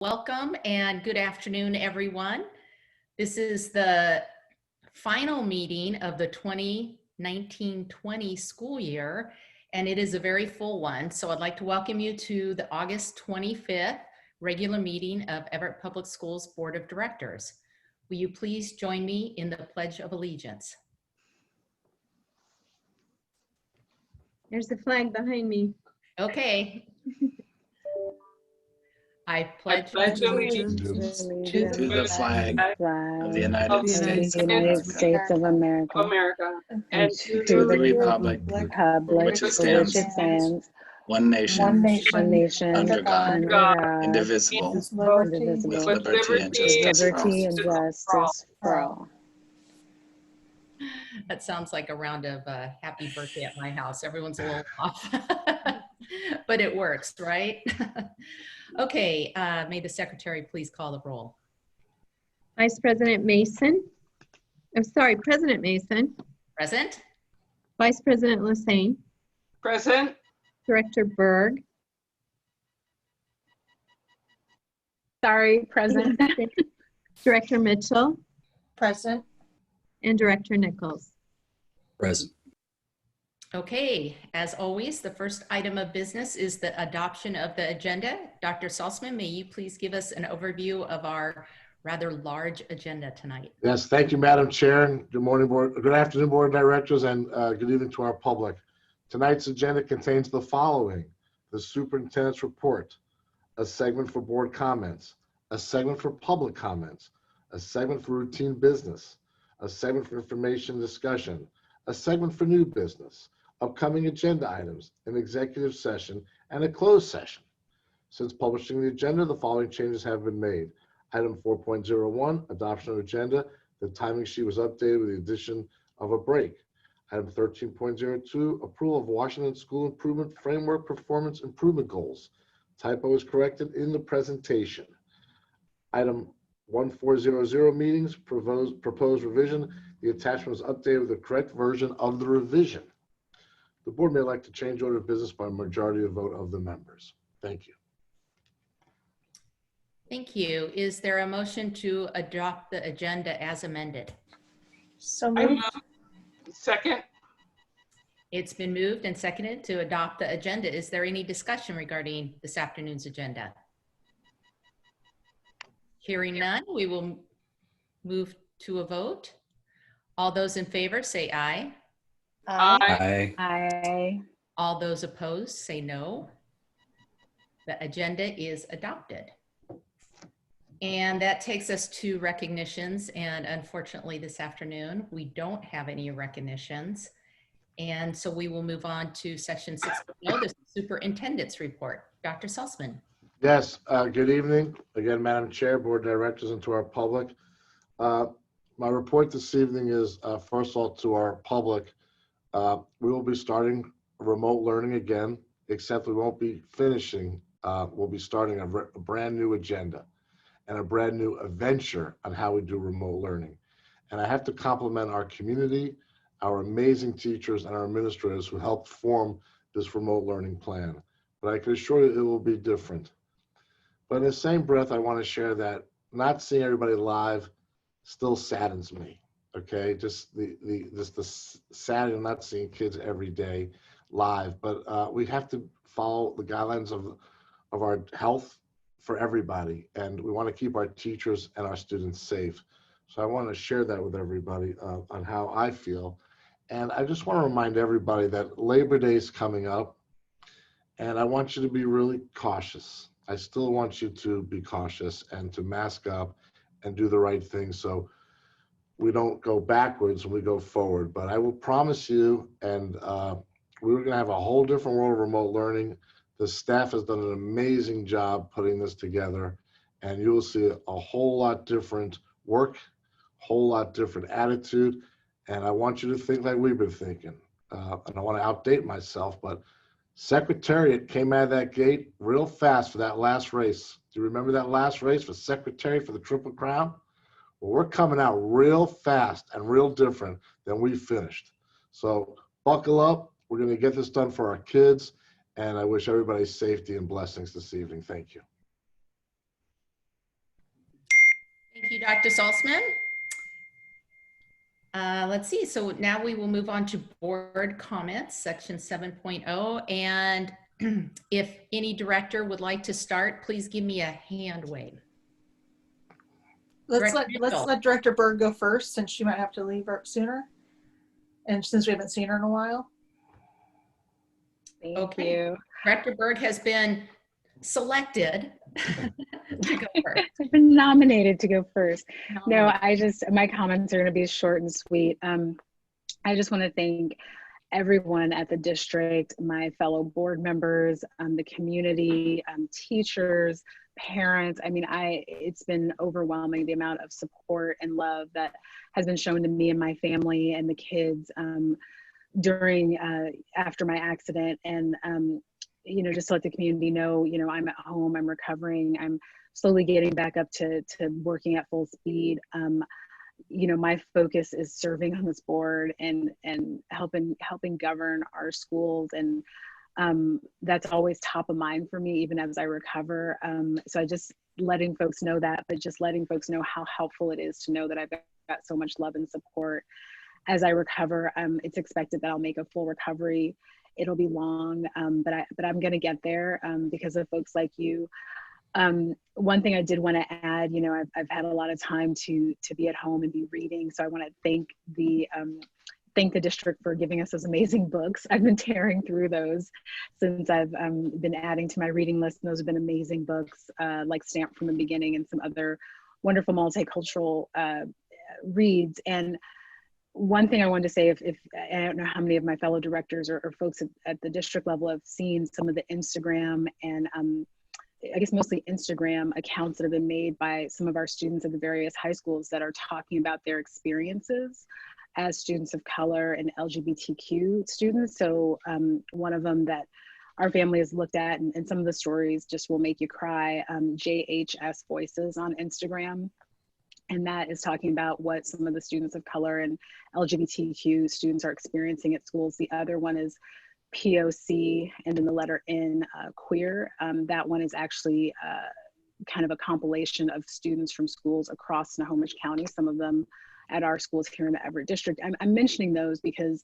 Welcome and good afternoon, everyone. This is the final meeting of the 2019-20 school year, and it is a very full one. So I'd like to welcome you to the August 25th regular meeting of Everett Public Schools Board of Directors. Will you please join me in the Pledge of Allegiance? There's the flag behind me. Okay. I pledge allegiance to the flag of the United States of America, and to the republic for which it stands, one nation, under God, indivisible, with liberty and justice for all. That sounds like a round of happy birthday at my house. Everyone's a little off, but it works, right? Okay, may the secretary please call the roll. President Mason. Present. Vice President Lassane. Present. Director Berg. Present. Director Mitchell. Present. And Director Nichols. Present. Okay, as always, the first item of business is the adoption of the agenda. Dr. Salzman, may you please give us an overview of our rather large agenda tonight? Yes, thank you, Madam Chair. Good morning, good afternoon, Board of Directors, and good evening to our public. Tonight's agenda contains the following: the Superintendent's report, a segment for board comments, a segment for public comments, a segment for routine business, a segment for information discussion, a segment for new business, upcoming agenda items, an executive session, and a closed session. Since publishing the agenda, the following changes have been made. Item 4.01, adoption of agenda. The timing sheet was updated with the addition of a break. Item 13.02, approval of Washington School Improvement Framework Performance Improvement Goals. Typo is corrected in the presentation. Item 1400, meetings, proposed revision. The attachment was updated with the correct version of the revision. The board may elect to change order of business by a majority of vote of the members. Thank you. Thank you. Is there a motion to adopt the agenda as amended? So I moved. move. Second. It's been moved and seconded to adopt the agenda. Is there any discussion regarding this afternoon's agenda? Hearing none, we will move to a vote. All those in favor say aye. Aye. Aye. All those opposed say no. The agenda is adopted. And that takes us to recognitions. And unfortunately, this afternoon, we don't have any recognitions. And so we will move on to section 6.0, the superintendent's report. Dr. Salzman. Yes, good evening. Again, Madam Chair, Board of Directors, and to our public. My report this evening is, first of all, to our public. We will be starting remote learning again, except we won't be finishing. We'll be starting a brand new agenda and a brand new adventure on how we do remote learning. And I have to compliment our community, our amazing teachers, and our administrators who helped form this remote learning plan. But I can assure you it will be different. But in the same breath, I want to share that not seeing everybody live still saddens me. Okay, just the sad and not seeing kids every day live. But we have to follow the guidelines of our health for everybody, and we want to keep our teachers and our students safe. So I want to share that with everybody on how I feel. And I just want to remind everybody that Labor Day is coming up, and I want you to be really cautious. I still want you to be cautious and to mask up and do the right thing so we don't go backwards when we go forward. But I will promise you, and we're going to have a whole different world of remote learning. The staff has done an amazing job putting this together, and you will see a whole lot different work, whole lot different attitude. And I want you to think like we've been thinking. And I want to outdate myself, but Secretariat came out of that gate real fast for that last race. Do you remember that last race for Secretariat for the Triple Crown? Well, we're coming out real fast and real different than we finished. So buckle up. We're going to get this done for our kids. And I wish everybody safety and blessings this evening. Thank you. Dr. Salzman. Let's see. So now we will move on to board comments, section 7.0. And if any director would like to start, please give me a hand wave. Let's Director Mitchell. let Director Berg go first, since she might have to leave sooner. And since we haven't seen her in a while. Thank you. Director Berg has been selected to go first. I've been nominated to go first. No, my comments are going to be short and sweet. I just want to thank everyone at the district, my fellow board members, the community, teachers, parents. I mean, it's been overwhelming, the amount of support and love that has been shown to me and my family and the kids during, after my accident. And, you know, just to let the community know, you know, I'm at home, I'm recovering, I'm slowly getting back up to working at full speed. You know, my focus is serving on this board and helping govern our schools. And that's always top of mind for me, even as I recover. So I just letting folks know that, but just letting folks know how helpful it is to know that I've got so much love and support as I recover. It's expected that I'll make a full recovery. It'll be long, but I'm going to get there because of folks like you. One thing I did want to add, you know, I've had a lot of time to be at home and be reading. So I want to thank the district for giving us those amazing books. I've been tearing through those since I've been adding to my reading list. And those have been amazing books, like Stamped from the Beginning and some other wonderful multicultural reads. And one thing I wanted to say, if I don't know how many of my fellow directors or folks at the district level have seen some of the Instagram and I guess mostly Instagram accounts that have been made by some of our students at the various high schools that are talking about their experiences as students of color and LGBTQ students. So one of them that our family has looked at, and some of the stories just will make you cry, JHS Voices on Instagram. And that is talking about what some of the students of color and LGBTQ students are experiencing at schools. The other one is POC, and then the letter N, queer. That one is actually kind of a compilation of students from schools across Snohomish County, some of them at our schools here in the Everett district. I'm mentioning those because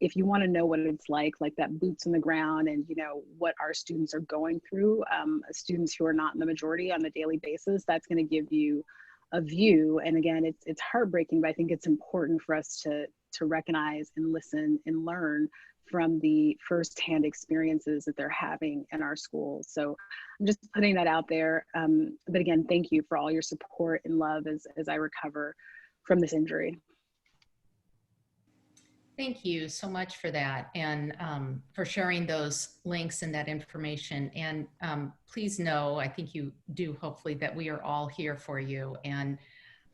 if you want to know what it's like that boots on the ground and, you know, what our students are going through, students who are not in the majority on a daily basis, that's going to give you a view. And again, it's heartbreaking, but I think it's important for us to recognize and listen and learn from the firsthand experiences that they're having in our schools. So I'm just putting that out there. But again, thank you for all your support and love as I recover from this injury. Thank you so much for that, and for sharing those links and that information. And please know, I think you do hopefully, that we are all here for you, and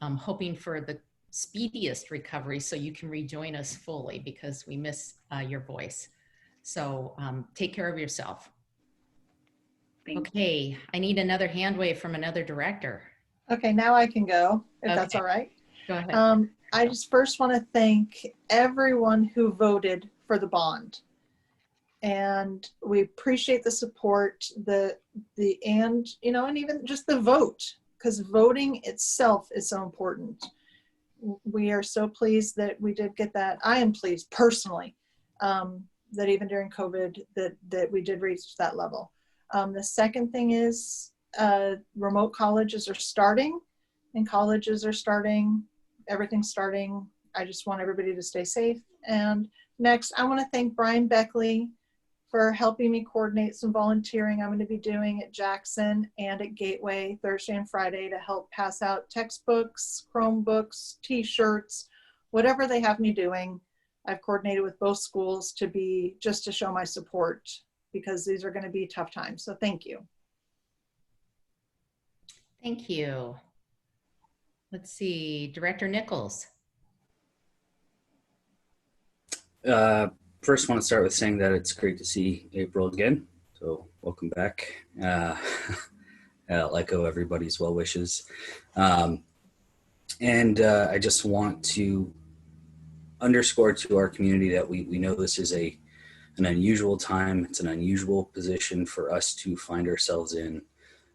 hoping for the speediest recovery so you can rejoin us fully, because we miss your voice. So take care of yourself. Okay, I need another hand wave from another director. Okay, now I can go, if that's Okay. all right. Go ahead. I just first want to thank everyone who voted for the bond. And we appreciate the support, and you know, and even just the vote, because voting itself is so important. We are so pleased that we did get that. I am pleased personally that even during COVID that we did reach that level. The second thing is remote colleges are starting, and colleges are starting. Everything's starting. I just want everybody to stay safe. And next, I want to thank Brian Beckley for helping me coordinate some volunteering I'm going to be doing at Jackson and at Gateway Thursday and Friday to help pass out textbooks, Chromebooks, t-shirts, whatever they have me doing. I've coordinated with both schools to show my support, because these are going to be tough times. So thank you. Thank you. Let's see, Director Nichols. First, want to start with saying that it's great to see April again. So welcome back. I'll echo everybody's well wishes. And I just want to underscore to our community that we know this is an unusual time. It's an unusual position for us to find ourselves in.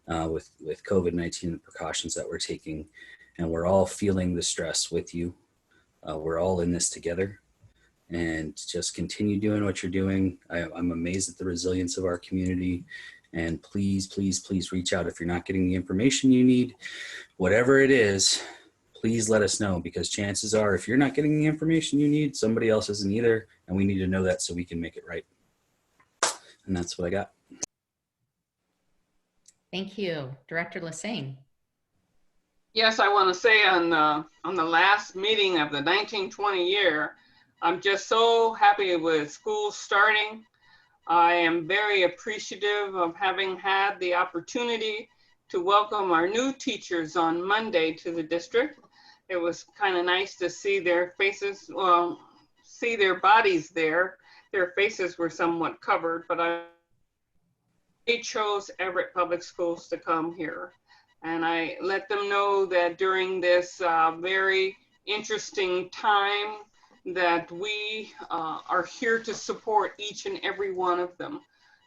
with COVID-19 and the precautions that we're taking, and we're all feeling the stress with you. We're all in this together, and just continue doing what you're doing. I'm amazed at the resilience of our community, and please, please, please reach out if you're not getting the information you need, whatever it is. Please let us know, because chances are if you're not getting the information you need, somebody else isn't either, and we need to know that so we can make it right. And that's what I got. Thank you. Director Lassane. Yes, I want to say on the last meeting of the 1920 year, I'm just so happy with school starting. I am very appreciative of having had the opportunity to welcome our new teachers on Monday to the district. It was kind of nice to see their faces, well, see their bodies there. Their faces were somewhat covered, but they chose Everett Public Schools to come here. And I let them know that during this very interesting time that we are here to support each and every one of them.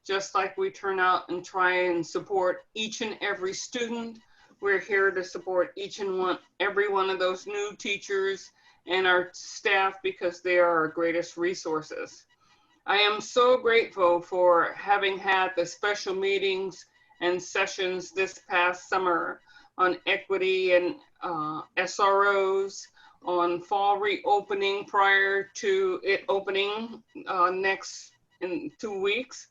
Just like we turn out and try and support each and every student, we're here to support each and every one of those new teachers and our staff, because they are our greatest resources. I am so grateful for having had the special meetings and sessions this past summer on equity and SROs, on fall reopening prior to it opening next in 2 weeks,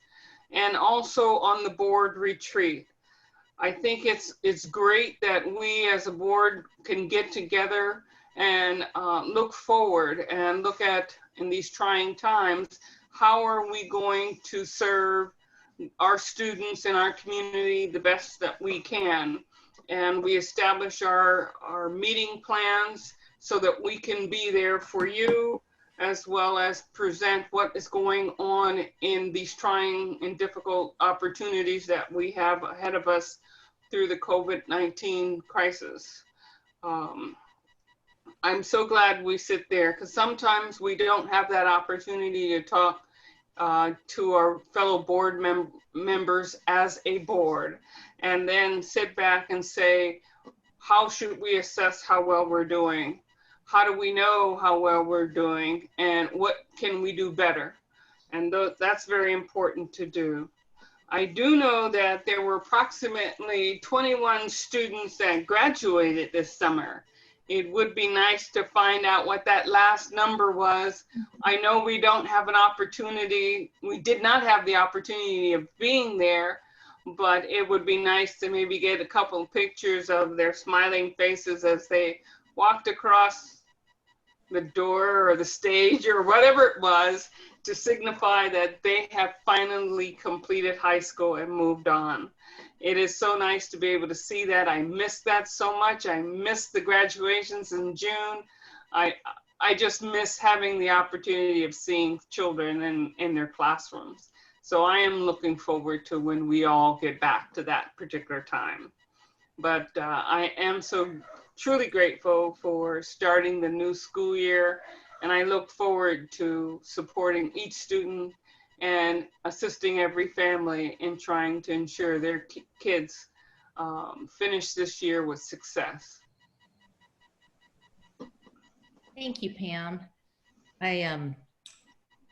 and also on the board retreat. I think it's great that we as a board can get together and look forward and look at, in these trying times, how are we going to serve our students in our community the best that we can. And we establish our meeting plans so that we can be there for you, as well as present what is going on in these trying and difficult opportunities that we have ahead of us through the COVID-19 crisis. I'm so glad we sit there, because sometimes we don't have that opportunity to talk to our fellow board members as a board, and then sit back and say, how should we assess how well we're doing? How do we know how well we're doing, and what can we do better? And that's very important to do. I do know that there were approximately 21 students that graduated this summer. It would be nice to find out what that last number was. I know we don't have an opportunity, we did not have the opportunity of being there, but it would be nice to maybe get a couple of pictures of their smiling faces as they walked across the door or the stage or whatever it was, to signify that they have finally completed high school and moved on. It is so nice to be able to see that. I miss that so much. I miss the graduations in June. I just miss having the opportunity of seeing children in their classrooms. So I am looking forward to when we all get back to that particular time. But I am so truly grateful for starting the new school year, and I look forward to supporting each student and assisting every family in trying to ensure their kids finish this year with success. Thank you, Pam.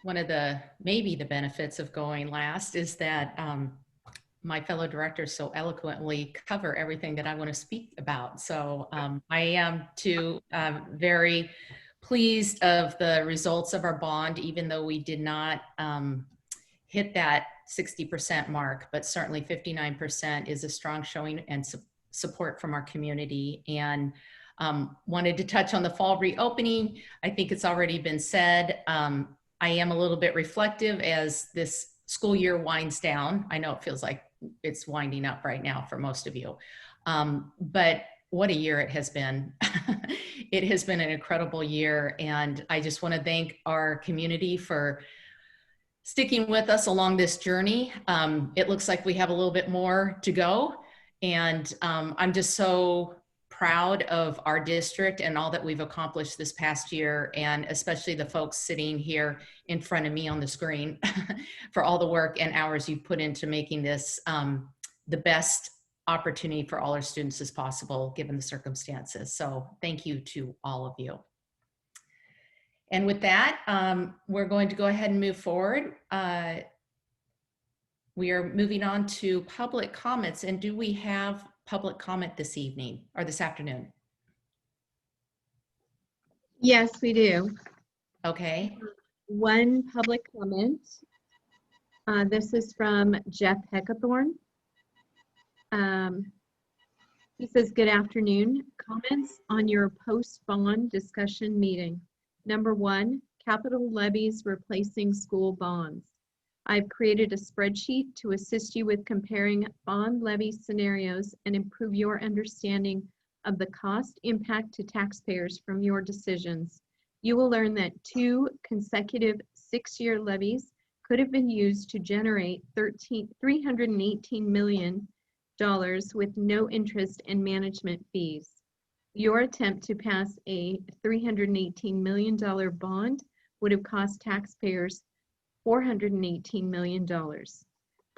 One of the, maybe the benefits of going last is that my fellow directors so eloquently cover everything that I want to speak about. So I am too very pleased of the results of our bond, even though we did not hit that 60% mark, but certainly 59% is a strong showing and support from our community. And wanted to touch on the fall reopening. I think it's already been said. I am a little bit reflective as this school year winds down. I know it feels like it's winding up right now for most of you. But what a year it has been. It has been an incredible year. And I just want to thank our community for sticking with us along this journey. It looks like we have a little bit more to go. And I'm just so proud of our district and all that we've accomplished this past year, and especially the folks sitting here in front of me on the screen for all the work and hours you've put into making this the best opportunity for all our students as possible, given the circumstances. So thank you to all of you. And with that, we're going to go ahead and move forward. We are moving on to public comments. And do we have public comment this evening or this afternoon? Yes, we do. Okay. One public comment. This is from Jeff Heckathorn. He says, good afternoon. Comments on your post-bond discussion meeting. Number 1, capital levies replacing school bonds. I've created a spreadsheet to assist you with comparing bond levy scenarios and improve your understanding of the cost impact to taxpayers from your decisions. You will learn that 2 consecutive 6-year levies could have been used to generate $318 million with no interest and management fees. Your attempt to pass a $318 million bond would have cost taxpayers $418 million.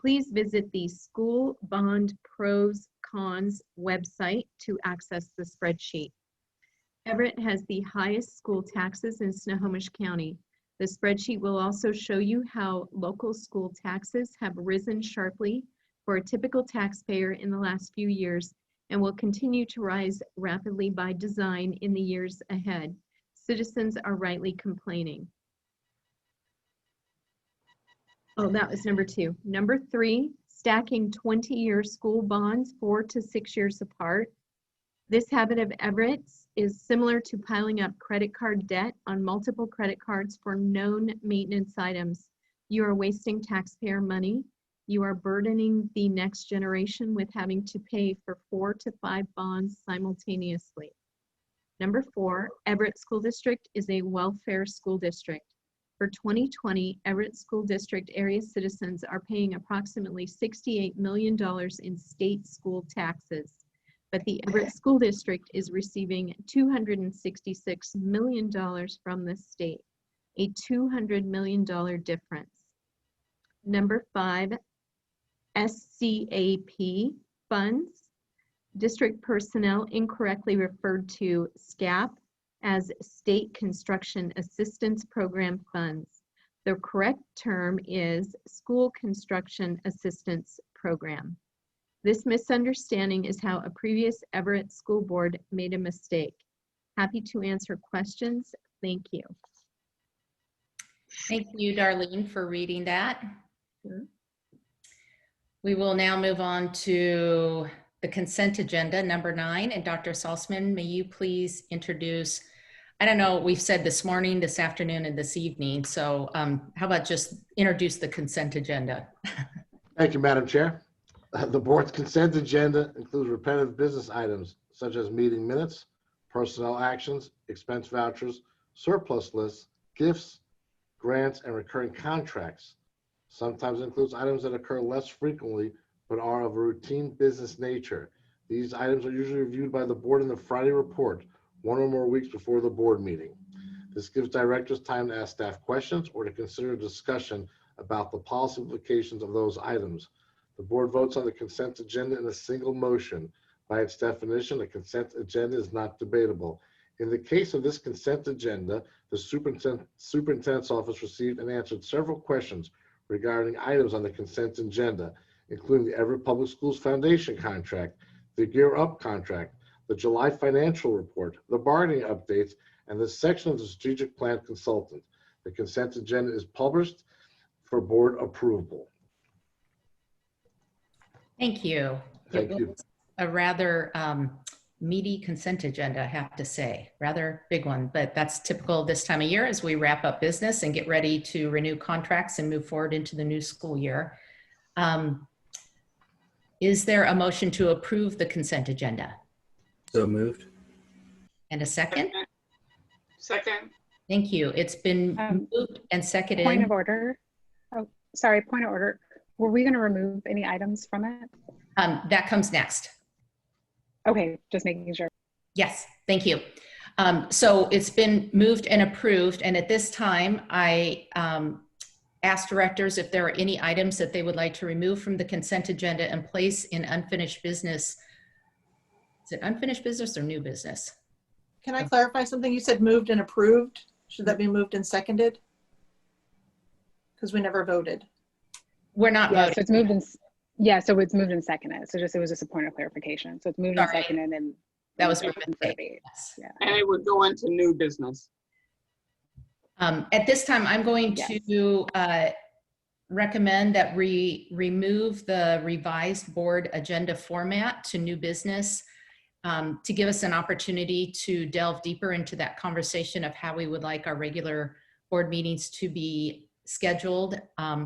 Please visit the School Bond Pros Cons website to access the spreadsheet. Everett has the highest school taxes in Snohomish County. The spreadsheet will also show you how local school taxes have risen sharply for a typical taxpayer in the last few years and will continue to rise rapidly by design in the years ahead. Citizens are rightly complaining. Oh, that was number 2. Number 3, stacking 20-year school bonds 4 to 6 years apart. This habit of Everett's is similar to piling up credit card debt on multiple credit cards for known maintenance items. You are wasting taxpayer money. You are burdening the next generation with having to pay for 4 to 5 bonds simultaneously. Number 4, Everett School District is a welfare school district. For 2020, Everett School District area citizens are paying approximately $68 million in state school taxes, but the Everett School District is receiving $266 million from the state, a $200 million difference. Number 5, SCAP funds. District personnel incorrectly referred to SCAP as State Construction Assistance Program funds. The correct term is School Construction Assistance Program. This misunderstanding is how a previous Everett School Board made a mistake. Happy to answer questions. Thank you. Thank you, Darlene, for reading that. Sure. We will now move on to the consent agenda, number 9. And Dr. Salzman, may you please introduce, I don't know, we've said this morning, this afternoon, and this evening. So how about just introduce the consent agenda? Thank you, Madam Chair. The board's consent agenda includes repetitive business items such as meeting minutes, personnel actions, expense vouchers, surplus lists, gifts, grants, and recurring contracts. Sometimes it includes items that occur less frequently but are of a routine business nature. These items are usually reviewed by the board in the Friday report, 1 or more weeks before the board meeting. This gives directors time to ask staff questions or to consider a discussion about the policy implications of those items. The board votes on the consent agenda in a single motion. By its definition, a consent agenda is not debatable. In the case of this consent agenda, the superintendent's office received and answered several questions regarding items on the consent agenda, including the Everett Public Schools Foundation contract, the Gear Up contract, the July financial report, the bargaining updates, and the section of the strategic plan consultant. The consent agenda is published for board approval. Thank you. Thank you. A rather meaty consent agenda, I have to say, rather big one, but that's typical this time of year as we wrap up business and get ready to renew contracts and move forward into the new school year. Is there a motion to approve the consent agenda? So moved. And a second? Second. Thank you. It's been moved and seconded. Point of order. Oh, sorry, point of order. Were we going to remove any items from it? That comes next. Okay, just making sure. Yes, thank you. So it's been moved and approved. And at this time, I ask directors if there are any items that they would like to remove from the consent agenda and place in unfinished business. Is it unfinished business or new business? Can I clarify something? You said moved and approved. Should that be moved and seconded? Because we never voted. We're not Yeah, voting. so it's moved in, yeah, so it's moved and seconded. So it was just a point of clarification. So it's moved and Sorry. seconded and. That was my and mistake. surveyed. Yes. Yeah. And it would go into new business. At this time, I'm going Yes. to recommend that we remove the revised board agenda format to new business to give us an opportunity to delve deeper into that conversation of how we would like our regular board meetings to be scheduled,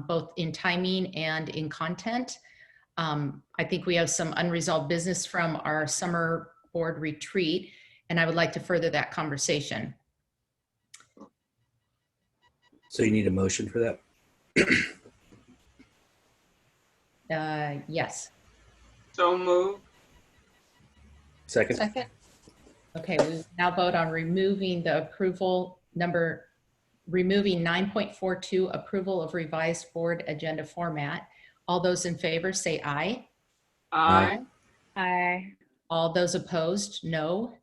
both in timing and in content. I think we have some unresolved business from our summer board retreat, and I would like to further that conversation. So you need a motion for that? Yes. So moved. Second? Second. Okay, we now vote on removing the removing 9.42, approval of revised board agenda format. All those in favor say aye. Aye. Aye. All those opposed, no.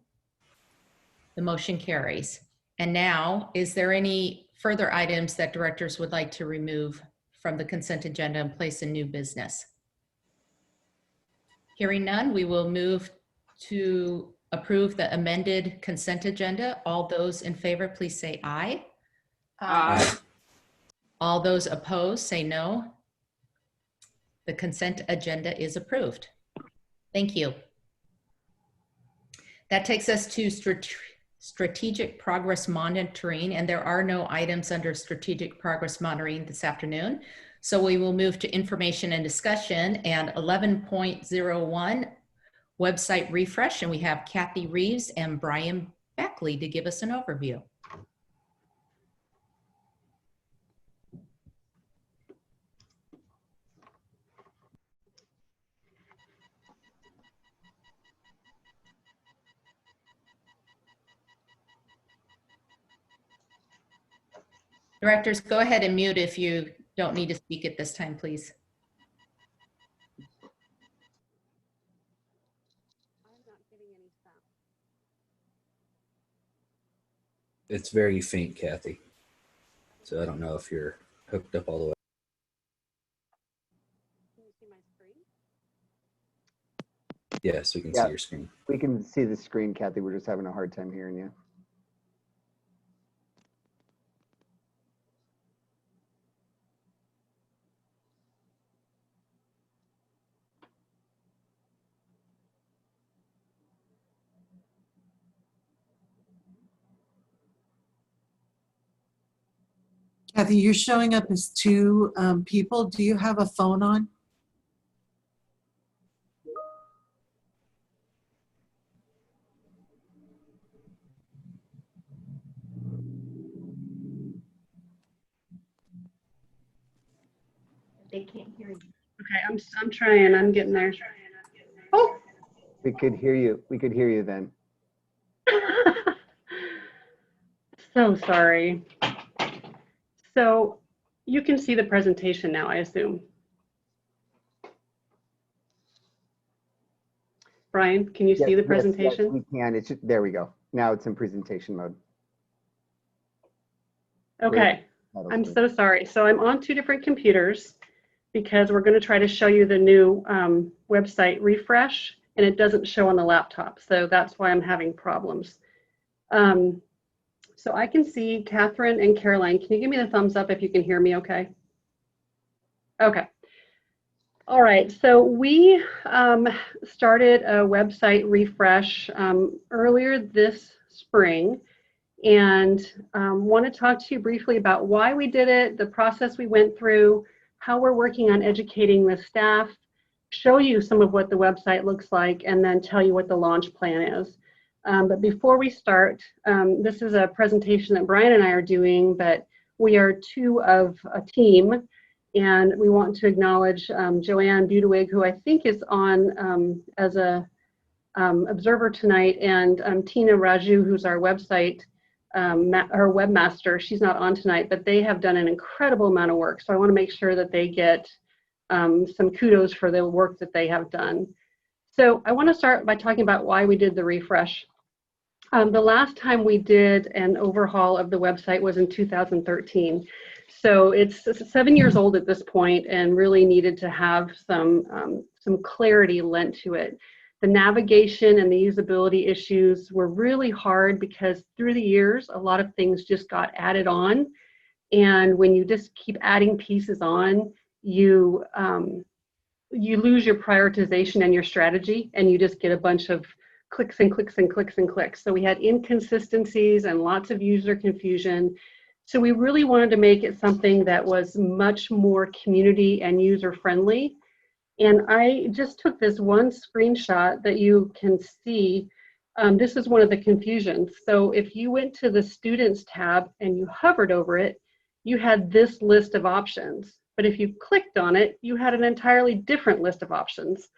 The motion carries. And now, is there any further items that directors would like to remove from the consent agenda and place in new business? Hearing none, we will move to approve the amended consent agenda. All those in favor, please say aye. Aye. All those opposed, say no. The consent agenda is approved. Thank you. That takes us to strategic progress monitoring, and there are no items under strategic progress monitoring this afternoon. So we will move to information and discussion and 11.01 website refresh, and we have Kathy Reeves and Brian Beckley to give us an overview. Directors, go ahead and mute if you don't need to speak at this time, please. It's very faint, Kathy. So I don't know if you're hooked up all the way. Can you see my screen? Yes, we can Yeah. see your screen. We can see the screen, Kathy. We're just having a hard time hearing you. Kathy, you're showing up as two people. Do you have a phone on? They can't hear you. Okay, I'm trying. I'm getting there. Oh. We could hear you. We could hear you then. So sorry. So you can see the presentation now, I assume. Brian, can you see the presentation? Yes, we can. It's just, there we go. Now it's in presentation mode. Okay, I'm so sorry. So I'm on two different computers because we're going to try to show you the new website refresh, and it doesn't show on the laptop. So that's why I'm having problems. So I can see Catherine and Caroline. Can you give me the thumbs up if you can hear me okay? Okay. All right, so we started a website refresh earlier this spring, and want to talk to you briefly about why we did it, the process we went through, how we're working on educating the staff, show you some of what the website looks like, and then tell you what the launch plan is. But before we start, this is a presentation that Brian and I are doing, but we are two of a team, and we want to acknowledge Joanne Budewig, who I think is on as a observer tonight, and Tina Raju, who's our website our webmaster. She's not on tonight, but they have done an incredible amount of work. So I want to make sure that they get some kudos for the work that they have done. So I want to start by talking about why we did the refresh. The last time we did an overhaul of the website was in 2013. So it's 7 years old at this point and really needed to have some clarity lent to it. The navigation and the usability issues were really hard because through the years, a lot of things just got added on. And when you just keep adding pieces on, you lose your prioritization and your strategy, and you just get a bunch of clicks and clicks and clicks and clicks. So we had inconsistencies and lots of user confusion. So we really wanted to make it something that was much more community and user friendly. And I just took this one screenshot that you can see. This is one of the confusions. So if you went to the Students tab and you hovered over it, you had this list of options. But if you clicked on it, you had an entirely different list of options.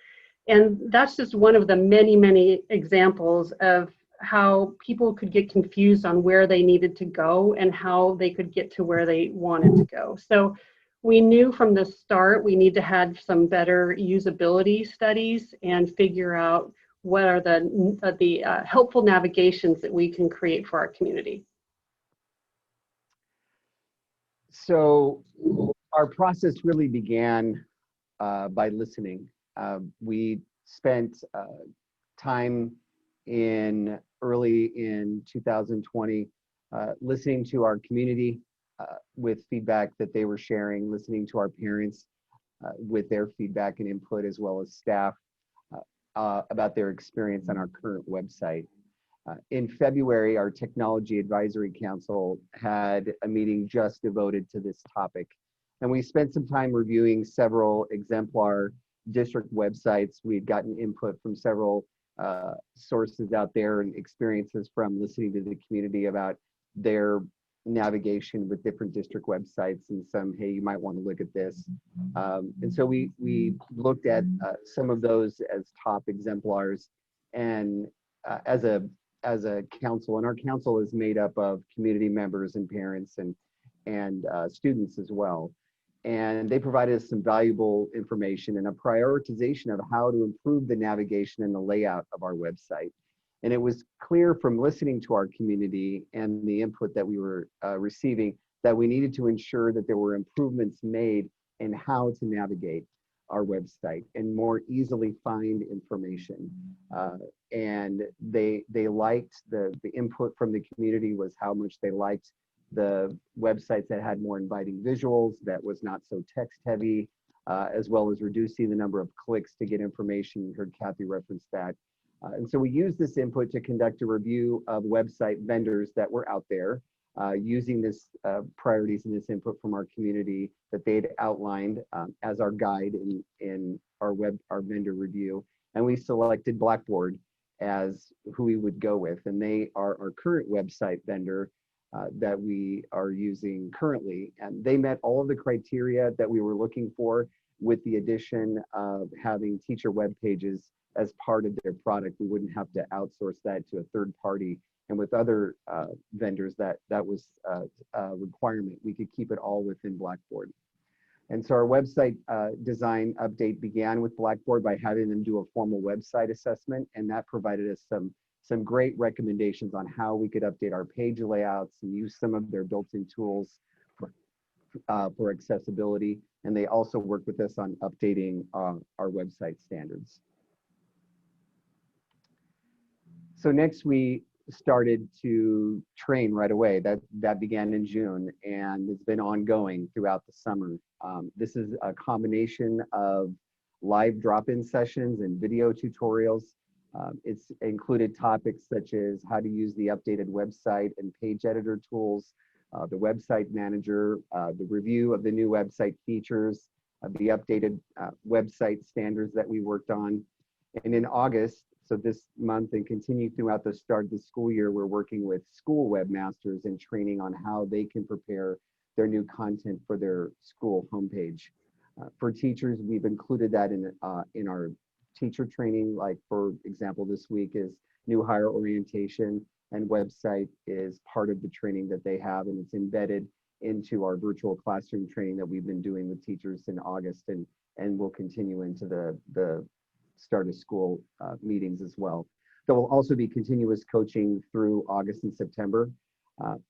And that's just one of the many, many examples of how people could get confused on where they needed to go and how they could get to where they wanted to go. So we knew from the start we need to have some better usability studies and figure out what are the helpful navigations that we can create for our community. So our process really began by listening. We spent time early in 2020 listening to our community with feedback that they were sharing, listening to our parents with their feedback and input, as well as staff about their experience on our current website. In February, our Technology Advisory Council had a meeting just devoted to this topic. And we spent some time reviewing several exemplar district websites. We'd gotten input from several sources out there and experiences from listening to the community about their navigation with different district websites, and some, hey, you might want to look at this. And so we looked at some of those as top exemplars, and as a council, and our council is made up of community members and parents and students as well. And they provided us some valuable information and a prioritization of how to improve the navigation and the layout of our website. And it was clear from listening to our community and the input that we were receiving that we needed to ensure that there were improvements made in how to navigate our website and more easily find information. And they liked the input from the community was how much they liked the websites that had more inviting visuals, that was not so text heavy, as well as reducing the number of clicks to get information. You heard Kathy reference that. And so we used this input to conduct a review of website vendors that were out there, using this priorities and this input from our community that they'd outlined as our guide in our vendor review. And we selected Blackboard as who we would go with. And they are our current website vendor that we are using currently. And they met all of the criteria that we were looking for, with the addition of having teacher web pages as part of their product. We wouldn't have to outsource that to a third party. And with other vendors, that was a requirement. We could keep it all within Blackboard. And so our website design update began with Blackboard by having them do a formal website assessment. And that provided us some great recommendations on how we could update our page layouts and use some of their built-in tools for accessibility. And they also worked with us on updating our website standards. So next we started to train right away. That began in June, and it's been ongoing throughout the summer. This is a combination of live drop-in sessions and video tutorials. It's included topics such as how to use the updated website and page editor tools, the website manager, the review of the new website features, the updated website standards that we worked on. And in August, so this month and continue throughout the start of the school year, we're working with school webmasters and training on how they can prepare their new content for their school homepage. For teachers, we've included that in our teacher training. Like, for example, this week is new hire orientation and website is part of the training that they have, and it's embedded into our virtual classroom training that we've been doing with teachers in August, and will continue into the start of school meetings as well. There will also be continuous coaching through August and September.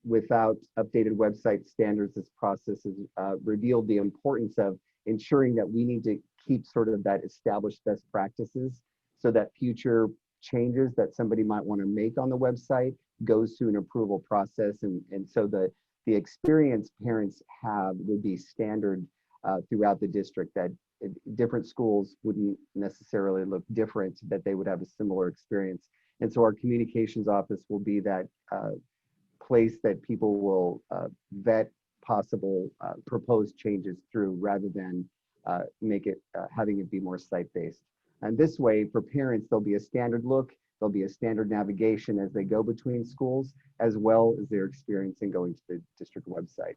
Without updated website standards, this process has revealed the importance of ensuring that we need to keep sort of that established best practices so that future changes that somebody might want to make on the website goes through an approval process. And so the experience parents have would be standard throughout the district, that different schools wouldn't necessarily look different, that they would have a similar experience. And so our communications office will be that place that people will vet possible proposed changes through, rather than make it having it be more site-based. And this way, for parents, there'll be a standard look, there'll be a standard navigation as they go between schools, as well as their experience in going to the district website.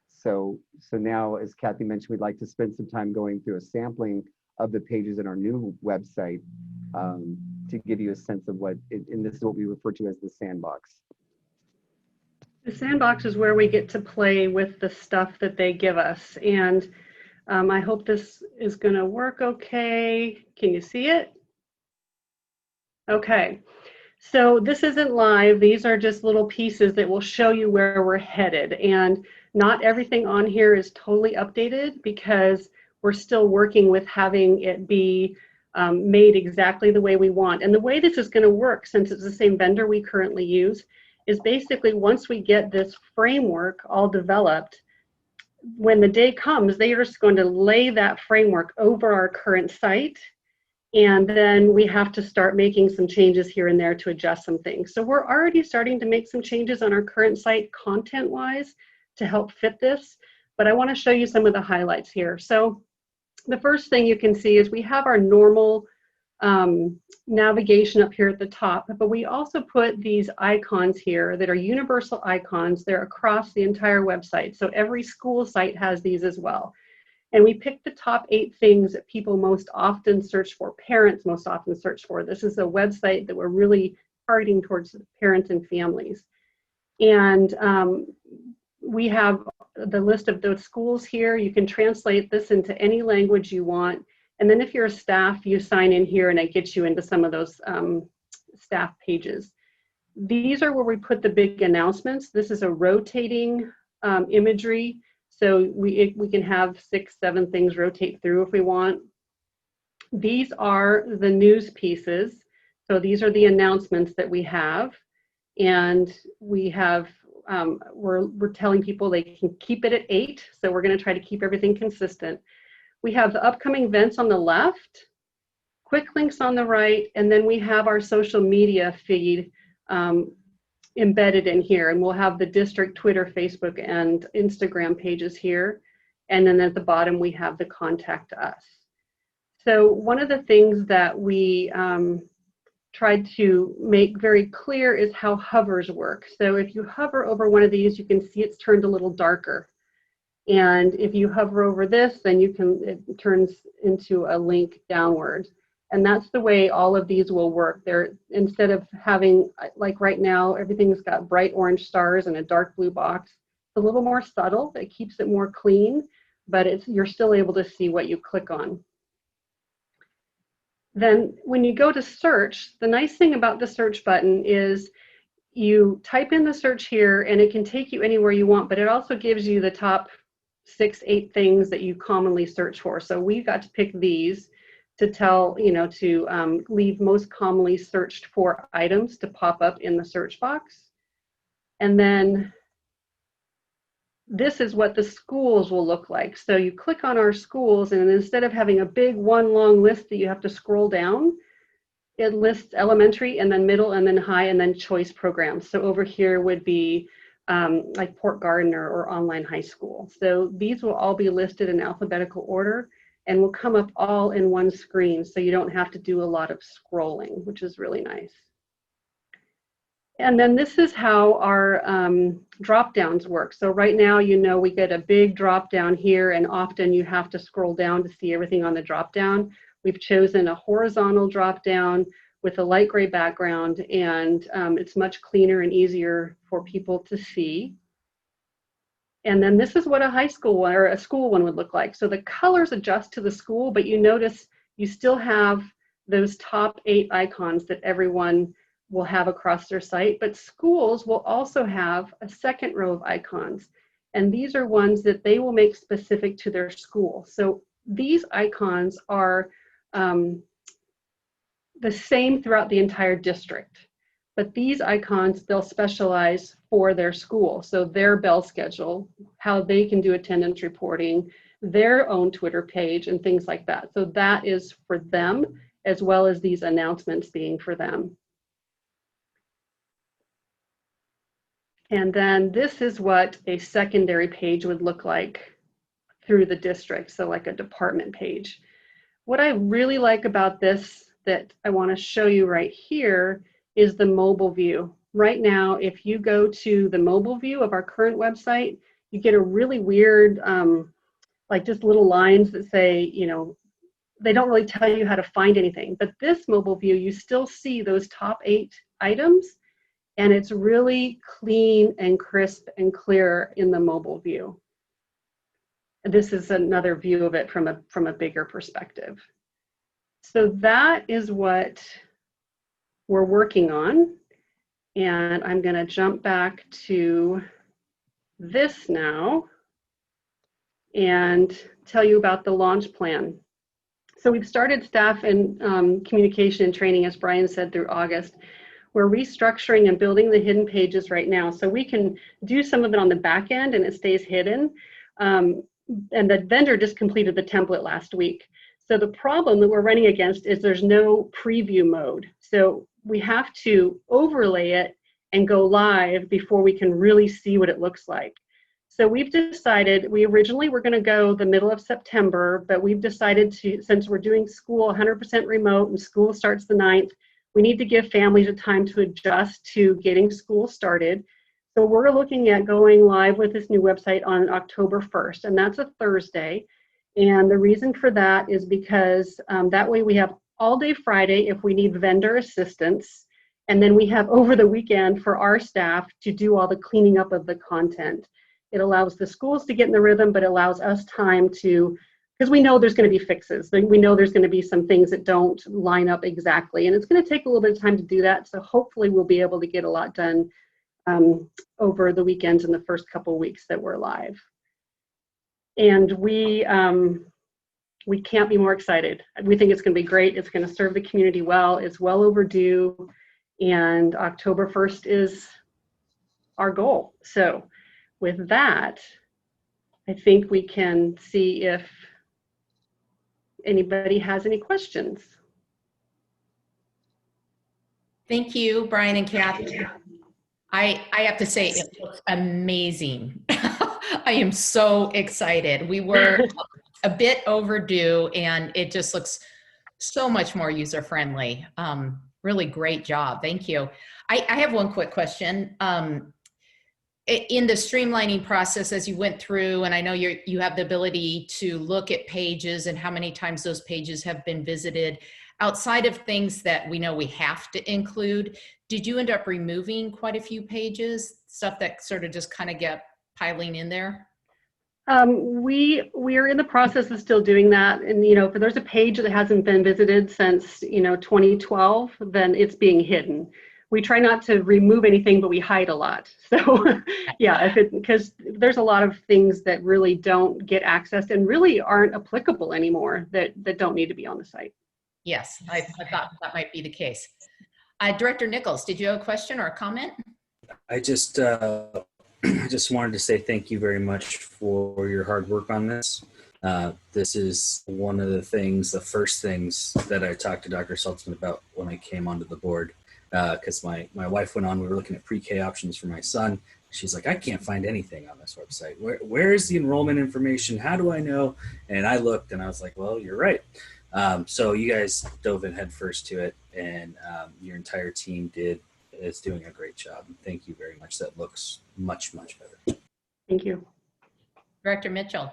So now, as Kathy mentioned, we'd like to spend some time going through a sampling of the pages in our new website to give you a sense of what, and this is what we refer to as the sandbox. The sandbox is where we get to play with the stuff that they give us. And I hope this is going to work okay. Can you see it? Okay. So this isn't live. These are just little pieces that will show you where we're headed. And not everything on here is totally updated, because we're still working with having it be made exactly the way we want. And the way this is going to work, since it's the same vendor we currently use, is basically once we get this framework all developed, when the day comes, they are just going to lay that framework over our current site. And then we have to start making some changes here and there to adjust some things. So we're already starting to make some changes on our current site content-wise to help fit this. But I want to show you some of the highlights here. So the first thing you can see is we have our normal navigation up here at the top, but we also put these icons here that are universal icons. They're across the entire website. So every school site has these as well. And we picked the top 8 things that people most often search for, parents most often search for. This is a website that we're really targeting towards parents and families. And we have the list of those schools here. You can translate this into any language you want. And then if you're a staff, you sign in here and it gets you into some of those staff pages. These are where we put the big announcements. This is a rotating imagery. So we can have 6, 7 things rotate through if we want. These are the news pieces. So these are the announcements that we have. And we have, we're telling people they can keep it at 8. So we're going to try to keep everything consistent. We have the upcoming events on the left, quick links on the right, and then we have our social media feed embedded in here. And we'll have the district Twitter, Facebook, and Instagram pages here. And then at the bottom, we have the contact us. So one of the things that we tried to make very clear is how hovers work. So if you hover over one of these, you can see it's turned a little darker. And if you hover over this, then it turns into a link downward. And that's the way all of these will work. They're, instead of having, like right now, everything's got bright orange stars and a dark blue box. It's a little more subtle. It keeps it more clean, but you're still able to see what you click on. Then when you go to search, the nice thing about the search button is you type in the search here and it can take you anywhere you want, but it also gives you the top 6, 8 things that you commonly search for. So we got to pick these to tell, to leave most commonly searched for items to pop up in the search box. And then this is what the schools will look like. So you click on our schools, and instead of having a big one long list that you have to scroll down, it lists elementary and then middle and then high and then choice programs. So over here would be like Port Gardner or online high school. So these will all be listed in alphabetical order and will come up all in one screen, so you don't have to do a lot of scrolling, which is really nice. And then this is how our drop downs work. So right now, we get a big drop down here, and often you have to scroll down to see everything on the drop down. We've chosen a horizontal drop down with a light gray background, and it's much cleaner and easier for people to see. And then this is what a high school one or a school one would look like. So the colors adjust to the school, but you notice you still have those top 8 icons that everyone will have across their site, but schools will also have a second row of icons. And these are ones that they will make specific to their school. So these icons are the same throughout the entire district, but these icons, they'll specialize for their school. So their bell schedule, how they can do attendance reporting, their own Twitter page and things like that. So that is for them, as well as these announcements being for them. And then this is what a secondary page would look like through the district. So like a department page. What I really like about this that I want to show you right here is the mobile view. Right now, if you go to the mobile view of our current website, you get a really weird, like just little lines that say, you know, they don't really tell you how to find anything. But this mobile view, you still see those top 8 items, and it's really clean and crisp and clear in the mobile view. And this is another view of it from a bigger perspective. So that is what we're working on. And I'm going to jump back to this now and tell you about the launch plan. So we've started staff and communication and training, as Brian said, through August. We're restructuring and building the hidden pages right now. So we can do some of it on the back end and it stays hidden. And the vendor just completed the template last week. So the problem that we're running against is there's no preview mode. So we have to overlay it and go live before we can really see what it looks like. So we've decided, we originally were going to go the middle of September, but we've decided to, since we're doing school 100% remote and school starts the 9th, we need to give families a time to adjust to getting school started. So we're looking at going live with this new website on October 1st, and that's a Thursday. And the reason for that is because that way we have all day Friday if we need vendor assistance. And then we have over the weekend for our staff to do all the cleaning up of the content. It allows the schools to get in the rhythm, but it allows us time to, because we know there's going to be fixes. We know there's going to be some things that don't line up exactly. And it's going to take a little bit of time to do that. So hopefully we'll be able to get a lot done over the weekends and the first couple of weeks that we're live. And we can't be more excited. We think it's going to be great. It's going to serve the community well. It's well overdue. And October 1st is our goal. So with that, I think we can see if anybody has any questions. Thank you, Brian and Kathy. I have to say, it looks amazing. I am so excited. We were a bit overdue, and it just looks so much more user-friendly. Really great job. Thank you. I have one quick question. In the streamlining process, as you went through, and I know you have the ability to look at pages and how many times those pages have been visited, outside of things that we know we have to include, did you end up removing quite a few pages, stuff that sort of just kind of get piling in there? We're in the process of still doing that. And, you know, if there's a page that hasn't been visited since, 2012, then it's being hidden. We try not to remove anything, but we hide a lot. So yeah, because there's a lot of things that really don't get accessed and really aren't applicable anymore that don't need to be on the site. Yes, I thought that might be the case. Director Nichols, did you have a question or a comment? I just wanted to say thank you very much for your hard work on this. This is one of the first things that I talked to Dr. Saltzman about when I came onto the board. Because my wife went on, we were looking at pre-K options for my son. She's like, I can't find anything on this website. Where is the enrollment information? How do I know? And I looked and I was like, well, you're right. So you guys dove in head first to it, and your entire team is doing a great job. Thank you very much. That looks much, much better. Thank you. Director Mitchell.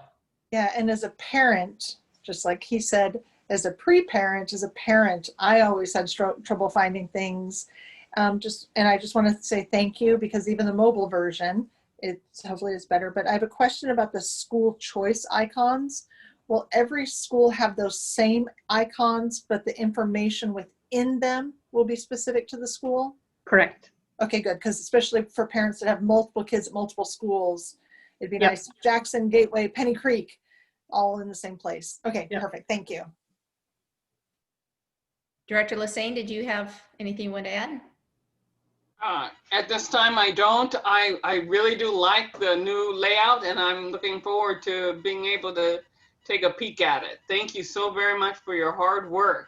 Yeah, and as a parent, just like he said, as a pre-parent, as a parent, I always had trouble finding things. And I just want to say thank you, because even the mobile version, hopefully it's better. But I have a question about the school choice icons. Will every school have those same icons, but the information within them will be specific to the school? Correct. Okay, good, because especially for parents that have multiple kids at multiple schools, it'd be Yep. nice. Jackson, Gateway, Penny Creek, all in the same place. Okay, Yep. perfect. Thank you. Director Lassane, did you have anything you want to add? At this time, I don't. I really do like the new layout, and I'm looking forward to being able to take a peek at it. Thank you so very much for your hard work.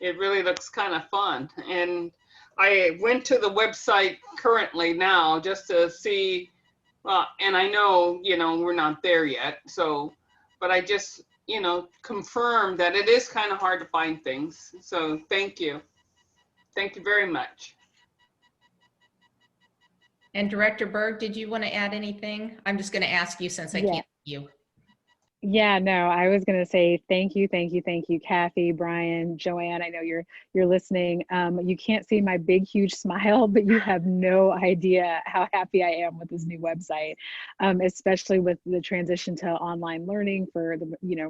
It really looks kind of fun. And I went to the website currently now just to see, and I know, we're not there yet. So, but I just, confirmed that it is kind of hard to find things. So thank you. Thank you very much. And Director Berg, did you want to add anything? I'm just going to ask you since I can't see you. Yeah, no, I was going to say thank you, Kathy, Brian, Joanne. I know you're listening. You can't see my big, huge smile, but you have no idea how happy I am with this new website, especially with the transition to online learning for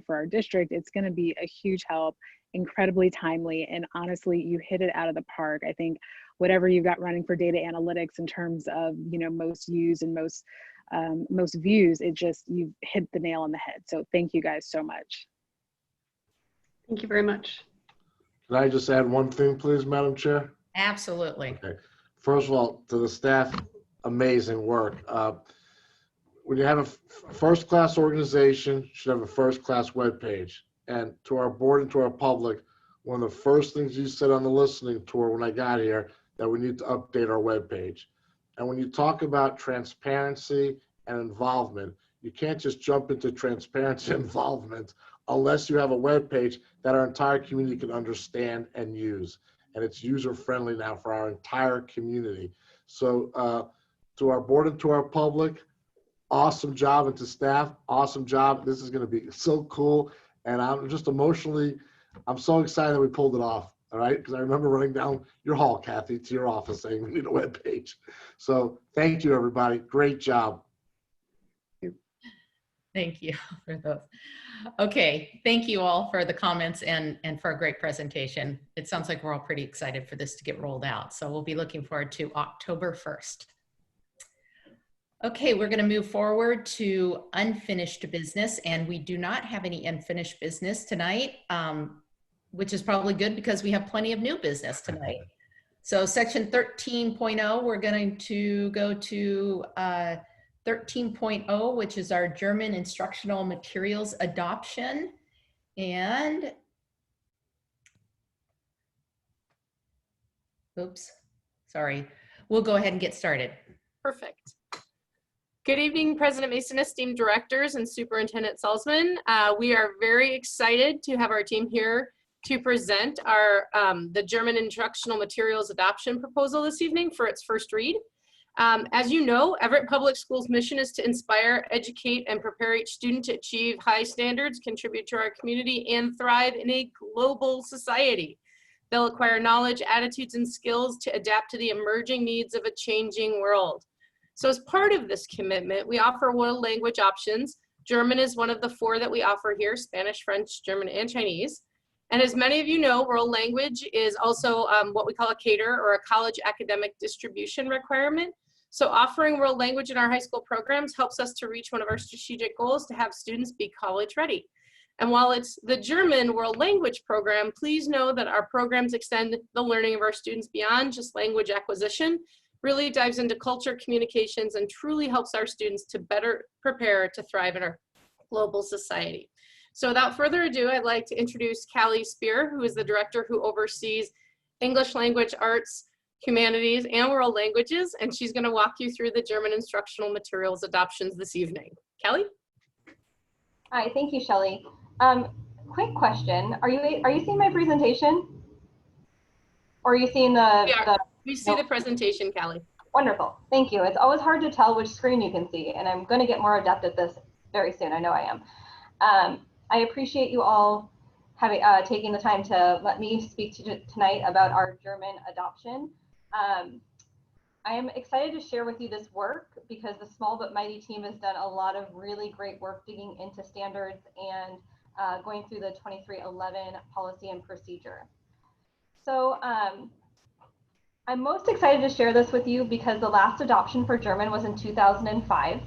for our district. It's going to be a huge help, incredibly timely, and honestly, you hit it out of the park. I think whatever you've got running for data analytics in terms of most used and most views, you've hit the nail on the head. So thank you guys so much. Thank you very much. Can I just add one thing, please, Madam Chair? Absolutely. Okay. First of all, to the staff, amazing work. When you have a first-class organization, you should have a first-class webpage. And to our board and to our public, one of the first things you said on the listening tour when I got here, that we need to update our webpage. And when you talk about transparency and involvement, you can't just jump into transparency and involvement unless you have a webpage that our entire community can understand and use. And it's user-friendly now for our entire community. So to our board and to our public, awesome job, and to staff, awesome job. This is going to be so cool. And I'm just emotionally, I'm so excited that we pulled it off. All right, because I remember running down your hall, Kathy, to your office saying we need a webpage. So thank you, everybody. Great job. Thank you for those. Okay, thank you all for the comments and for a great presentation. It sounds like we're all pretty excited for this to get rolled out. So we'll be looking forward to October 1st. Okay, we're going to move forward to unfinished business, and we do not have any unfinished business tonight. Which is probably good because we have plenty of new business tonight. So section 13.0, we're going to go to 13.0, which is our German instructional materials adoption. And, oops, sorry. We'll go ahead and get started. Perfect. Good evening, President Mason, esteemed directors, and Superintendent Salzman. We are very excited to have our team here to present our the German instructional materials adoption proposal this evening for its first read. As you know, Everett Public Schools' mission is to inspire, educate, and prepare each student to achieve high standards, contribute to our community, and thrive in a global society. They'll acquire knowledge, attitudes, and skills to adapt to the emerging needs of a changing world. So as part of this commitment, we offer world language options. German is one of the 4 that we offer here: Spanish, French, German, and Chinese. And as many of you know, world language is also what we call a CADR, or a college academic distribution requirement. So offering world language in our high school programs helps us to reach one of our strategic goals, to have students be college ready. And while it's the German world language program, please know that our programs extend the learning of our students beyond just language acquisition, really dives into culture, communications, and truly helps our students to better prepare to thrive in our global society. So without further ado, I'd like to introduce Callie Spear, who is the director who oversees English language arts, humanities, and world languages, and she's going to walk you through the German instructional materials adoptions this evening. Callie? Hi, thank you, Shelley. Quick question: Are you seeing my presentation, or are you seeing We see the presentation, Callie. Wonderful, thank you. It's always hard to tell which screen you can see, and I'm going to get more adept at this very soon. I know I am. I appreciate you all taking the time to let me speak to you tonight about our German adoption. I am excited to share with you this work because the Small But Mighty team has done a lot of really great work digging into standards and going through the 2311 policy and procedure. So I'm most excited to share this with you because the last adoption for German was in 2005.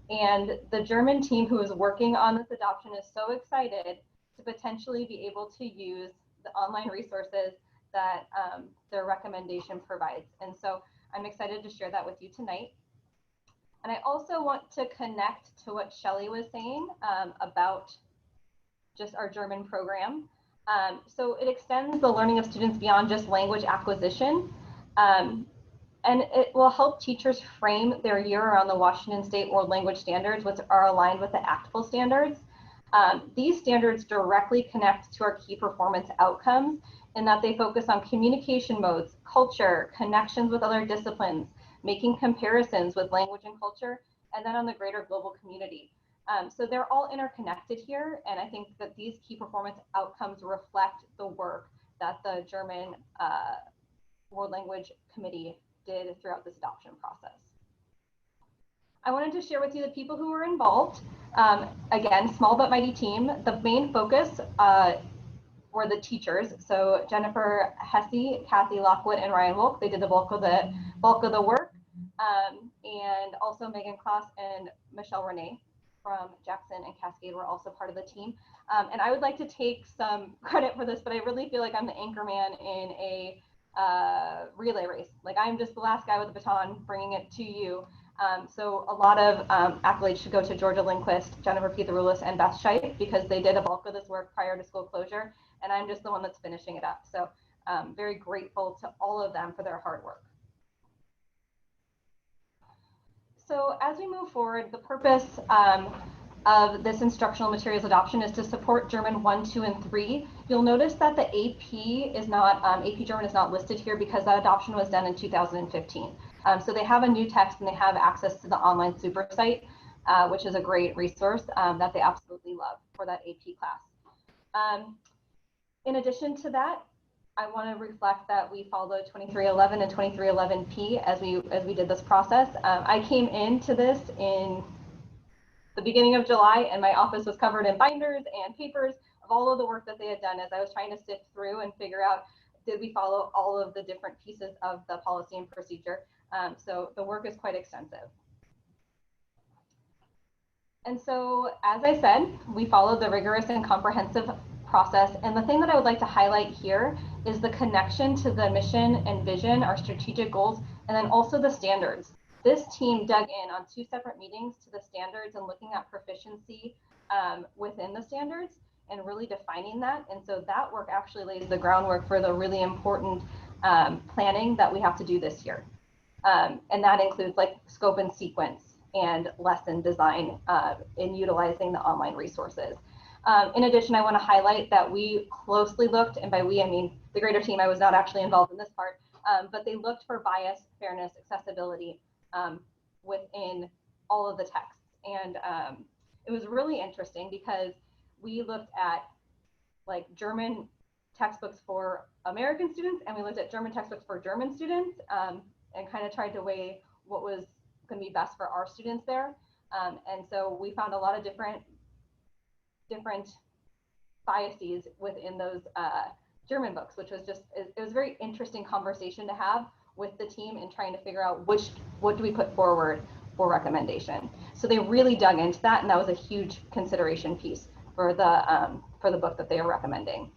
And the German team who is working on this adoption is so excited to potentially be able to use the online resources that their recommendation provides. And so I'm excited to share that with you tonight. And I also want to connect to what Shelley was saying about just our German program. So it extends the learning of students beyond just language acquisition. And it will help teachers frame their year around the Washington State World Language Standards, which are aligned with the ACTFL standards. These standards directly connect to our key performance outcomes in that they focus on communication modes, culture, connections with other disciplines, making comparisons with language and culture, and then on the greater global community. So they're all interconnected here, and I think that these key performance outcomes reflect the work that the German World Language Committee did throughout this adoption process. I wanted to share with you the people who were involved. Again, Small But Mighty team. The main focus were the teachers. So Jennifer Hesse, Kathy Lockwood, and Ryan Wolk. They did the bulk of the work. And also Megan Klaas and Michelle Renee from Jackson and Cascade were also part of the team. And I would like to take some credit for this, but I really feel like I'm the anchor man in a relay race. Like I'm just the last guy with the baton bringing it to you. So a lot of accolades should go to Georgia Lindquist, Jennifer Pietharoulis, and Beth Scheit because they did a bulk of this work prior to school closure, and I'm just the one that's finishing it up. So very grateful to all of them for their hard work. So as we move forward, the purpose of this instructional materials adoption is to support German 1, 2, and 3. You'll notice that the AP is not, AP German is not listed here because that adoption was done in 2015. So they have a new text and they have access to the online super site, which is a great resource that they absolutely love for that AP class. In addition to that, I want to reflect that we followed 2311 and 2311P as we did this process. I came into this in the beginning of July, and my office was covered in binders and papers of all of the work that they had done as I was trying to sift through and figure out, did we follow all of the different pieces of the policy and procedure? So the work is quite extensive. And so, as I said, we followed the rigorous and comprehensive process. And the thing that I would like to highlight here is the connection to the mission and vision, our strategic goals, and then also the standards. This team dug in on 2 separate meetings to the standards and looking at proficiency within the standards and really defining that. And so that work actually lays the groundwork for the really important planning that we have to do this year. And that includes like scope and sequence and lesson design in utilizing the online resources. In addition, I want to highlight that we closely looked, and by we, I mean the greater team, I was not actually involved in this part, but they looked for bias, fairness, accessibility within all of the texts. And it was really interesting because we looked at like German textbooks for American students, and we looked at German textbooks for German students, and kind of tried to weigh what was going to be best for our students there. And so we found a lot of different biases within those German books, which was just, it was a very interesting conversation to have with the team and trying to figure out what do we put forward for recommendation. So they really dug into that, and that was a huge consideration piece for the book that they are recommending.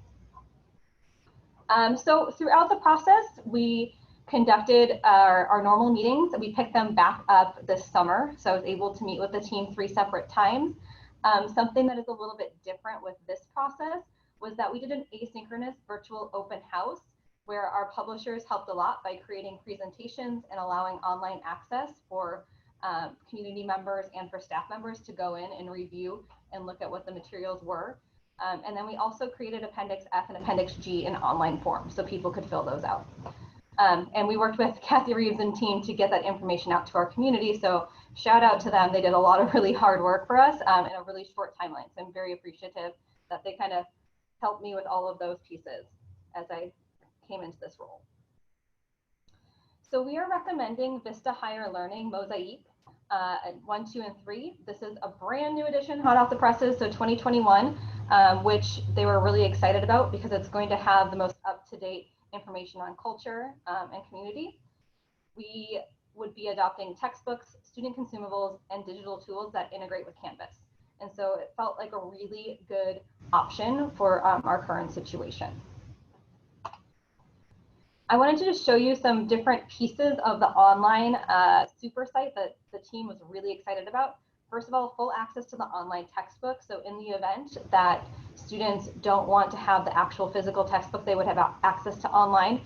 So throughout the process, we conducted our normal meetings. We picked them back up this summer, so I was able to meet with the team 3 separate times. Something that is a little bit different with this process was that we did an asynchronous virtual open house where our publishers helped a lot by creating presentations and allowing online access for community members and for staff members to go in and review and look at what the materials were. And then we also created Appendix F and Appendix G in online form so people could fill those out. And we worked with Kathy Reeves and team to get that information out to our community. So shout out to them. They did a lot of really hard work for us in a really short timeline. So I'm very appreciative that they kind of helped me with all of those pieces as I came into this role. So we are recommending Vista Higher Learning Mosaic 1, 2, and 3. This is a brand new edition, hot off the presses, so 2021, which they were really excited about because it's going to have the most up-to-date information on culture and community. We would be adopting textbooks, student consumables, and digital tools that integrate with Canvas. And so it felt like a really good option for our current situation. I wanted to just show you some different pieces of the online super site that the team was really excited about. First of all, full access to the online textbook. So in the event that students don't want to have the actual physical textbook, they would have access to online.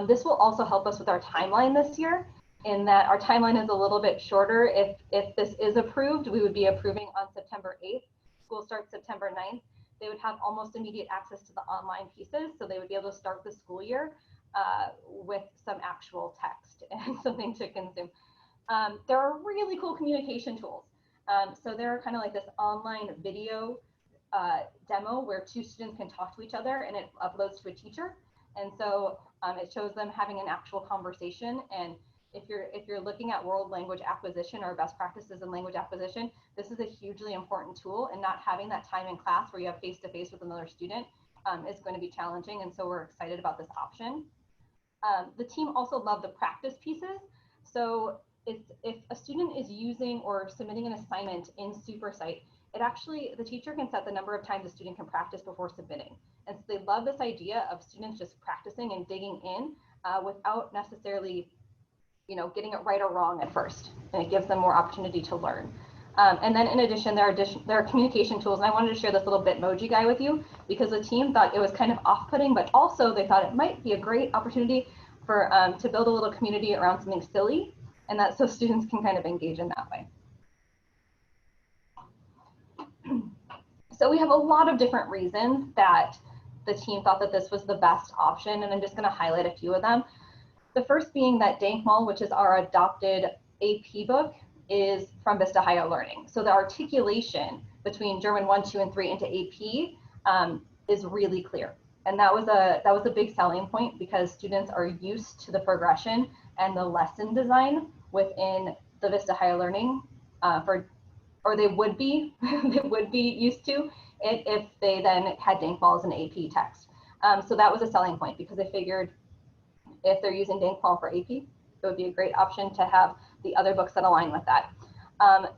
This will also help us with our timeline this year, in that our timeline is a little bit shorter. If this is approved, we would be approving on September 8th. School starts September 9th. They would have almost immediate access to the online pieces, so they would be able to start the school year with some actual text and something to consume. There are really cool communication tools. So they're kind of like this online video demo where two students can talk to each other, and it uploads to a teacher. And so it shows them having an actual conversation. And if you're looking at world language acquisition or best practices in language acquisition, this is a hugely important tool, and not having that time in class where you have face-to-face with another student is going to be challenging. And so we're excited about this option. The team also loved the practice pieces. So if a student is using or submitting an assignment in SuperSite, the teacher can set the number of times a student can practice before submitting. And so they love this idea of students just practicing and digging in without necessarily, getting it right or wrong at first. And it gives them more opportunity to learn. And then in addition, there are communication tools. And I wanted to share this little Bitmoji guy with you because the team thought it was kind of off-putting, but also they thought it might be a great opportunity for to build a little community around something silly, and that so students can kind of engage in that way. So we have a lot of different reasons that the team thought that this was the best option, and I'm just going to highlight a few of them. The first being that Dankmal, which is our adopted AP book, is from Vista Higher Learning. So the articulation between German 1, 2, and 3 into AP is really clear. And that was a big selling point because students are used to the progression and the lesson design within the Vista Higher Learning or they would be used to it if they then had Dankmal as an AP text. So that was a selling point because they figured if they're using Dankmal for AP, it would be a great option to have the other books that align with that.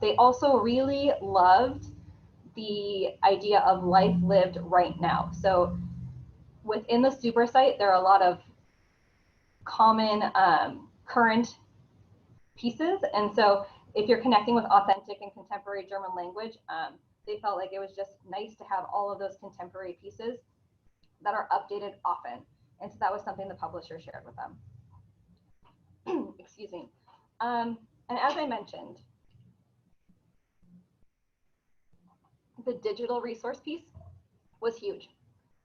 They also really loved the idea of life lived right now. So within the super site, there are a lot of common current pieces. And so if you're connecting with authentic and contemporary German language, they felt like it was just nice to have all of those contemporary pieces that are updated often. And so that was something the publisher shared with them. Excuse me. And as I mentioned, the digital resource piece was huge.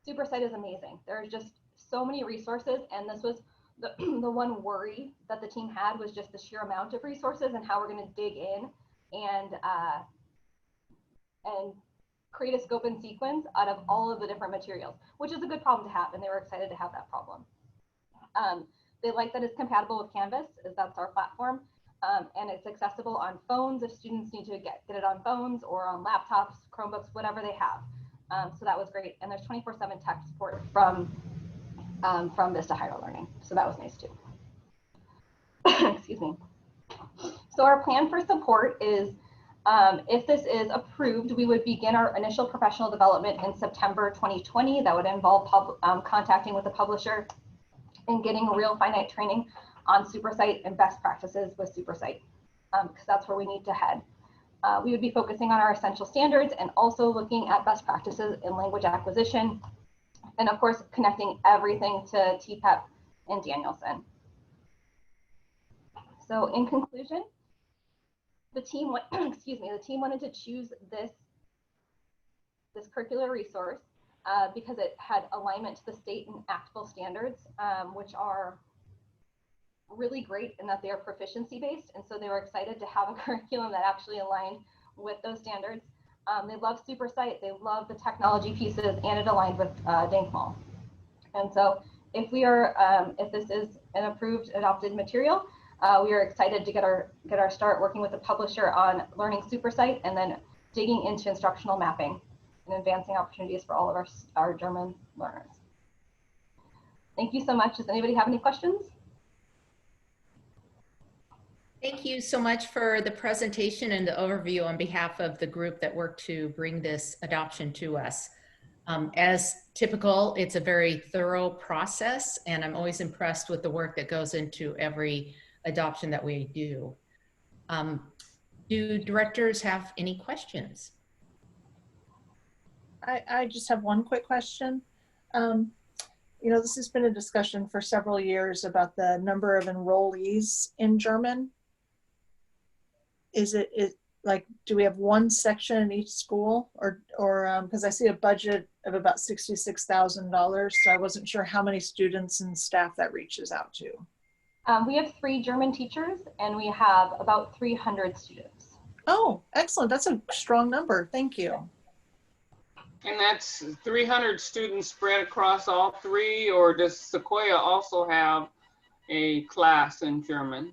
SuperSite is amazing. There's just so many resources, and this was the one worry that the team had was just the sheer amount of resources and how we're going to dig in and create a scope and sequence out of all of the different materials, which is a good problem to have, and they were excited to have that problem. They like that it's compatible with Canvas, as that's our platform, and it's accessible on phones if students need to get it on phones or on laptops, Chromebooks, whatever they have. So that was great, and there's 24/7 tech support from Vista Higher Learning, so that was nice too. Excuse me. So our plan for support is, if this is approved, we would begin our initial professional development in September 2020. That would involve contacting with the publisher and getting real finite training on SuperSite and best practices with SuperSite, because that's where we need to head. We would be focusing on our essential standards and also looking at best practices in language acquisition, and of course, connecting everything to TPEP and Danielson. So in conclusion, the team wanted to choose this curricular resource because it had alignment to the state and ACTFL standards, which are really great in that they are proficiency based. And so they were excited to have a curriculum that actually aligned with those standards. They love SuperSite, they love the technology pieces, and it aligned with Denkmal. And so if we are, if this is an approved adopted material, we are excited to get our start working with the publisher on learning SuperSite and then digging into instructional mapping and advancing opportunities for all of our German learners. Thank you so much. Does anybody have any questions? Thank you so much for the presentation and the overview on behalf of the group that worked to bring this adoption to us. As typical, it's a very thorough process, and I'm always impressed with the work that goes into every adoption that we do. Do directors have any questions? I just have one quick question. You know, this has been a discussion for several years about the number of enrollees in German. Is it like, do we have one section in each school, or because I see a budget of about $66,000, so I wasn't sure how many students and staff that reaches out to. We have 3 German teachers and we have about 300 students. Oh, excellent. That's a strong number. Thank you. And that's 300 students spread across all 3, or does Sequoia also have a class in German?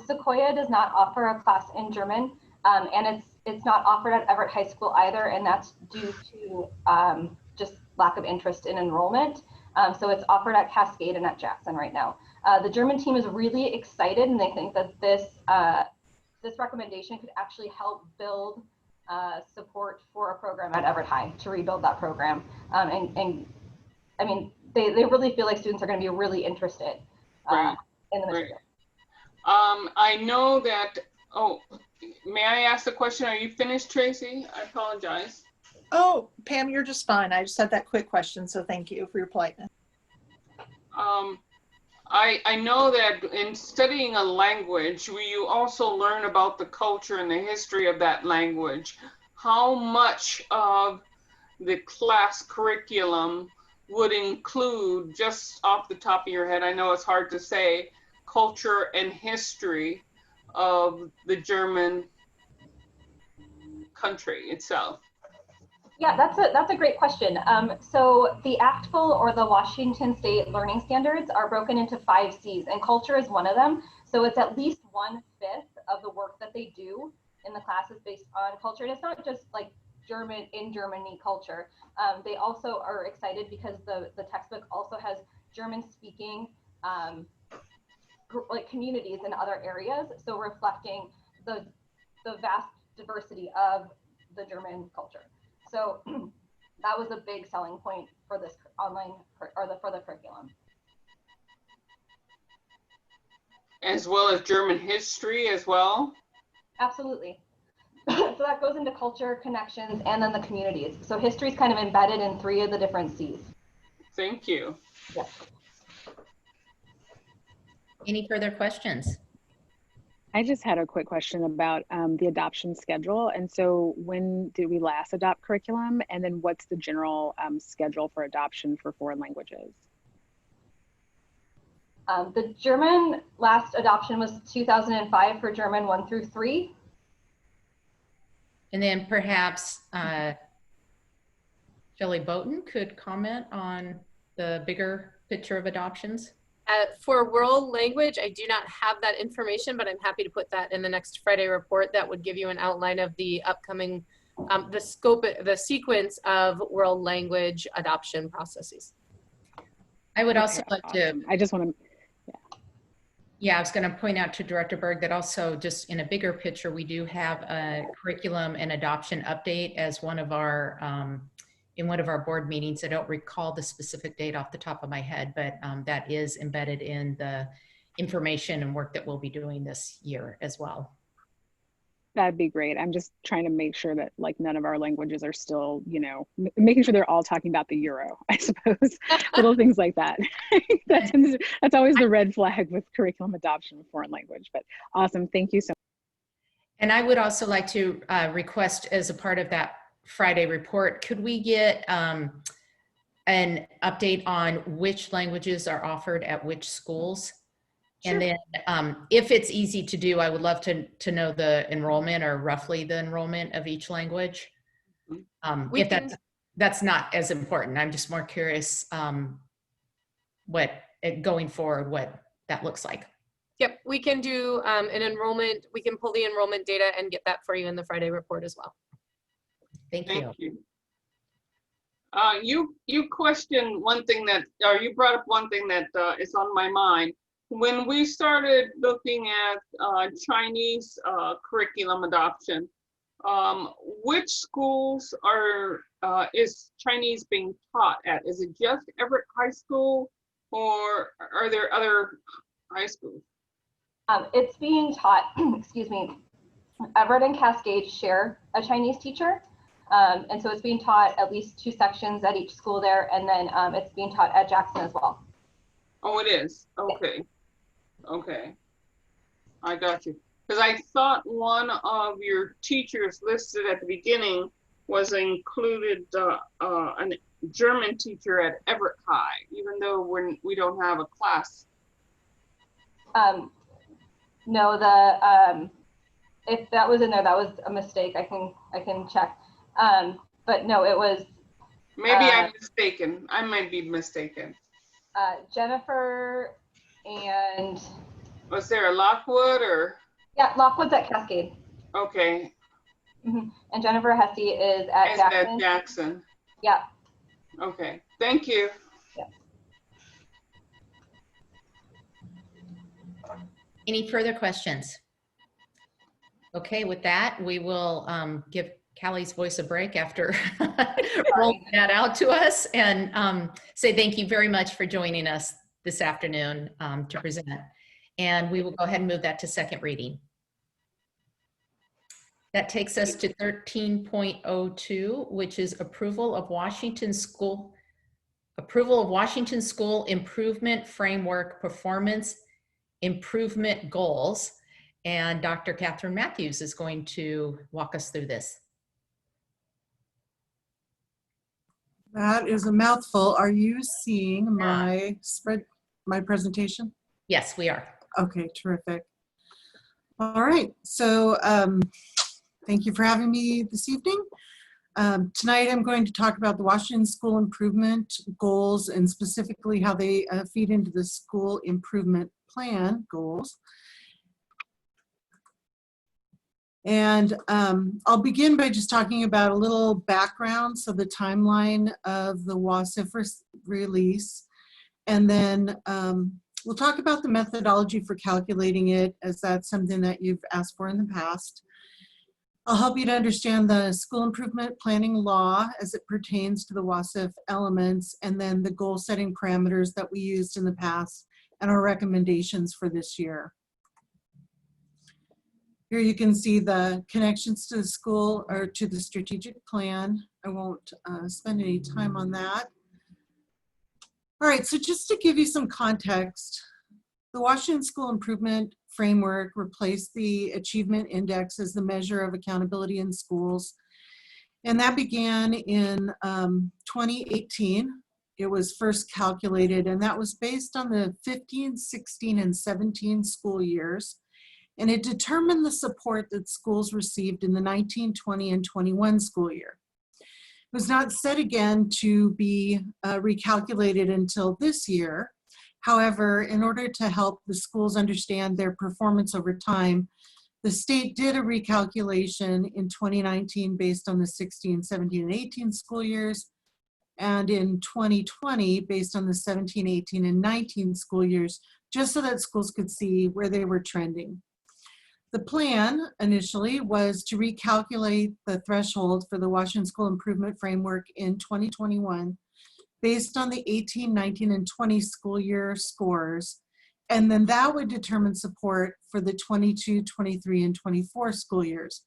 Sequoia does not offer a class in German, and it's not offered at Everett High School either, and that's due to just lack of interest in enrollment. So it's offered at Cascade and at Jackson right now. The German team is really excited, and they think that this recommendation could actually help build support for a program at Everett High to rebuild that program. And I mean, they really feel like students are going to be really interested in the material. I know that, oh, may I ask a question? Are you finished, Tracy? I apologize. Oh, Pam, you're just fine. I just had that quick question, so thank you for your politeness. I know that in studying a language, you also learn about the culture and the history of that language. How much of the class curriculum would include, just off the top of your head, I know it's hard to say, culture and history of the German country itself? Yeah, that's a great question. So the ACTFL, or the Washington State Learning Standards, are broken into 5 C's, and culture is one of them. So it's at least 1/5 of the work that they do in the classes based on culture. And it's not just like German in Germany culture. They also are excited because the textbook also has German-speaking like communities in other areas, so reflecting the vast diversity of the German culture. So that was a big selling point for this online, or for the curriculum. As well as German history as well? Absolutely. So that goes into culture, connections, and then the communities. So history is kind of embedded in 3 of the different C's. Thank you. Yes. Any further questions? I just had a quick question about the adoption schedule. And so when did we last adopt curriculum? And then what's the general schedule for adoption for foreign languages? The German last adoption was 2005 for German 1 through 3. And then perhaps Shelley Boughton could comment on the bigger picture of adoptions. For world language, I do not have that information, but I'm happy to put that in the next Friday report. That would give you an outline of the upcoming, the scope, the sequence of world language adoption processes. I would also like to, I just want to, yeah, I was going to point out to Director Berg that also, just in a bigger picture, we do have a curriculum and adoption update as one of our, in one of our board meetings. I don't recall the specific date off the top of my head, but that is embedded in the information and work that we'll be doing this year as well. that'd be great. I'm just trying to make sure that like none of our languages are still, you know, making sure they're all talking about the euro, I suppose, little things like that. That's always the red flag with curriculum adoption of foreign language, but awesome. Thank you so much. And I would also like to request, as a part of that Friday report, could we get an update on which languages are offered at which schools? And then if it's easy to do, I would love to know the enrollment or roughly the enrollment of each language. If that's not as important, I'm just more curious what going forward, what that looks like. Yep, we can do an enrollment. We can pull the enrollment data and get that for you in the Friday report as well. Thank you. You questioned one thing that, or you brought up one thing that is on my mind. When we started looking at Chinese curriculum adoption, which schools is Chinese being taught at? Is it just Everett High School, or are there other high schools? It's being taught, excuse me, Everett and Cascade share a Chinese teacher. And so it's being taught at least 2 sections at each school there. And then it's being taught at Jackson as well. Oh, it is? Okay. Okay. I got you. Because I thought one of your teachers listed at the beginning was included a German teacher at Everett High, even though we don't have a class. No, if that was in there, that was a mistake. I can check. But no, it was. Maybe I'm mistaken. I might be mistaken. Jennifer and. Was there a Lockwood or? Yeah, Lockwood's at Cascade. Okay. Mm-hmm. And Jennifer Hesse is at Jackson. At Jackson. Yeah. Okay. Thank you. Yeah. Any further questions? Okay, with that, we will give Callie's voice a break after rolling that out to us, and say thank you very much for joining us this afternoon to present. And we will go ahead and move that to second reading. That takes us to 13.02, which is approval of Washington School Improvement Framework Performance Improvement Goals. And Dr. Catherine Matthews is going to walk us through this. That is a mouthful. Are you seeing my presentation? Yes, we are. Okay, terrific. All right, so thank you for having me this evening. Tonight I'm going to talk about the Washington School Improvement Goals, and specifically how they feed into the School Improvement Plan goals. And I'll begin by just talking about a little background, so the timeline of the WASF release, and then we'll talk about the methodology for calculating it, as that's something that you've asked for in the past. I'll help you to understand the school improvement planning law as it pertains to the WASF elements, and then the goal setting parameters that we used in the past and our recommendations for this year. Here you can see the connections to the school or to the strategic plan. I won't spend any time on that. All right, so just to give you some context, the Washington School Improvement Framework replaced the Achievement Index as the measure of accountability in schools. And that began in 2018. It was first calculated, and that was based on the 15, 16, and 17 school years. And it determined the support that schools received in the 19, 20, and 21 school year. It was not set again to be recalculated until this year. However, in order to help the schools understand their performance over time, the state did a recalculation in 2019 based on the 16, 17, and 18 school years, and in 2020 based on the 17, 18, and 19 school years, just so that schools could see where they were trending. The plan initially was to recalculate the threshold for the Washington School Improvement Framework in 2021 based on the 18, 19, and 20 school year scores, and then that would determine support for the 22, 23, and 24 school years.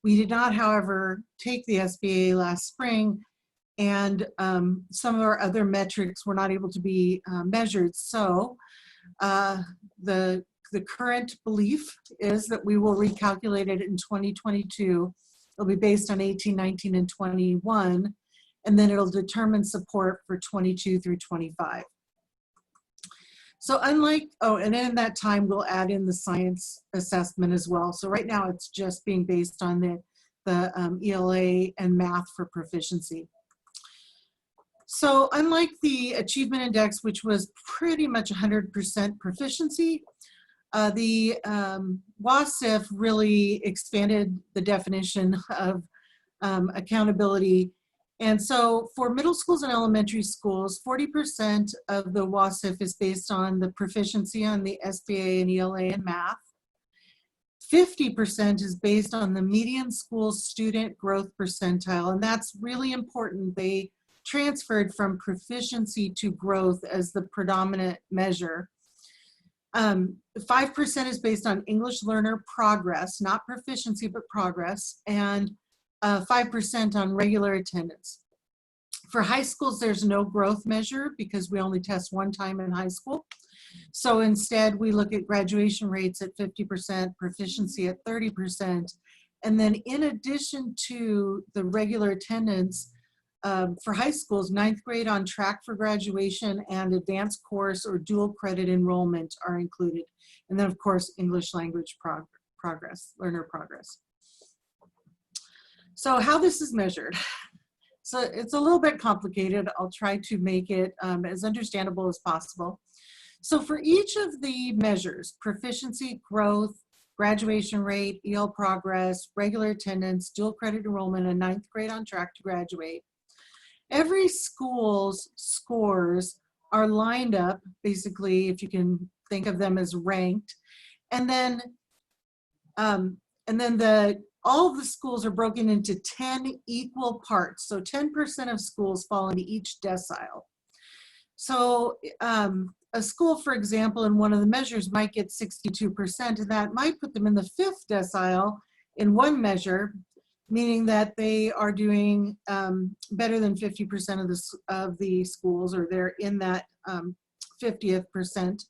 We did not, however, take the SBA last spring, and some of our other metrics were not able to be measured. So the current belief is that we will recalculate it in 2022. It'll be based on 18, 19, and 21, and then it'll determine support for 22 through 25. So unlike, oh, and in that time, we'll add in the science assessment as well. So right now it's just being based on the ELA and math for proficiency. So unlike the Achievement Index, which was pretty much 100% proficiency, the WASIF really expanded the definition of accountability. And so for middle schools and elementary schools, 40% of the WASIF is based on the proficiency on the SBA and ELA and math. 50% is based on the median school student growth percentile, and that's really important. They transferred from proficiency to growth as the predominant measure. 5% is based on English learner progress, not proficiency, but progress, and 5% on regular attendance. For high schools, there's no growth measure because we only test one time in high school. So instead, we look at graduation rates at 50%, proficiency at 30, and then in addition to the regular attendance, for high schools, 9th grade on track for graduation and advanced course or dual credit enrollment are included. And then of course, English language progress, learner progress. So how this is measured. So it's a little bit complicated. I'll try to make it as understandable as possible. So for each of the measures, proficiency, growth, graduation rate, EL progress, regular attendance, dual credit enrollment, and 9th grade on track to graduate, every school's scores are lined up, basically, if you can think of them as ranked, and then all of the schools are broken into 10 equal parts. So 10% of schools fall into each decile. So a school, for example, in one of the measures might get 62%, and that might put them in the 5th decile in one measure, meaning that they are doing better than 50% of the schools, or they're in that 50th percent.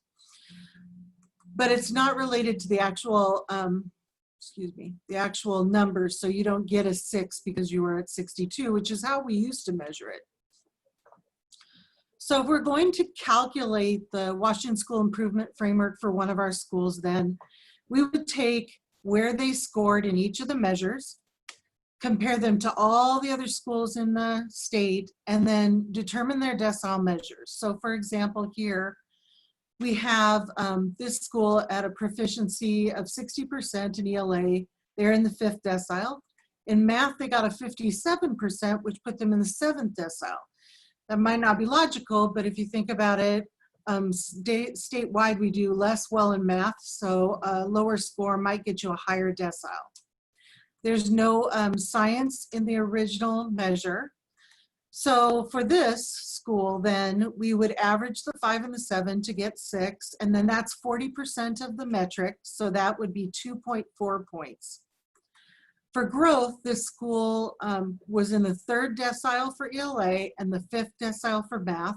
But it's not related to the actual, the actual numbers. So you don't get a 6 because you were at 62, which is how we used to measure it. So if we're going to calculate the Washington School Improvement Framework for one of our schools, then we would take where they scored in each of the measures, compare them to all the other schools in the state, and then determine their decile measures. So for example, here we have this school at a proficiency of 60% in ELA. They're in the 5th decile. In math, they got a 57%, which put them in the 7th decile. That might not be logical, but if you think about it, statewide we do less well in math, so a lower score might get you a higher decile. There's no science in the original measure. So for this school, then we would average the 5 and the 7 to get 6, and then that's 40% of the metric, so that would be 2.4 points. For growth, this school was in the 3rd decile for ELA and the 5th decile for math.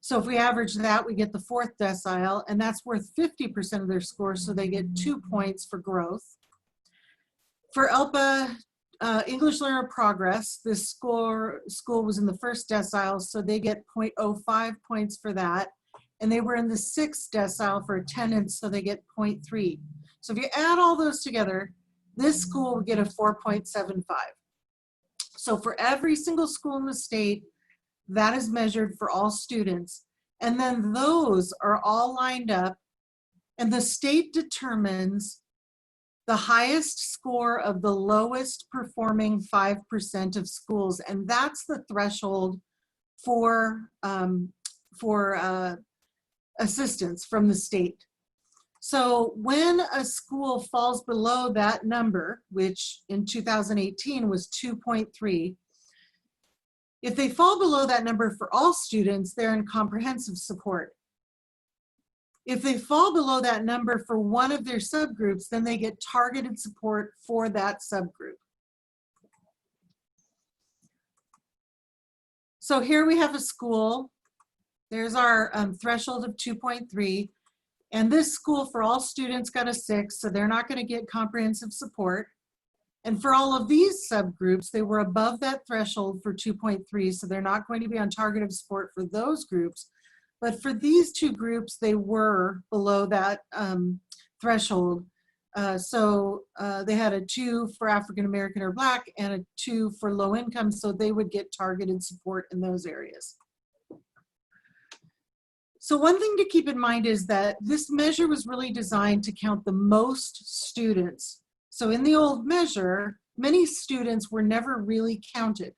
So if we average that, we get the 4th decile, and that's worth 50% of their score, so they get 2 points for growth. For ELPA, English Learner Progress, this school was in the 1st decile, so they get 0.05 points for that. And they were in the 6th decile for attendance, so they get 0.3. So if you add all those together, this school would get a 4.75. So for every single school in the state, that is measured for all students. And then those are all lined up, and the state determines the highest score of the lowest performing 5% of schools, and that's the threshold for assistance from the state. So when a school falls below that number, which in 2018 was 2.3, if they fall below that number for all students, they're in comprehensive support. If they fall below that number for one of their subgroups, then they get targeted support for that subgroup. So here we have a school. There's our threshold of 2.3. And this school for all students got a 6, so they're not going to get comprehensive support. And for all of these subgroups, they were above that threshold for 2.3, so they're not going to be on targeted support for those groups. But for these two groups, they were below that threshold. So they had a 2 for African American or Black and a 2 for low income, so they would get targeted support in those areas. So one thing to keep in mind is that this measure was really designed to count the most students. So in the old measure, many students were never really counted.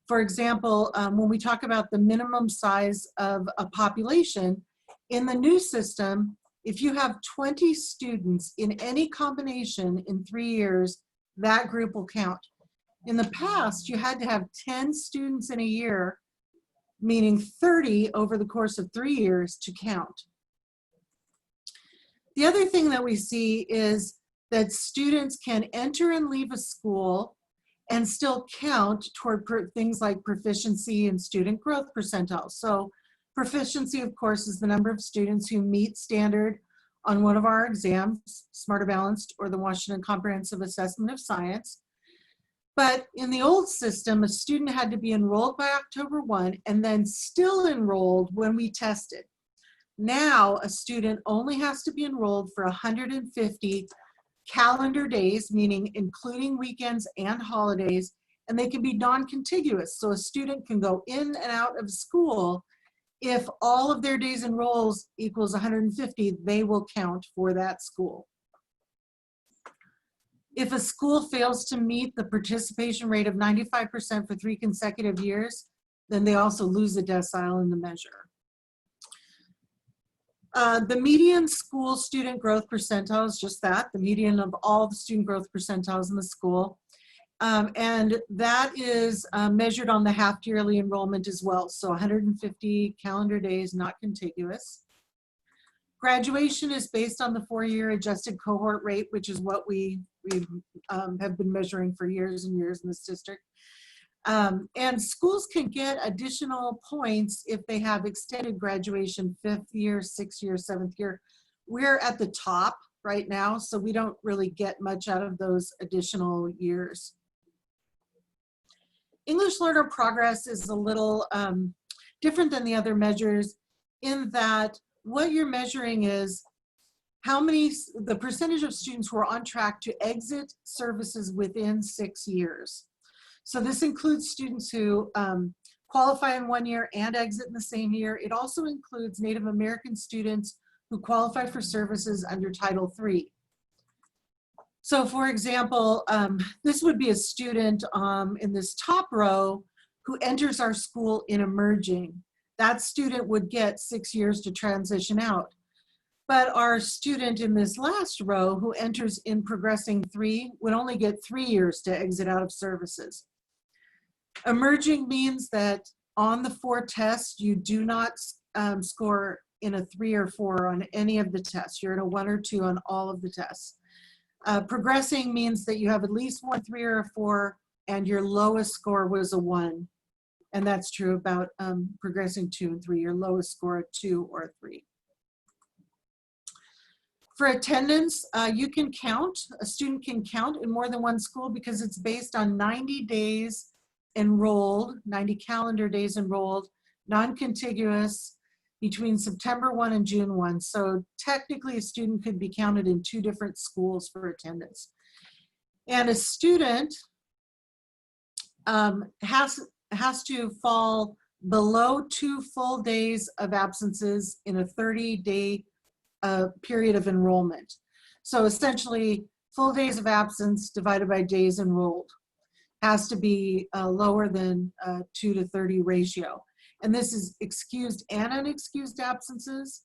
For example, when we talk about the minimum size of a population, in the new system, if you have 20 students in any combination in 3 years, that group will count. In the past, you had to have 10 students in a year, meaning 30 over the course of 3 years to count. The other thing that we see is that students can enter and leave a school and still count toward things like proficiency and student growth percentiles. So proficiency, of course, is the number of students who meet standard on one of our exams, Smarter Balanced or the Washington Comprehensive Assessment of Science. But in the old system, a student had to be enrolled by October 1 and then still enrolled when we tested. Now, a student only has to be enrolled for 150 calendar days, meaning including weekends and holidays, and they can be non-contiguous. So a student can go in and out of school. If all of their days enrolled equals 150, they will count for that school. If a school fails to meet the participation rate of 95% for 3 consecutive years, then they also lose a decile in the measure. The median school student growth percentile is just that, the median of all the student growth percentiles in the school. And that is measured on the half-yearly enrollment as well. So 150 calendar days, not contiguous. Graduation is based on the 4-year adjusted cohort rate, which is what we have been measuring for years and years in this district. And schools can get additional points if they have extended graduation, 5th year, 6th year, 7th year. We're at the top right now, so we don't really get much out of those additional years. English learner progress is a little different than the other measures in that what you're measuring is the percentage of students who are on track to exit services within 6 years. So this includes students who qualify in 1 year and exit in the same year. It also includes Native American students who qualify for services under Title III. So for example, this would be a student in this top row who enters our school in emerging. That student would get 6 years to transition out. But our student in this last row who enters in progressing 3 would only get 3 years to exit out of services. Emerging means that on the 4 tests, you do not score in a 3 or 4 on any of the tests. You're in a 1 or 2 on all of the tests. Progressing means that you have at least 1 3 or a 4, and your lowest score was a 1. And that's true about progressing 2 and 3. Your lowest score, a 2 or a 3. For attendance, you can count. A student can count in more than one school because it's based on 90 days enrolled, 90 calendar days enrolled, non-contiguous between September 1 and June 1. So technically a student could be counted in 2 different schools for attendance. And a student has to fall below 2 full days of absences in a 30-day period of enrollment. So essentially, full days of absence divided by days enrolled has to be lower than 2 to 30 ratio. And this is excused and unexcused absences.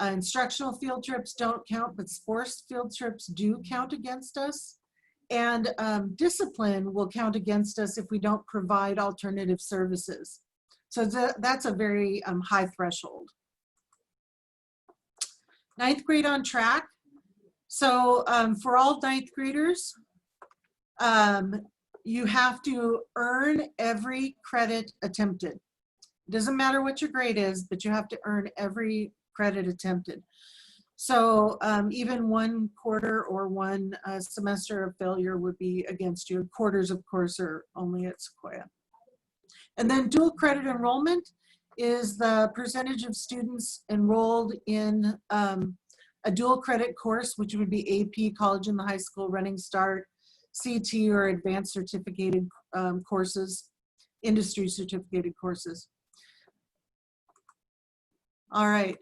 Instructional field trips don't count, but sports field trips do count against us. And discipline will count against us if we don't provide alternative services. So that's a very high threshold. 9th grade on track. So for all 9th graders, you have to earn every credit attempted. It doesn't matter what your grade is, but you have to earn every credit attempted. So even 1 quarter or 1 semester of failure would be against you. Quarters, of course, are only at Sequoia. And then dual credit enrollment is the percentage of students enrolled in a dual credit course, which would be AP, college and the high school, running start, CT, or advanced certificated courses, industry certificated courses. All right.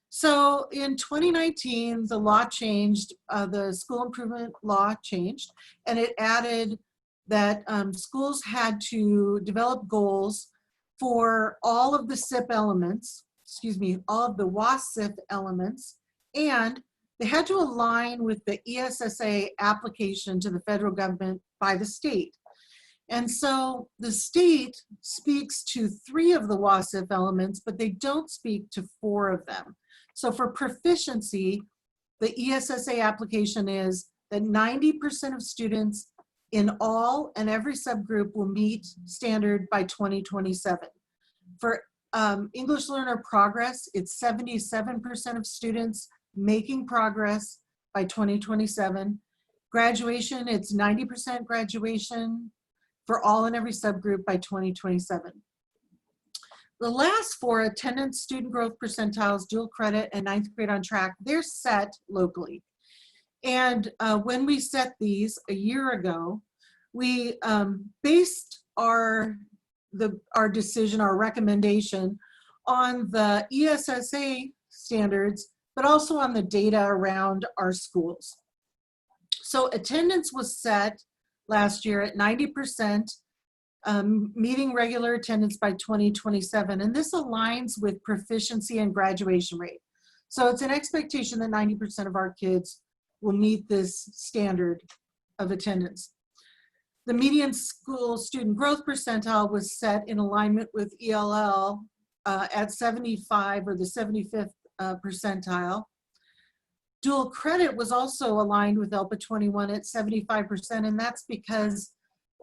So in 2019, the law changed, the school improvement law changed, and it added that schools had to develop goals for all of the SIP elements, all of the WASIP elements, and they had to align with the ESSA application to the federal government by the state. And so the state speaks to 3 of the WASIP elements, but they don't speak to 4 of them. So for proficiency, the ESSA application is that 90% of students in all and every subgroup will meet standard by 2027. For English learner progress, it's 77% of students making progress by 2027. Graduation, it's 90% graduation for all and every subgroup by 2027. The last 4, attendance, student growth percentiles, dual credit, and 9th grade on track, they're set locally. And when we set these a year ago, we based our decision, our recommendation on the ESSA standards, but also on the data around our schools. So attendance was set last year at 90%, meeting regular attendance by 2027. And this aligns with proficiency and graduation rate. So it's an expectation that 90% of our kids will meet this standard of attendance. The median school student growth percentile was set in alignment with ELL at 75, or the 75th percentile. Dual credit was also aligned with ELPA 21 at 75%, and that's because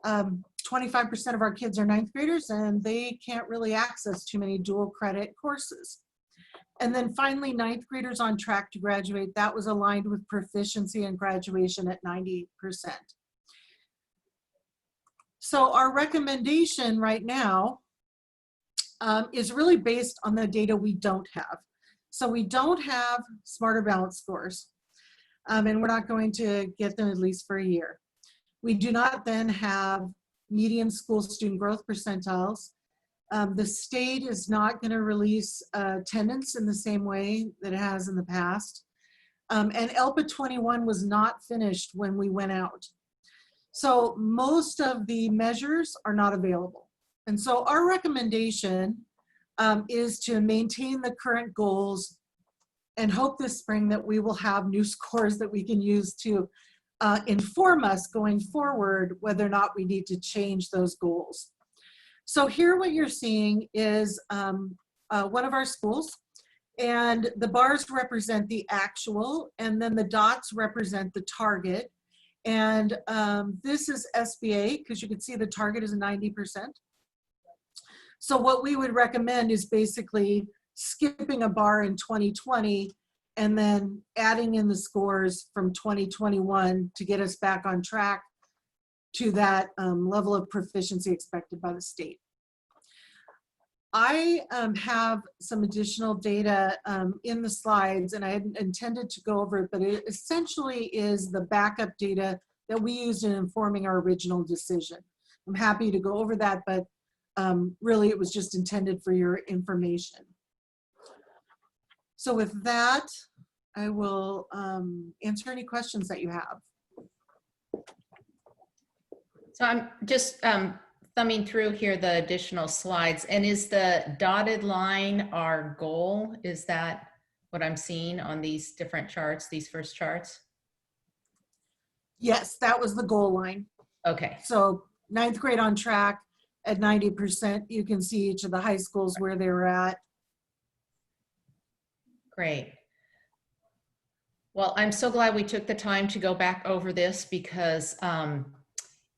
25% of our kids are 9th graders and they can't really access too many dual credit courses. And then finally, 9th graders on track to graduate, that was aligned with proficiency and graduation at 90%. So our recommendation right now is really based on the data we don't have. So we don't have smarter balance scores, and we're not going to get them at least for a year. We do not then have median school student growth percentiles. The state is not going to release attendance in the same way that it has in the past. And ELPA 21 was not finished when we went out. So most of the measures are not available. And so our recommendation is to maintain the current goals and hope this spring that we will have new scores that we can use to inform us going forward whether or not we need to change those goals. So here what you're seeing is one of our schools, and the bars represent the actual, and then the dots represent the target. And this is SBA, because you can see the target is 90%. So what we would recommend is basically skipping a bar in 2020 and then adding in the scores from 2021 to get us back on track to that level of proficiency expected by the state. I have some additional data in the slides, and I hadn't intended to go over it, but it essentially is the backup data that we used in informing our original decision. I'm happy to go over that, but really it was just intended for your information. So with that, I will answer any questions that you have. So I'm just thumbing through here the additional slides, and is the dotted line our goal? Is that what I'm seeing on these different charts, these first charts? Yes, that was the goal line. Okay. So 9th grade on track at 90%. You can see each of the high schools where they were at. Great. Well, I'm so glad we took the time to go back over this because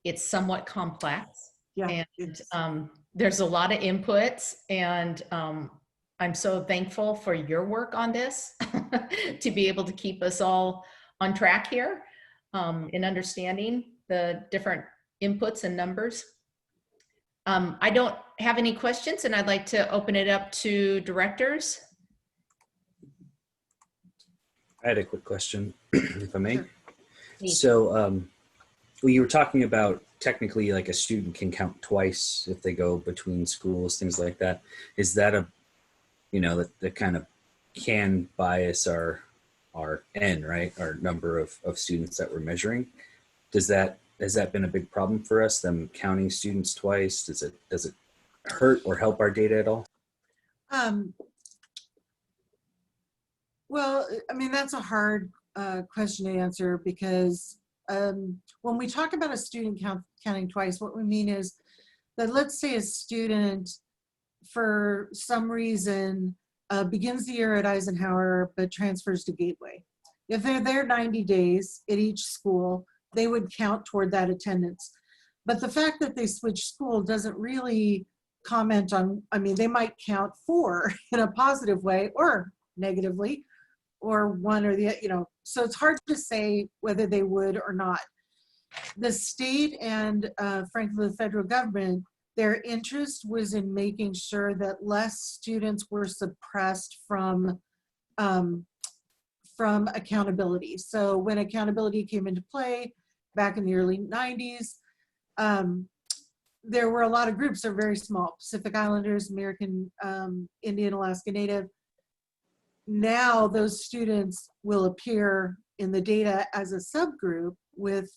it's somewhat complex. Yeah. And there's a lot of inputs, and I'm so thankful for your work on this to be able to keep us all on track here in understanding the different inputs and numbers. I don't have any questions, and I'd like to open it up to directors. I had a quick question, if I may. Sure. Please. So, well, you were talking about technically like a student can count twice if they go between schools, things like that. Is that a, you know, that kind of can bias our N, right? Our number of students that we're measuring. Has that been a big problem for us, them counting students twice? Does it hurt or help our data at all? Well, I mean, that's a hard question to answer because when we talk about a student counting twice, what we mean is that let's say a student for some reason begins the year at Eisenhower but transfers to Gateway. If they're there 90 days at each school, they would count toward that attendance. But the fact that they switch school doesn't really comment on, I mean, they might count 4 in a positive way or negatively, or one or the, you know, so it's hard to say whether they would or not. The state and frankly the federal government, their interest was in making sure that less students were suppressed from accountability. So when accountability came into play back in the early 90s, there were a lot of groups that are very small, Pacific Islanders, American Indian, Alaska Native. Now those students will appear in the data as a subgroup with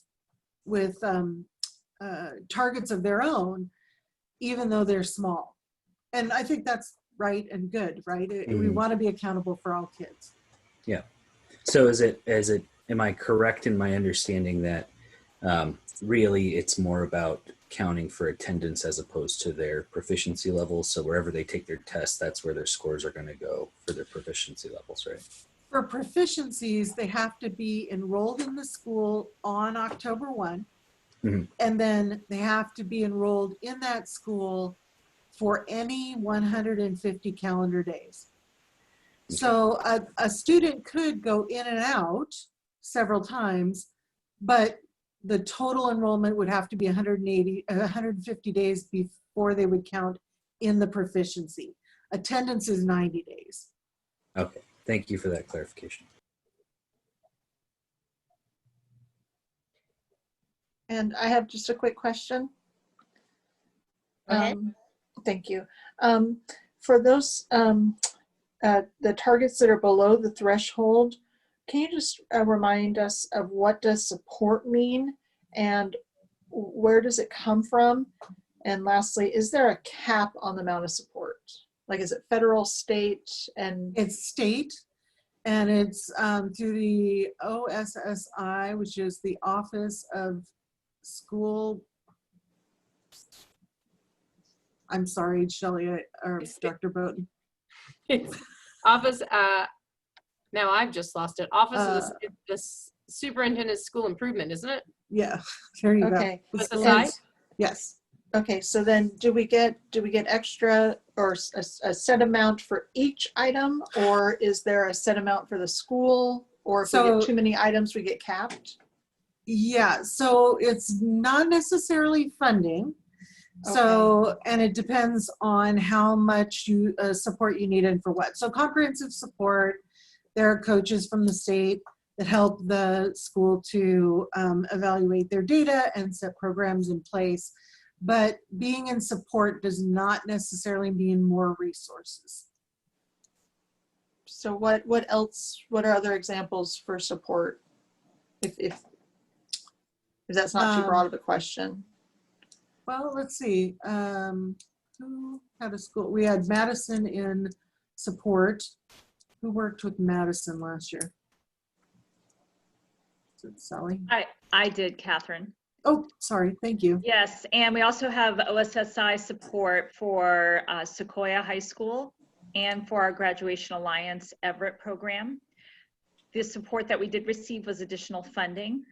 targets of their own, even though they're small. And I think that's right and good, right? We want to be accountable for all kids. Yeah. So am I correct in my understanding that really it's more about counting for attendance as opposed to their proficiency levels? So wherever they take their test, that's where their scores are going to go for their proficiency levels, right? For proficiencies, they have to be enrolled in the school on October 1. And then they have to be enrolled in that school for any 150 calendar days. Okay. So a student could go in and out several times, but the total enrollment would have to be 150 days before they would count in the proficiency. Attendance is 90 days. Okay, thank you for that clarification. And I have just a quick question. Go ahead. Thank you. For those, the targets that are below the threshold, can you just remind us of what does support mean and where does it come from? And lastly, is there a cap on the amount of support? Like, is it federal, state, and? It's state, and it's through the OSSI, which is the Office of School. I'm sorry, Shelley or Dr. Bowden. Office, now I've just lost it. Office of the Superintendent School Improvement, isn't it? Yeah, there you go. OSSI? Yes. Okay, so then do we get extra or a set amount for each item, or is there a set amount for the school, or if we get too many items, we get capped? Yeah, so it's not necessarily funding. Okay. So, and it depends on how much support you need and for what. So comprehensive support, there are coaches from the state that help the school to evaluate their data and set programs in place. But being in support does not necessarily mean more resources. So what else, what are other examples for support? If that's not too broad of a question. Well, let's see. Who had a school? We had Madison in support. Who worked with Madison last year? Is it Sally? I did, Catherine. Oh, sorry. Thank you. Yes, and we also have OSSI support for Sequoia High School and for our Graduation Alliance Everett program. The support that we did receive was additional funding,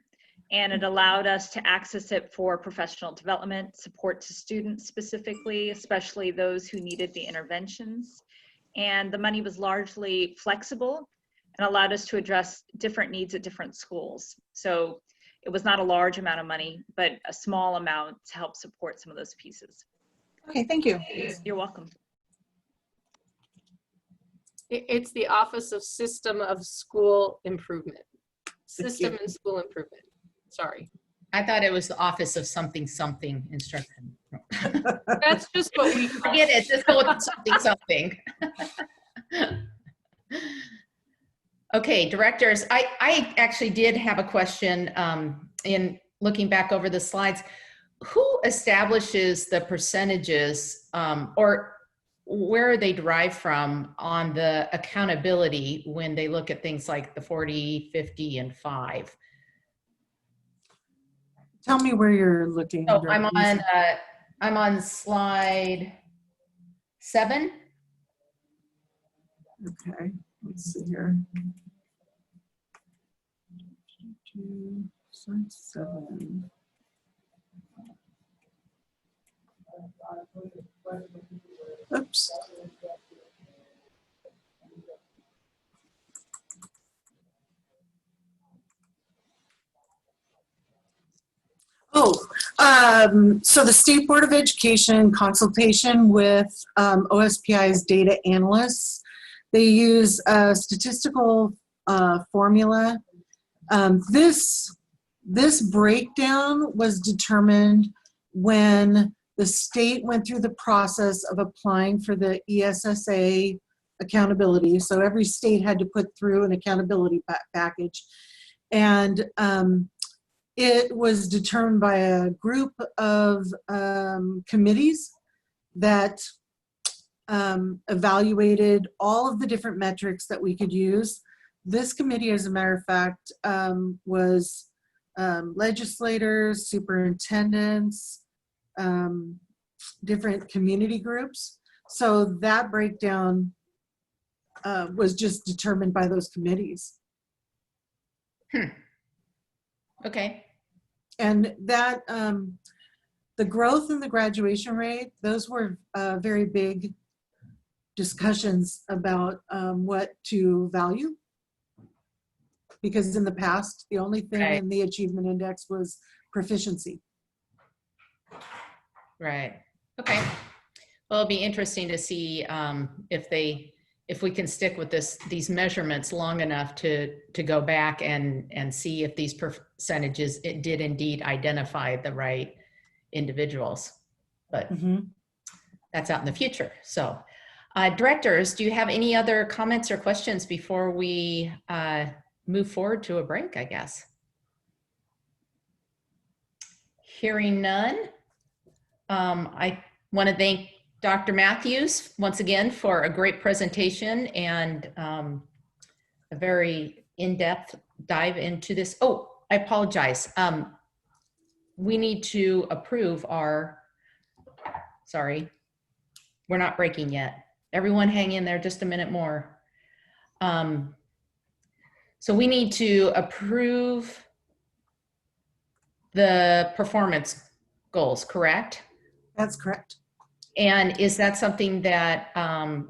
and it allowed us to access it for professional development, support to students specifically, especially those who needed the interventions. And the money was largely flexible and allowed us to address different needs at different schools. So it was not a large amount of money, but a small amount to help support some of those pieces. Okay, thank you. You're welcome. It's the Office of System of School Improvement. System and School Improvement. Sorry. I thought it was the Office of something instruction. That's just what we Forget it. Just go with something. Okay, directors. I actually did have a question in looking back over the slides. Who establishes the percentages or where are they derived from on the accountability when they look at things like the 40, 50, and 5? Tell me where you're looking. So I'm on slide 7. Okay, let's see here. Slide 7. Oops. So the State Board of Education consultation with OSPI's data analysts, they use a statistical formula. This breakdown was determined when the state went through the process of applying for the ESSA accountability. So every state had to put through an accountability package. And it was determined by a group of committees that evaluated all of the different metrics that we could use. This committee, as a matter of fact, was legislators, superintendents, different community groups. So that breakdown was just determined by those committees. Okay. And that, the growth in the graduation rate, those were very big discussions about what to value. Because in the past, the only thing in the achievement index was proficiency. Right. Okay. Well, it'll be interesting to see if we can stick with these measurements long enough to go back and see if these percentages did indeed identify the right individuals. But that's out in the future. So, directors, do you have any other comments or questions before we move forward to a break, I guess? Hearing none. I want to thank Dr. Matthews once again for a great presentation and a very in-depth dive into this. Oh, I apologize. We need to approve sorry, we're not breaking yet. Everyone hang in there just a minute more. So we need to approve the performance goals, correct? That's correct. And is that something that I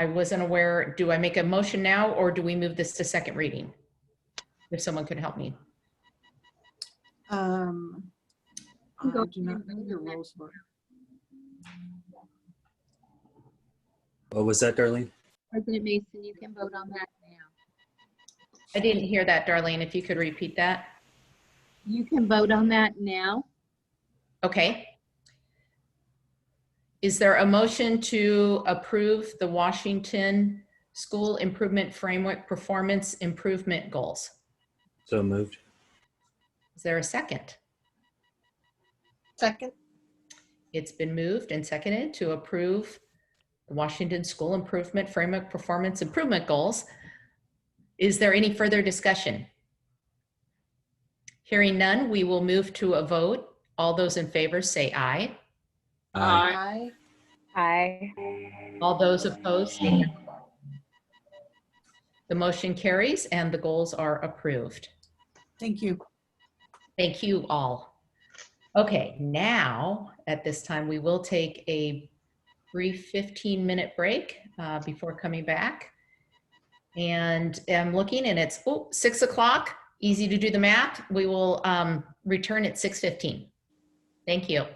wasn't aware? Do I make a motion now or do we move this to second reading? If someone could help me. I do not know your rules were. What was that, Darlene? President Mason, you can vote on that now. I didn't hear that, Darlene. If you could repeat that. You can vote on that now. Okay. Is there a motion to approve the Washington School Improvement Framework Performance Improvement Goals? So moved. Is there a second? Second. It's been moved and seconded to approve the Washington School Improvement Framework Performance Improvement Goals. Is there any further discussion? Hearing none, we will move to a vote. All those in favor say aye. Aye. Aye. All those opposed say no. The motion carries and the goals are approved. Thank you. Thank you all. Okay, now at this time, we will take a brief 15-minute break before coming back. And I'm looking and it's 6 o'clock. Easy to do the math. We will return at 6:15. Thank you.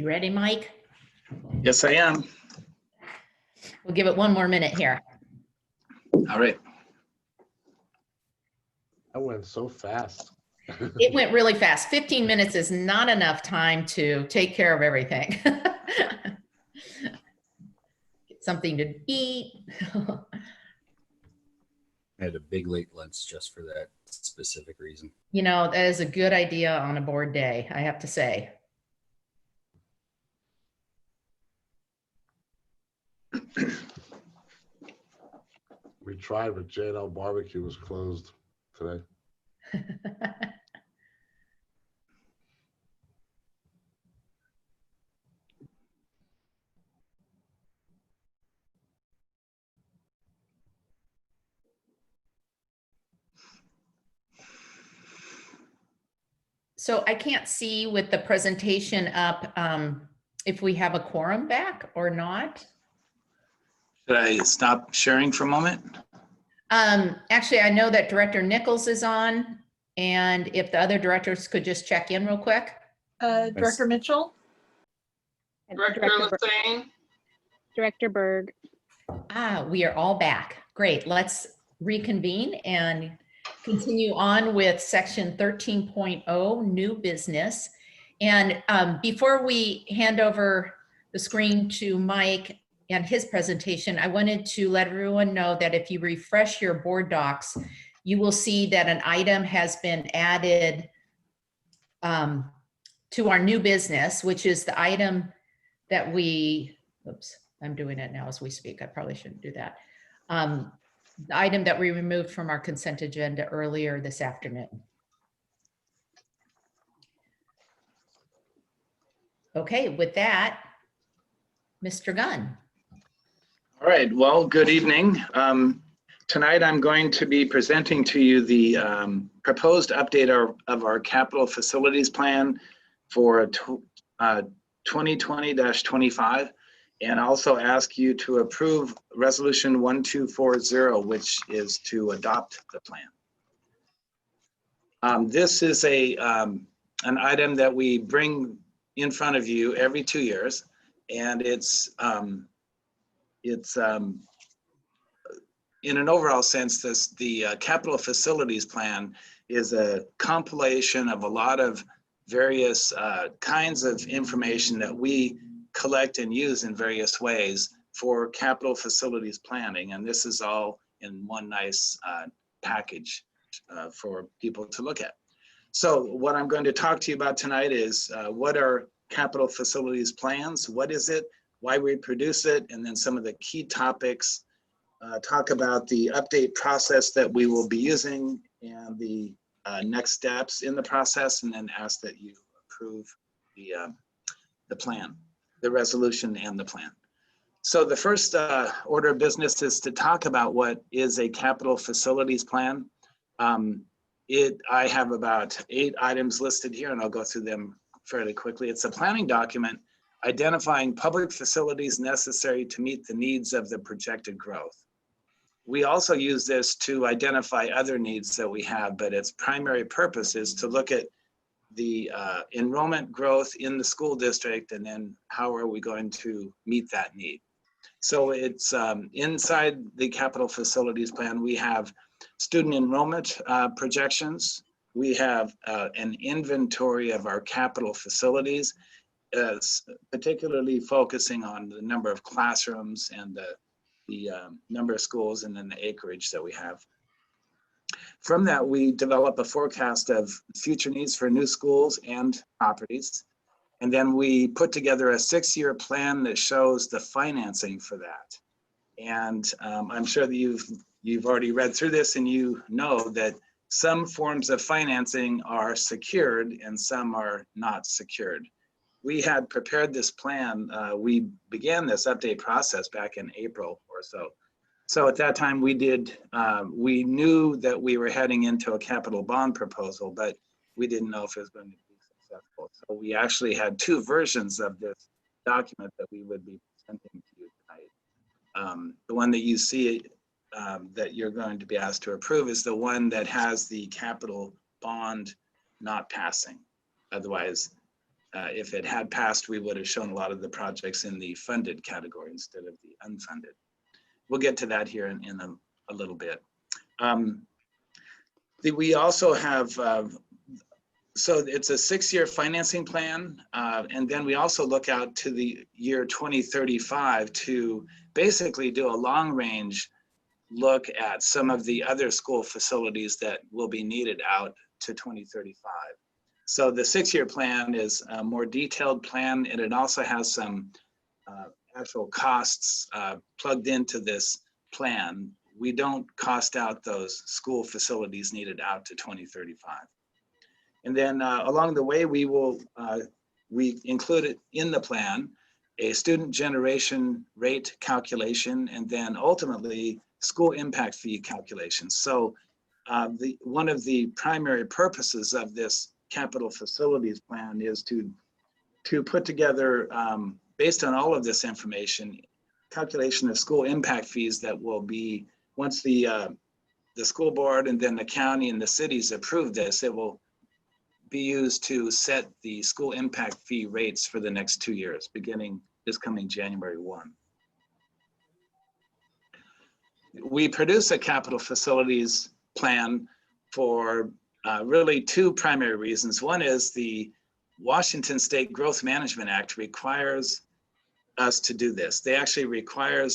You ready, Mike? Yes, I am. We'll give it one more minute here. All right. That went so fast. It went really fast. 15 minutes is not enough time to take care of everything. Get something to eat. I had a big late lunch just for that specific reason. You know, that is a good idea on a board day, I have to say. We tried, but J&L Barbecue was closed today. So I can't see with the presentation up if we have a quorum back or not. Should I stop sharing for a moment? Actually, I know that Director Nichols is on, and if the other directors could just check in real quick. Director Mitchell? Director Lassane? Director Berg. We are all back. Great. Let's reconvene and continue on with section 13.0, new business. And before we hand over the screen to Mike and his presentation, I wanted to let everyone know that if you refresh your board docs, you will see that an item has been added to our new business, which is the item that we, oops, I'm doing it now as we speak. I probably shouldn't do that. The item that we removed from our consent agenda earlier this afternoon. Okay, with that, Mr. Gunn. All right, well, good evening. Tonight I'm going to be presenting to you the proposed update of our capital facilities plan for 2020-25, and also ask you to approve resolution 1240, which is to adopt the plan. This is an item that we bring in front of you every 2 years, and it's in an overall sense, the capital facilities plan is a compilation of a lot of various kinds of information that we collect and use in various ways for capital facilities planning. And this is all in one nice package for people to look at. So what I'm going to talk to you about tonight is what are capital facilities plans? What is it? Why we produce it? And then some of the key topics. Talk about the update process that we will be using and the next steps in the process, and then ask that you approve the plan, the resolution and the plan. So the first order of business is to talk about what is a capital facilities plan. I have about 8 items listed here, and I'll go through them fairly quickly. It's a planning document identifying public facilities necessary to meet the needs of the projected growth. We also use this to identify other needs that we have, but its primary purpose is to look at the enrollment growth in the school district, and then how are we going to meet that need. So it's inside the capital facilities plan, we have student enrollment projections. We have an inventory of our capital facilities, particularly focusing on the number of classrooms and the number of schools, and then the acreage that we have. From that, we develop a forecast of future needs for new schools and properties. And then we put together a 6-year plan that shows the financing for that. And I'm sure that you've already read through this, and you know that some forms of financing are secured and some are not secured. We had prepared this plan. We began this update process back in April or so. So at that time we knew that we were heading into a capital bond proposal, but we didn't know if it was going to be successful. So we actually had 2 versions of this document that we would be presenting to you tonight. The one that you see that you're going to be asked to approve is the one that has the capital bond not passing. Otherwise, if it had passed, we would have shown a lot of the projects in the funded category instead of the unfunded. We'll get to that here in a little bit. We also have, so it's a 6-year financing plan. And then we also look out to the year 2035 to basically do a long range look at some of the other school facilities that will be needed out to 2035. So the 6-year plan is a more detailed plan, and it also has some actual costs plugged into this plan. We don't cost out those school facilities needed out to 2035. And then along the way, we included in the plan a student generation rate calculation, and then ultimately school impact fee calculations. So one of the primary purposes of this capital facilities plan is to put together, based on all of this information, calculation of school impact fees that will be, once the school board and then the county and the cities approve this, it will be used to set the school impact fee rates for the next 2 years, beginning this coming January 1. We produce a capital facilities plan for really 2 primary reasons. One is the Washington State Growth Management Act requires us to do this. They actually require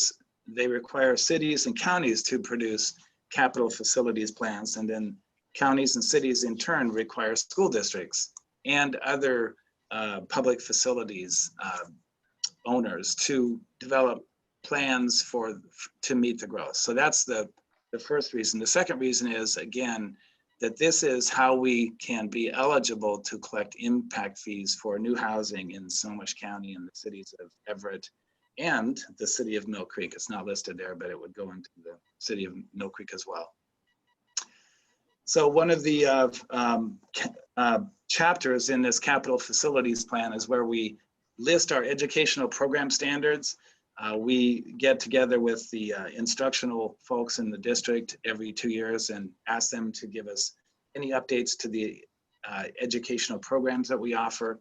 cities and counties to produce capital facilities plans, and then counties and cities in turn require school districts and other public facilities owners to develop plans to meet the growth. So that's the first reason. The second reason is, again, that this is how we can be eligible to collect impact fees for new housing in Snohomish County and the cities of Everett and the city of Mill Creek. It's not listed there, but it would go into the city of Mill Creek as well. So one of the chapters in this capital facilities plan is where we list our educational program standards. We get together with the instructional folks in the district every 2 years and ask them to give us any updates to the educational programs that we offer.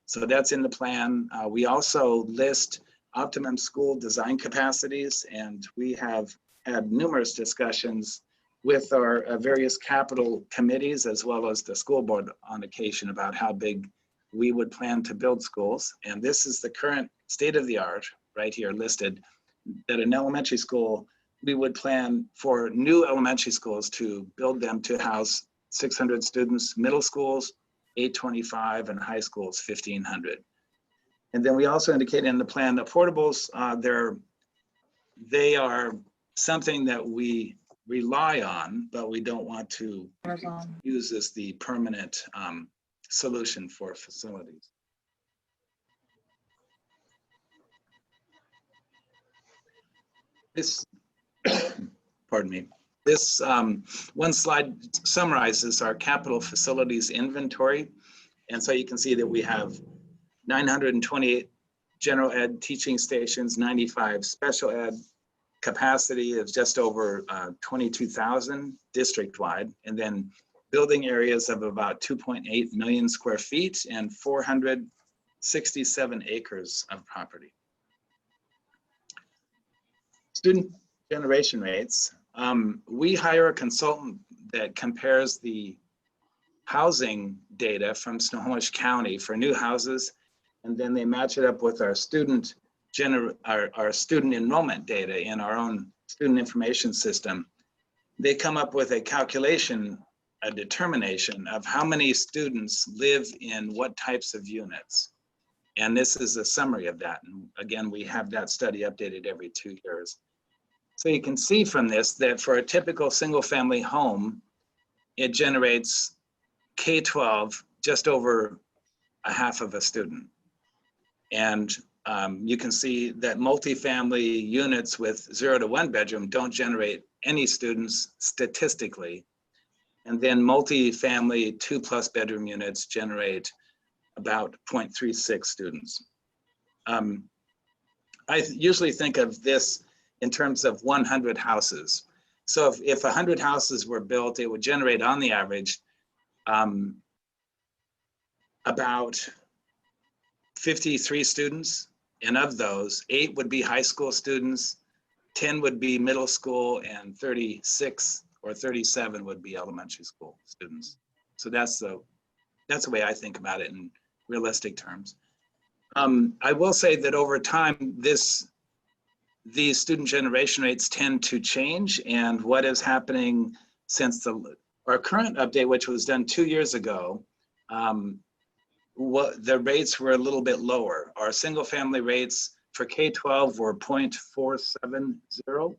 So that's in the plan. We also list Optimum school design capacities, and we have had numerous discussions with our various capital committees as well as the school board on occasion about how big we would plan to build schools. And this is the current state of the art right here listed, that an elementary school, we would plan for new elementary schools to build them to house 600 students, middle schools 825, and high schools 1,500. And then we also indicate in the plan that portables, they are something that we rely on, but we don't want to use as the permanent solution for facilities. This, pardon me, this one slide summarizes our capital facilities inventory. And so you can see that we have 928 general ed teaching stations, 95 special ed, capacity is just over 22,000 district-wide, and then building areas of about 2.8 million square feet and 467 acres of property. Student generation rates. We hire a consultant that compares the housing data from Snohomish County for new houses, and then they match it up with our student enrollment data in our own student information system. They come up with a calculation, a determination of how many students live in what types of units. And this is a summary of that. And again, we have that study updated every 2 years. So you can see from this that for a typical single family home, it generates K-12 just over a half of a student. And you can see that multifamily units with 0 to 1 bedroom don't generate any students statistically. And then multifamily 2+ bedroom units generate about 0.36 students. I usually think of this in terms of 100 houses. So if 100 houses were built, it would generate on the average about 53 students, and of those, 8 would be high school students, 10 would be middle school, and 36 or 37 would be elementary school students. So that's the way I think about it in realistic terms. I will say that over time, these student generation rates tend to change, and what is happening since our current update, which was done 2 years ago, the rates were a little bit lower. Our single family rates for K-12 were 0.470.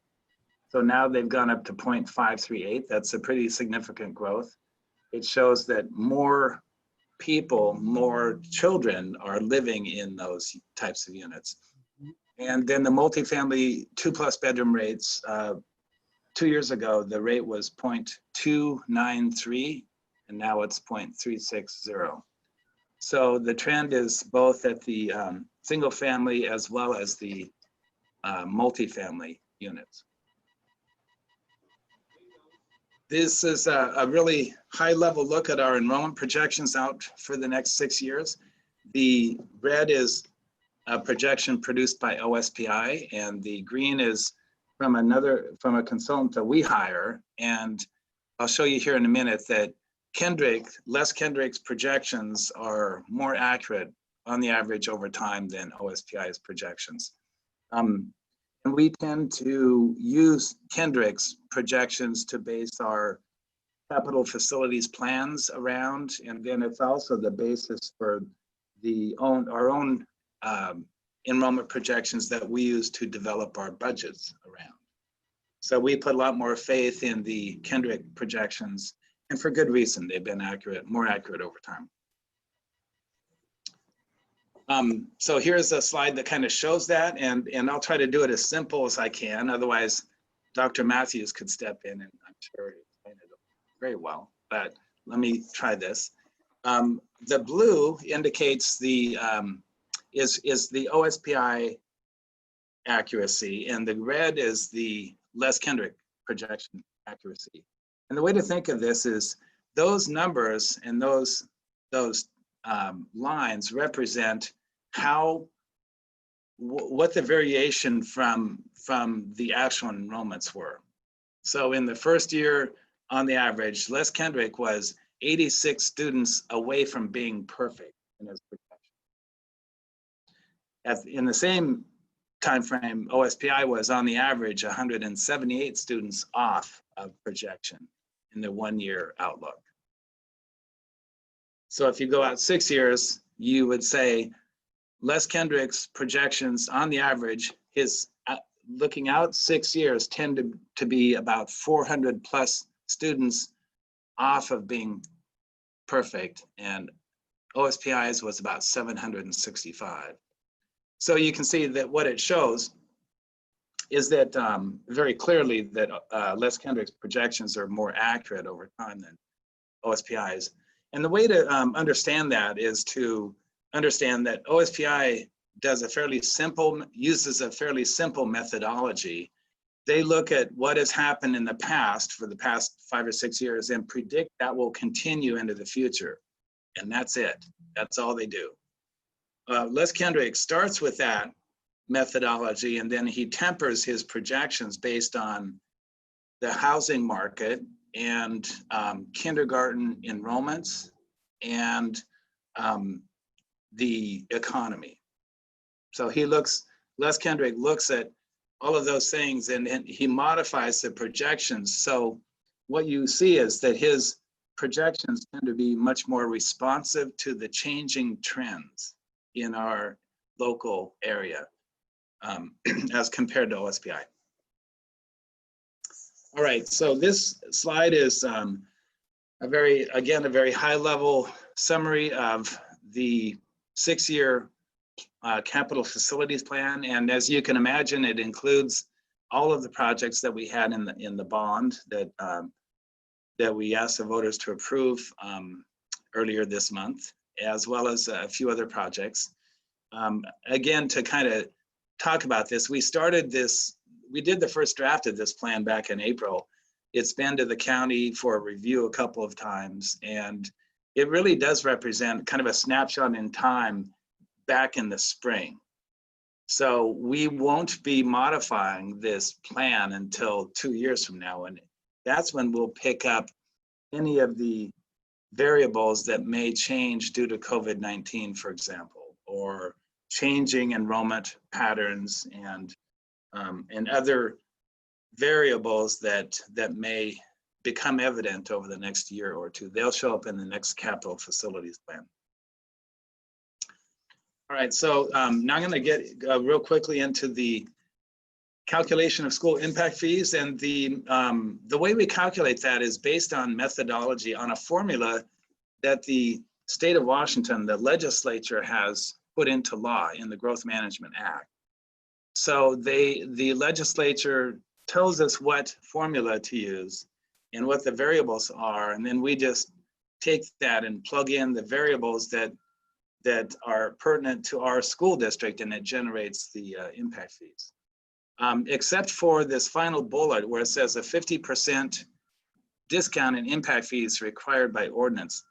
So now they've gone up to 0.538. That's a pretty significant growth. It shows that more people, more children are living in those types of units. And then the multifamily 2+ bedroom rates, 2 years ago, the rate was 0.293, and now it's 0.360. So the trend is both at the single family as well as the multifamily units. This is a really high level look at our enrollment projections out for the next 6 years. The red is a projection produced by OSPI, and the green is from a consultant that we hire. And I'll show you here in a minute that Les Kendrick's projections are more accurate on the average over time than OSPI's projections. And we tend to use Kendrick's projections to base our capital facilities plans around, and then it's also the basis for our own enrollment projections that we use to develop our budgets around. So we put a lot more faith in the Kendrick projections, and for good reason. They've been more accurate over time. So here's a slide that kind of shows that, and I'll try to do it as simple as I can. Otherwise, Dr. Matthews could step in, and I'm sure he explained it very well, but let me try this. The blue indicates is the OSPI accuracy, and the red is the Les Kendrick projection accuracy. And the way to think of this is those numbers and those lines represent what the variation from the actual enrollments were. So in the first year, on the average, Les Kendrick was 86 students away from being perfect in his projection. In the same time frame, OSPI was on the average 178 students off of projection in the 1-year outlook. So if you go out 6 years, you would say Les Kendrick's projections on the average, looking out 6 years, tend to be about 400 plus students off of being perfect, and OSPI's was about 765. So you can see that what it shows is that very clearly that Les Kendrick's projections are more accurate over time than OSPI's. And the way to understand that is to understand that OSPI uses a fairly simple methodology. They look at what has happened in the past for the past 5 or 6 years and predict that will continue into the future. And that's it. That's all they do. Les Kendrick starts with that methodology, and then he tempers his projections based on the housing market and kindergarten enrollments and the economy. So Les Kendrick looks at all of those things, and he modifies the projections. So what you see is that his projections tend to be much more responsive to the changing trends in our local area as compared to OSPI. All right, so this slide is a very high level summary of the 6-year capital facilities plan. And as you can imagine, it includes all of the projects that we had in the bond that we asked the voters to approve earlier this month, as well as a few other projects. Again, to kind of talk about this, we did the first draft of this plan back in April. It's been to the county for review a couple of times, and it really does represent kind of a snapshot in time back in the spring. So we won't be modifying this plan until 2 years from now. And that's when we'll pick up any of the variables that may change due to COVID-19, for example, or changing enrollment patterns and other variables that may become evident over the next year or two. They'll show up in the next capital facilities plan. All right, so now I'm going to get real quickly into the calculation of school impact fees, and the way we calculate that is based on methodology, on a formula that the state of Washington, the legislature, has put into law in the Growth Management Act. So the legislature tells us what formula to use and what the variables are, and then we just take that and plug in the variables that are pertinent to our school district, and it generates the impact fees. Except for this final bullet where it says a 50% discount in impact fees required by ordinance.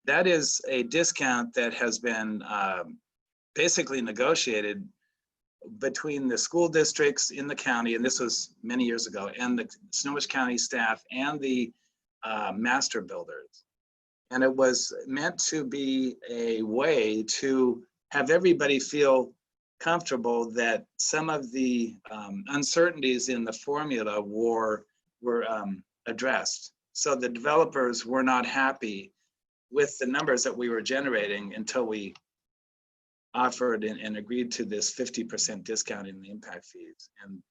That is a discount that has been basically negotiated between the school districts in the county, and this was many years ago, and the Snohomish County staff and the master builders. And it was meant to be a way to have everybody feel comfortable that some of the uncertainties in the formula were addressed. So the developers were not happy with the numbers that we were generating until we offered and agreed to this 50% discount in the impact fees. And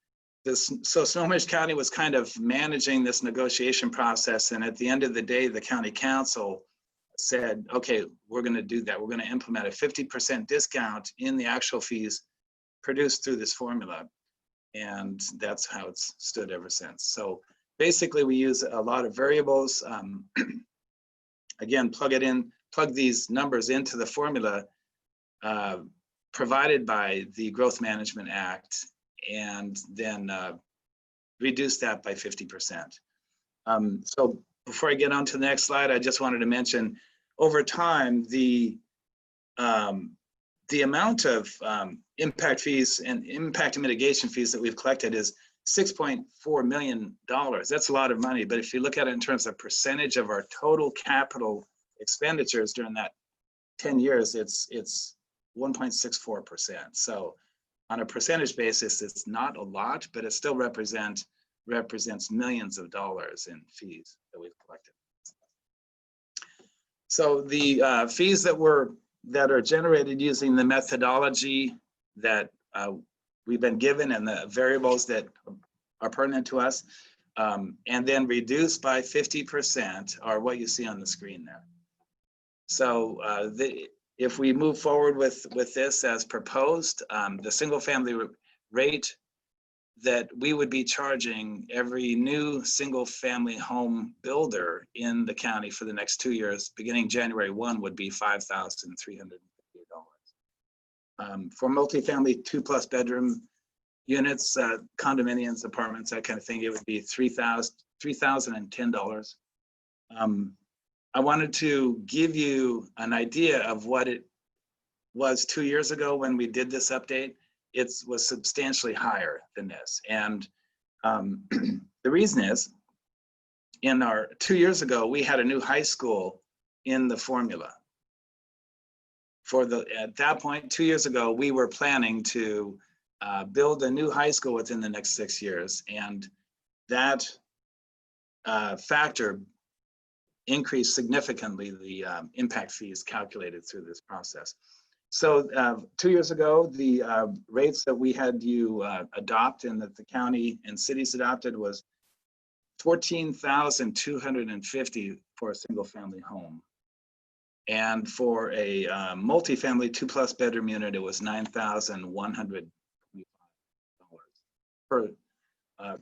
so Snohomish County was kind of managing this negotiation process, and at the end of the day, the county council said, okay, we're going to do that. We're going to implement a 50% discount in the actual fees produced through this formula. And that's how it's stood ever since. So basically we use a lot of variables. Again, plug these numbers into the formula provided by the Growth Management Act, and then reduce that by 50%. So before I get on to the next slide, I just wanted to mention, over time, the amount of impact fees and impact mitigation fees that we've collected is $6.4 million. That's a lot of money, but if you look at it in terms of percentage of our total capital expenditures during that 10 years, it's 1.64%. So on a percentage basis, it's not a lot, but it still represents millions of dollars in fees that we've collected. So the fees that are generated using the methodology that we've been given and the variables that are pertinent to us, and then reduced by 50% are what you see on the screen there. So if we move forward with this as proposed, the single family rate that we would be charging every new single family home builder in the county for the next 2 years, beginning January 1, would be $5,358. For multifamily 2+ bedroom units, condominiums, apartments, that kind of thing, it would be $3,010. I wanted to give you an idea of what it was 2 years ago when we did this update. It was substantially higher than this. And the reason is, in our 2 years ago, we had a new high school in the formula. At that point, 2 years ago, we were planning to build a new high school within the next 6 years. And that factor increased significantly the impact fees calculated through this process. So 2 years ago, the rates that we had you adopt and that the county and cities adopted was $14,250 for a single family home. And for a multifamily 2+ bedroom unit, it was $9,125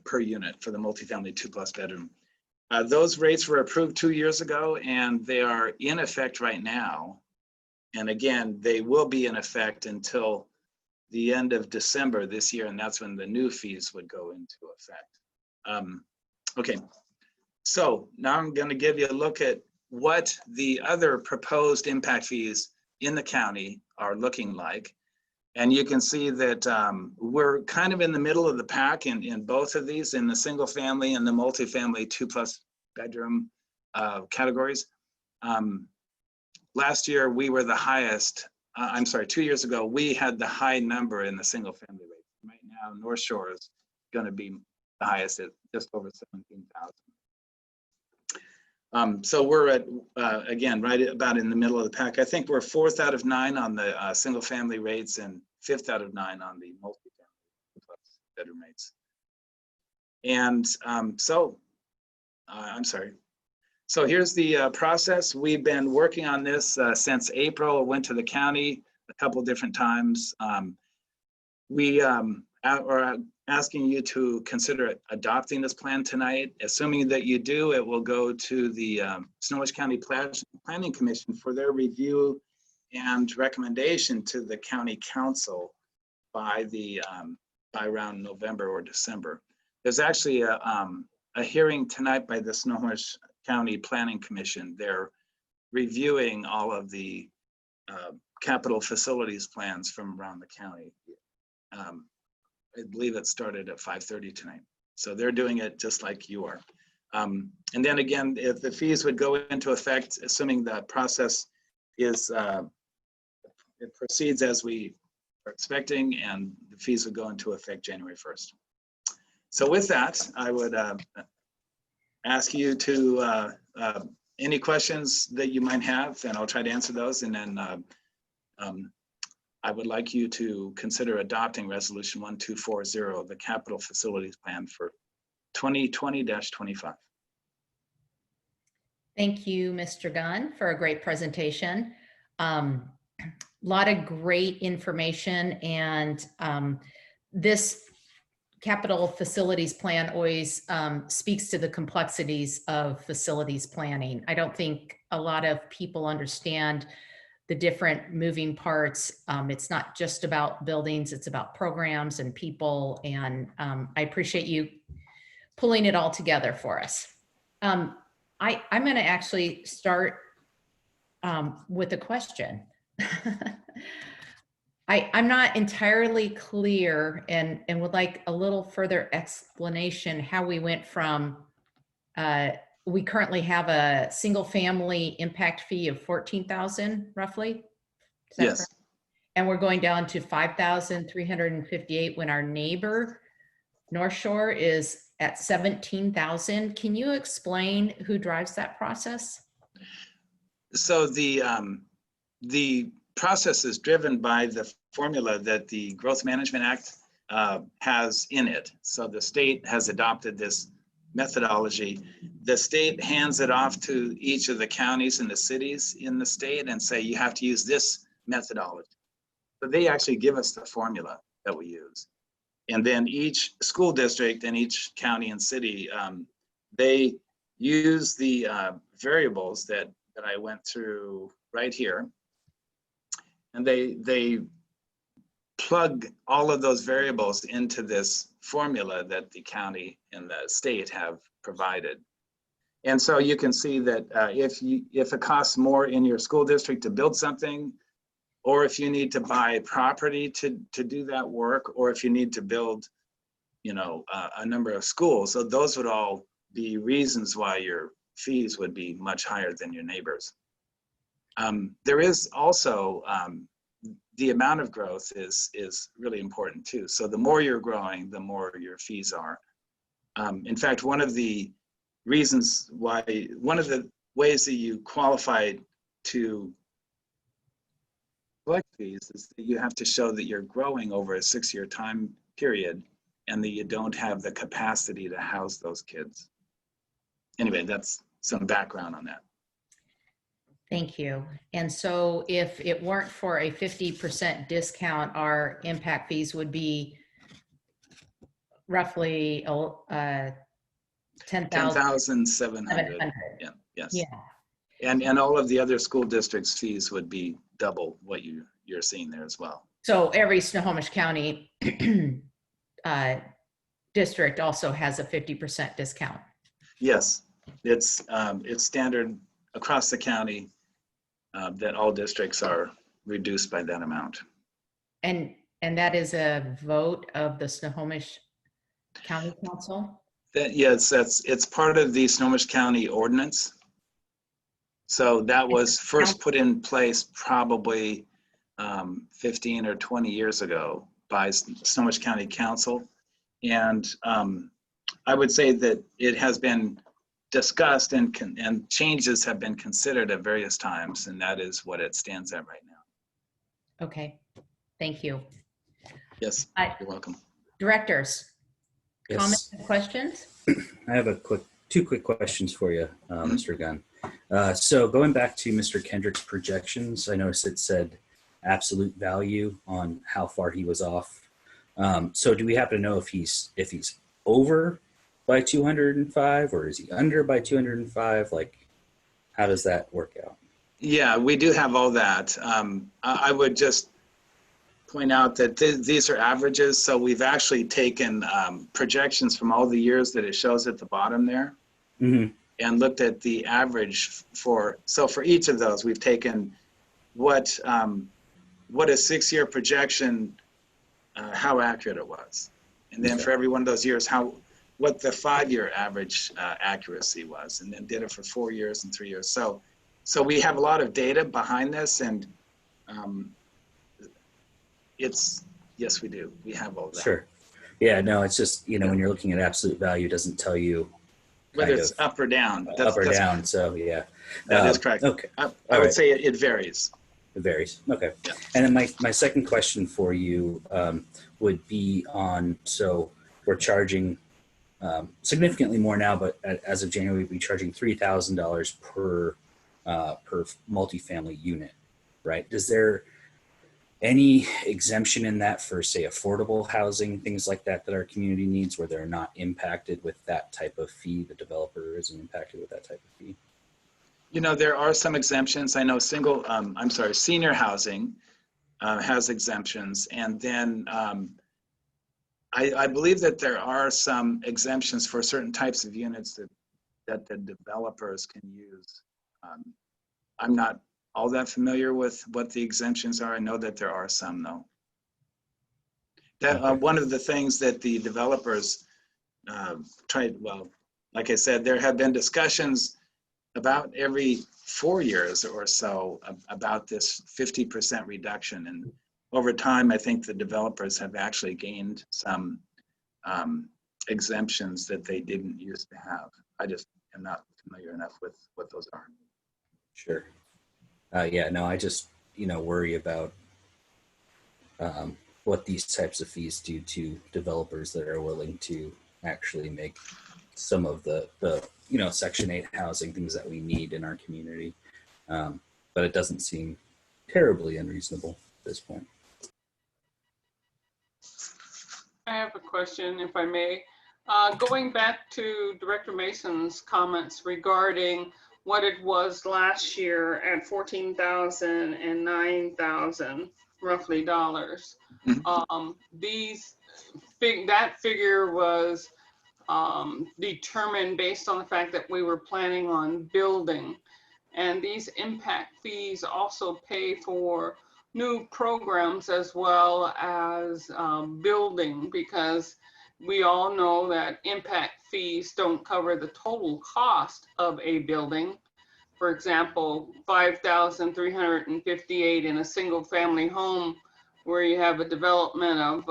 per unit for the multifamily 2+ bedroom. Those rates were approved 2 years ago, and they are in effect right now. And again, they will be in effect until the end of December this year, and that's when the new fees would go into effect. Okay, so now I'm going to give you a look at what the other proposed impact fees in the county are looking like. And you can see that we're kind of in the middle of the pack in both of these, in the single family and the multifamily 2+ bedroom categories. Last year, we were the highest. 2 years ago, we had the high number in the single family rate. Right now, North Shore is going to be the highest at just over 17,000. So we're at, again, right about in the middle of the pack. I think we're 4th out of 9 on the single family rates and 5th out of 9 on the multifamily bedroom rates. And so here's the process. We've been working on this since April. Went to the county a couple different times. We are asking you to consider adopting this plan tonight. Assuming that you do, it will go to the Snohomish County Planning Commission for their review and recommendation to the county council by around November or December. There's actually a hearing tonight by the Snohomish County Planning Commission. They're reviewing all of the capital facilities plans from around the county. I believe it started at 5:30 tonight. So they're doing it just like you are. And then again, if the fees would go into effect, assuming the process is, it proceeds as we are expecting, and the fees would go into effect January 1st. So with that, I would ask you to, any questions that you might have, and I'll try to answer those. And then I would like you to consider adopting Resolution 1240, the Capital Facilities Plan for 2020-25. Thank you, Mr. Gunn, for a great presentation. Lot of great information, and this capital facilities plan always speaks to the complexities of facilities planning. I don't think a lot of people understand the different moving parts. It's not just about buildings, it's about programs and people. And I appreciate you pulling it all together for us. I'm gonna actually start with a question. I'm not entirely clear and would like a little further explanation how we went from, we currently have a single family impact fee of 14,000 roughly. Is that Yes. correct? And we're going down to 5,358 when our neighbor North Shore is at 17,000. Can you explain who drives that process? So the process is driven by the formula that the Growth Management Act has in it. So the state has adopted this methodology. The state hands it off to each of the counties and the cities in the state and say, you have to use this methodology. But they actually give us the formula that we use. And then each school district and each county and city, they use the variables that I went through right here. And they plug all of those variables into this formula that the county and the state have provided. And so you can see that if it costs more in your school district to build something, or if you need to buy property to do that work, or if you need to build, a number of schools, so those would all be reasons why your fees would be much higher than your neighbors. There is also the amount of growth is really important too. So the more you're growing, the more your fees are. In fact, one of the ways that you qualify to collect fees is that you have to show that you're growing over a 6-year time period and that you don't have the capacity to house those kids. Anyway, that's some background on that. Thank you. And so if it weren't for a 50% discount, our impact fees would be roughly 10,700. Yeah. Yes. Yeah. And all of the other school districts' fees would be double what you're seeing there as well. So every Snohomish County district also has a 50% discount. Yes, it's standard across the county that all districts are reduced by that amount. And that is a vote of the Snohomish County Council? Yes, it's part of the Snohomish County ordinance. So that was first put in place probably 15 or 20 years ago by Snohomish County Council. And I would say that it has been discussed and changes have been considered at various times, and that is what it stands at right now. Okay, thank you. Yes, you're welcome. Directors, Yes. comments and questions? I have two quick questions for you, Mr. Gunn. So going back to Mr. Kendrick's projections, I noticed it said absolute value on how far he was off. So do we happen to know if he's over by 205 or is he under by 205? Like, how does that work out? Yeah, we do have all that. I would just point out that these are averages. So we've actually taken projections from all the years that it shows at the bottom there, and looked at the average for each of those. We've taken what a 6-year projection, how accurate it was. And then for every one of those years, what the 5-year average accuracy was, and then did it for 4 years and 3 years. So we have a lot of data behind this, and yes, we do. We have all that. Sure. Yeah, no, it's just, when you're looking at absolute value, it doesn't tell you whether it's up or down. Up or down, so yeah. That is correct. Okay. I would say it varies. It varies. Okay. Yeah. And then my second question for you would be on, so we're charging significantly more now, but as of January, we'd be charging $3,000 per multifamily unit, right? Is there any exemption in that for, say, affordable housing, things like that our community needs, where they're not impacted with that type of fee? The developer isn't impacted with that type of fee? There are some exemptions. I know senior housing has exemptions. And then I believe that there are some exemptions for certain types of units that the developers can use. I'm not all that familiar with what the exemptions are. I know that there are some, though. One of the things that the developers like I said, there have been discussions about every 4 years or so about this 50% reduction. And over time, I think the developers have actually gained some exemptions that they didn't used to have. I just am not familiar enough with what those are. Sure. Yeah, no, I just, worry about what these types of fees do to developers that are willing to actually make some of the Section 8 housing, things that we need in our community. But it doesn't seem terribly unreasonable at this point. I have a question, if I may. Going back to Director Mason's comments regarding what it was last year at $14,000 and $9,000 roughly dollars. That figure was determined based on the fact that we were planning on building, and these impact fees also pay for new programs as well as building, because we all know that impact fees don't cover the total cost of a building. For example, $5,358 in a single family home where you have a development of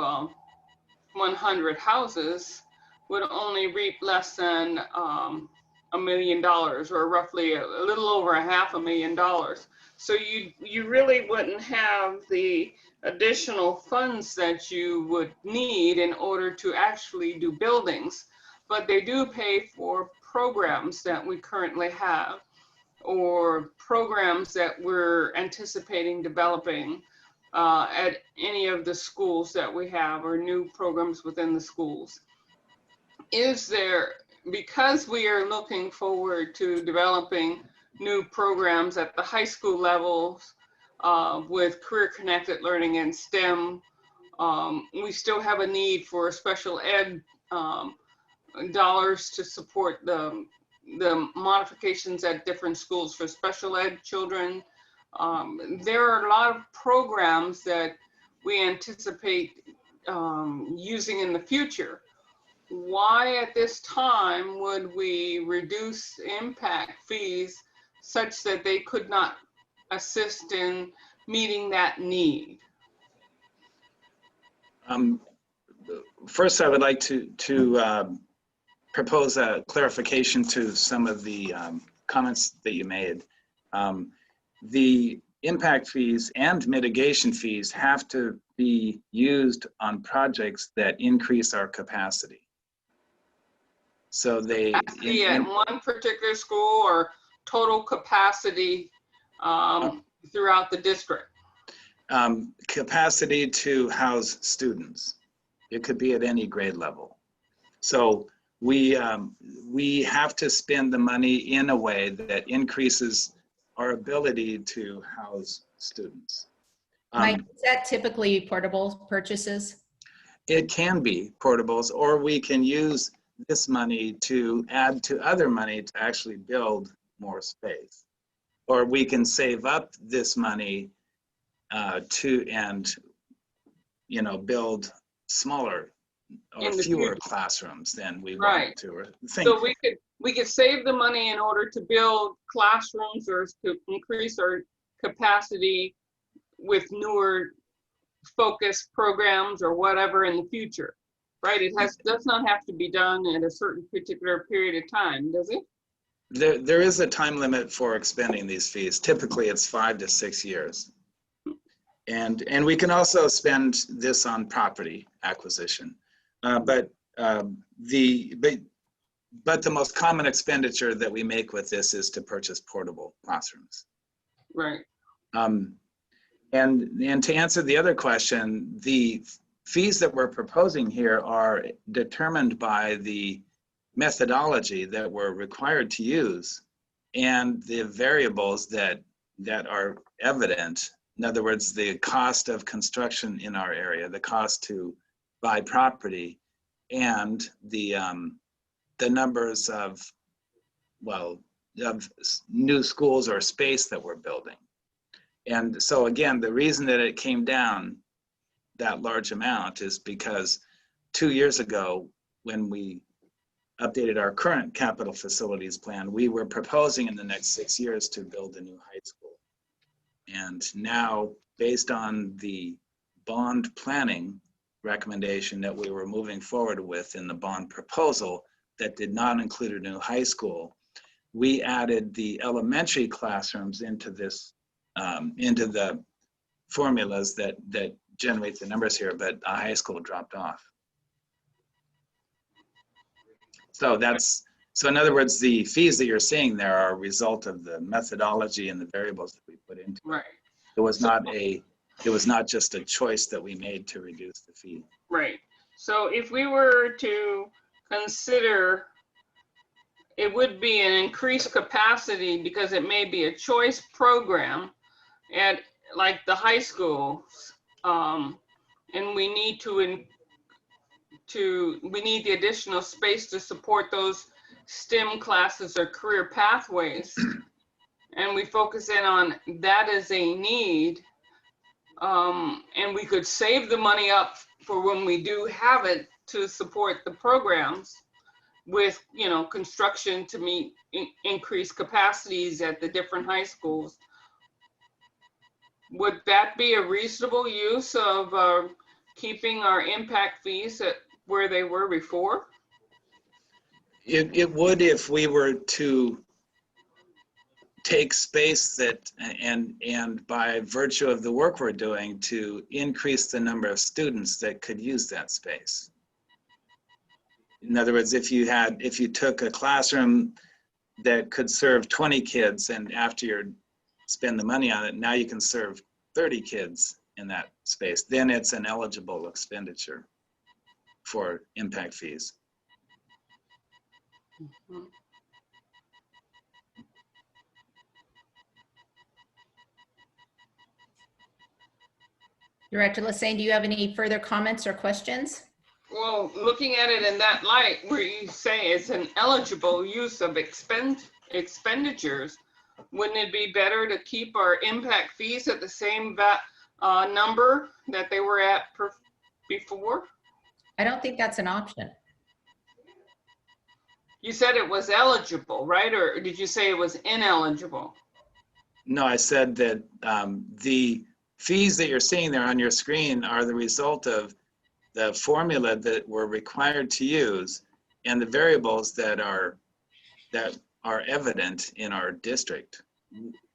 100 houses would only reap less than $1 million, or roughly a little over $500,000. So you really wouldn't have the additional funds that you would need in order to actually do buildings, but they do pay for programs that we currently have, or programs that we're anticipating developing at any of the schools that we have, or new programs within the schools. Because we are looking forward to developing new programs at the high school levels with career-connected learning and STEM, we still have a need for special ed dollars to support the modifications at different schools for special ed children, there are a lot of programs that we anticipate using in the future. Why at this time would we reduce impact fees such that they could not assist in meeting that need? First, I would like to propose a clarification to some of the comments that you made. The impact fees and mitigation fees have to be used on projects that increase our capacity. So they capacity at one particular school or total capacity throughout the district? Capacity to house students. It could be at any grade level. So we have to spend the money in a way that increases our ability to house students. Mike, is that typically portable purchases? It can be portables, or we can use this money to add to other money to actually build more space. Or we can save up this money build smaller or fewer classrooms than we want to. Or think. So we could save the money in order to build classrooms or to increase our capacity with newer focused programs or whatever in the future, right? It does not have to be done at a certain particular period of time, does it? There is a time limit for expending these fees. Typically, it's 5 to 6 years. And we can also spend this on property acquisition. But the most common expenditure that we make with this is to purchase portable classrooms. Right. And to answer the other question, the fees that we're proposing here are determined by the methodology that we're required to use and the variables that are evident. In other words, the cost of construction in our area, the cost to buy property, and the numbers of new schools or space that we're building. And so again, the reason that it came down that large amount is because 2 years ago, when we updated our current capital facilities plan, we were proposing in the next 6 years to build a new high school. And now, based on the bond planning recommendation that we were moving forward with in the bond proposal that did not include a new high school, we added the elementary classrooms into this, into the formulas that generate the numbers here, but a high school dropped off. So in other words, the fees that you're seeing there are a result of the methodology and the variables that we put into it. Right. It was not just a choice that we made to reduce the fee. Right. So if we were to consider, it would be an increased capacity because it may be a choice program at like the high schools, and we need we need the additional space to support those STEM classes or career pathways, and we focus in on that as a need, and we could save the money up for when we do have it to support the programs with, construction to meet increased capacities at the different high schools. Would that be a reasonable use of keeping our impact fees at where they were before? It would if we were to take space that, and by virtue of the work we're doing, to increase the number of students that could use that space. In other words, if you took a classroom that could serve 20 kids, and after you spend the money on it, now you can serve 30 kids in that space, then it's an eligible expenditure for impact fees. Mm-hmm. Director Lassane, do you have any further comments or questions? Well, looking at it in that light, where you say it's an eligible use of expenditures, Wouldn't it be better to keep our impact fees at the same number that they were at before? I don't think that's an option. You said it was eligible, right? Or did you say it was ineligible? No, I said that the fees that you're seeing there on your screen are the result of the formula that we're required to use and the variables that are evident in our district.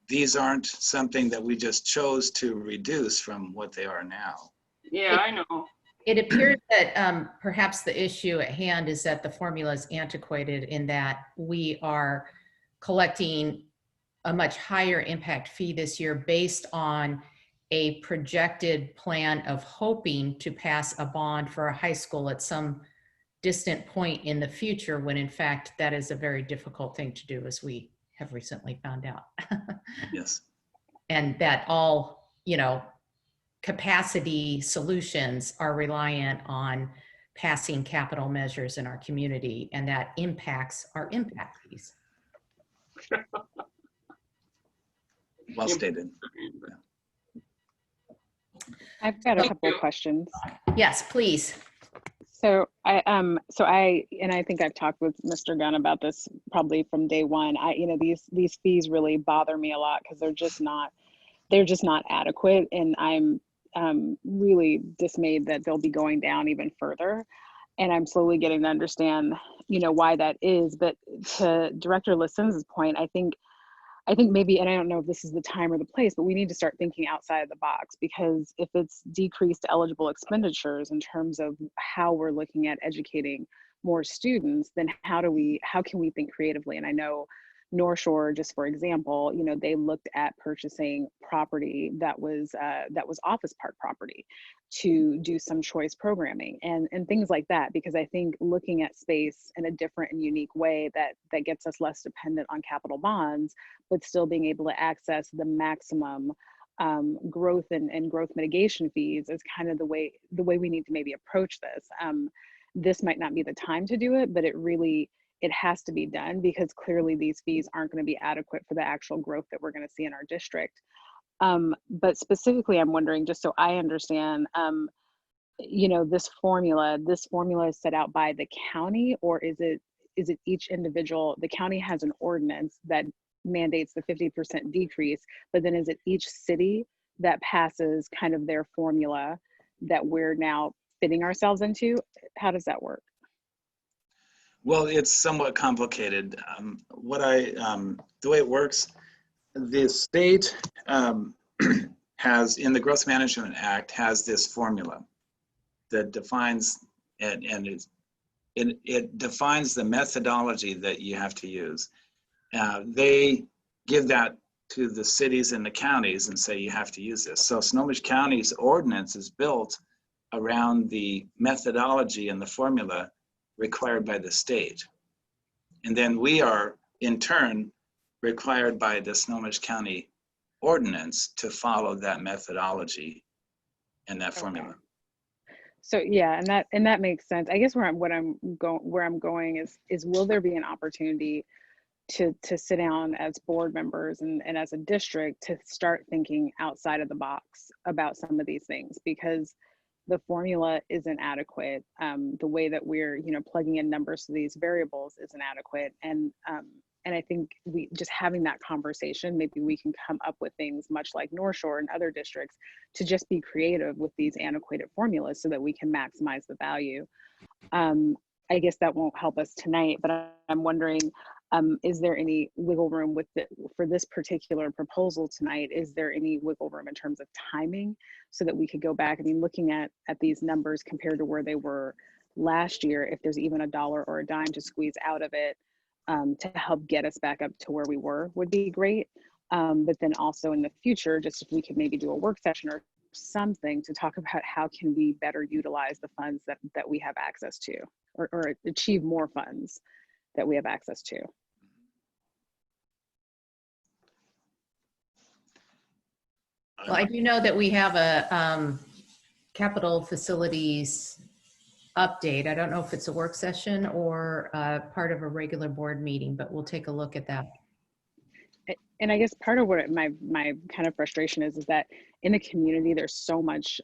These aren't something that we just chose to reduce from what they are now. Yeah, I know. It appears that perhaps the issue at hand is that the formula is antiquated in that we are collecting a much higher impact fee this year based on a projected plan of hoping to pass a bond for a high school at some distant point in the future, when in fact that is a very difficult thing to do, as we have recently found out. Yes. And that all, you know, capacity solutions are reliant on passing capital measures in our community, and that impacts our impact fees. Well stated. I've got a couple of questions. Yes, please. So I think I've talked with Mr. Gunn about this probably from day one. These fees really bother me a lot because they're just not adequate, and I'm really dismayed that they'll be going down even further. And I'm slowly getting to understand, why that is. But to Director Lisson's point, I think maybe, and I don't know if this is the time or the place, but we need to start thinking outside of the box, because if it's decreased eligible expenditures in terms of how we're looking at educating more students, then how can we think creatively? And I know North Shore, just for example, they looked at purchasing property that was office park property to do some choice programming and things like that, because I think looking at space in a different and unique way that gets us less dependent on capital bonds, but still being able to access the maximum growth and growth mitigation fees is kind of the way we need to maybe approach this. This might not be the time to do it, but it has to be done, because clearly these fees aren't going to be adequate for the actual growth that we're going to see in our district. But specifically, I'm wondering, just so I understand, this formula is set out by the county, or is it each individual? The county has an ordinance that mandates the 50% decrease, but then is it each city that passes kind of their formula that we're now fitting ourselves into? How does that work? Well, it's somewhat complicated. The way it works, the state has, in the Growth Management Act, has this formula that defines and it defines the methodology that you have to use. They give that to the cities and the counties and say you have to use this. So Snohomish County's ordinance is built around the methodology and the formula required by the state. And then we are, in turn, required by the Snohomish County ordinance to follow that methodology and that formula. So yeah, and that makes sense. I guess where I'm going is will there be an opportunity to sit down as board members and as a district to start thinking outside of the box about some of these things, because the formula isn't adequate. The way that we're, plugging in numbers to these variables isn't adequate. And I think we just having that conversation, maybe we can come up with things much like North Shore and other districts to just be creative with these antiquated formulas so that we can maximize the value. I guess that won't help us tonight, but I'm wondering, is there any wiggle room for this particular proposal tonight? Is there any wiggle room in terms of timing so that we could go back? I mean, looking at these numbers compared to where they were last year, if there's even a dollar or a dime to squeeze out of it to help get us back up to where we were would be great. But then also in the future, just if we could maybe do a work session or something to talk about how can we better utilize the funds that we have access to, or achieve more funds that we have access to. Well, I do know that we have a capital facilities update. I don't know if it's a work session or part of a regular board meeting, but we'll take a look at that. And I guess part of what my kind of frustration is that in the community, there's so much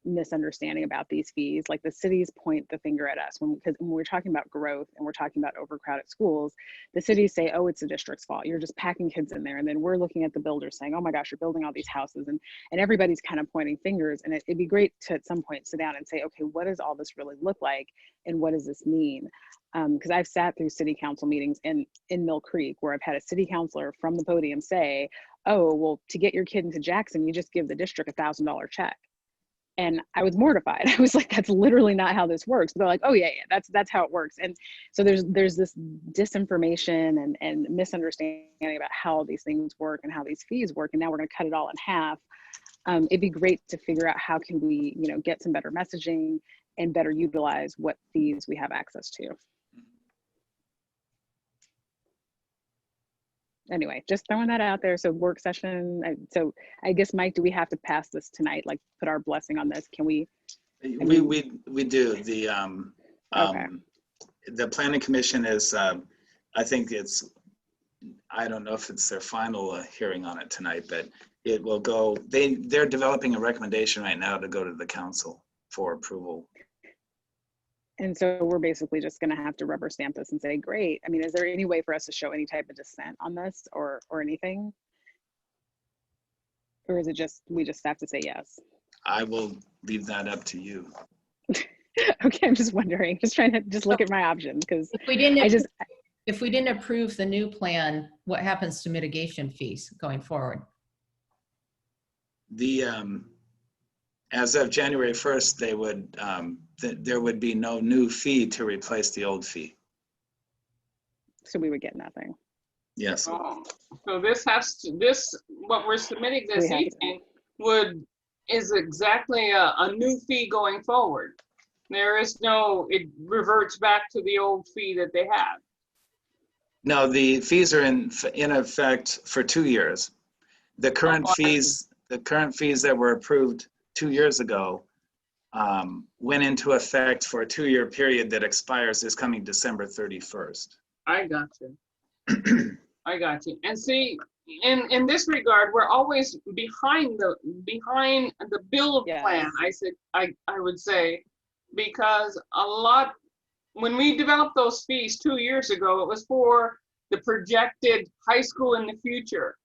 misunderstanding about these fees. Like the cities point the finger at us because when we're talking about growth and we're talking about overcrowded schools, the cities say, oh, it's the district's fault. You're just packing kids in there. And then we're looking at the builders saying, oh my gosh, you're building all these houses. And everybody's kind of pointing fingers. And it'd be great to at some point sit down and say, okay, what does all this really look like? And what does this mean? Because I've sat through city council meetings in Mill Creek where I've had a city councilor from the podium say, oh, well, to get your kid into Jackson, you just give the district $1,000 check. And I was mortified. I was like, that's literally not how this works. But they're like, oh yeah, that's how it works. And so there's this disinformation and misunderstanding about how these things work and how these fees work. And now we're gonna cut it all in half. It'd be great to figure out how can we, get some better messaging and better utilize what fees we have access to. Anyway, just throwing that out there. So work session. So I guess, Mike, do we have to pass this tonight? Like put our blessing on this? Can we? We do. Okay. The planning commission is, I think I don't know if it's their final hearing on it tonight, but it will go, they're developing a recommendation right now to go to the council for approval. And so we're basically just going to have to rubber stamp this and say, great. I mean, is there any way for us to show any type of dissent on this or anything? Or is it just, we just have to say yes? I will leave that up to you. Okay, I'm just wondering, just trying to just look at my options because if we didn't approve the new plan, what happens to mitigation fees going forward? As of January 1st, they would there would be no new fee to replace the old fee. So we would get nothing. Yes. So what we're submitting this evening is exactly a new fee going forward. There is it reverts back to the old fee that they had. No, the fees are in effect for 2 years. The current fees that were approved 2 years ago went into effect for a 2-year period that expires this coming December 31st. I got you. I got you. And see, in this regard, we're always behind the build plan. I would say, because when we developed those fees 2 years ago, it was for the projected high school in the future.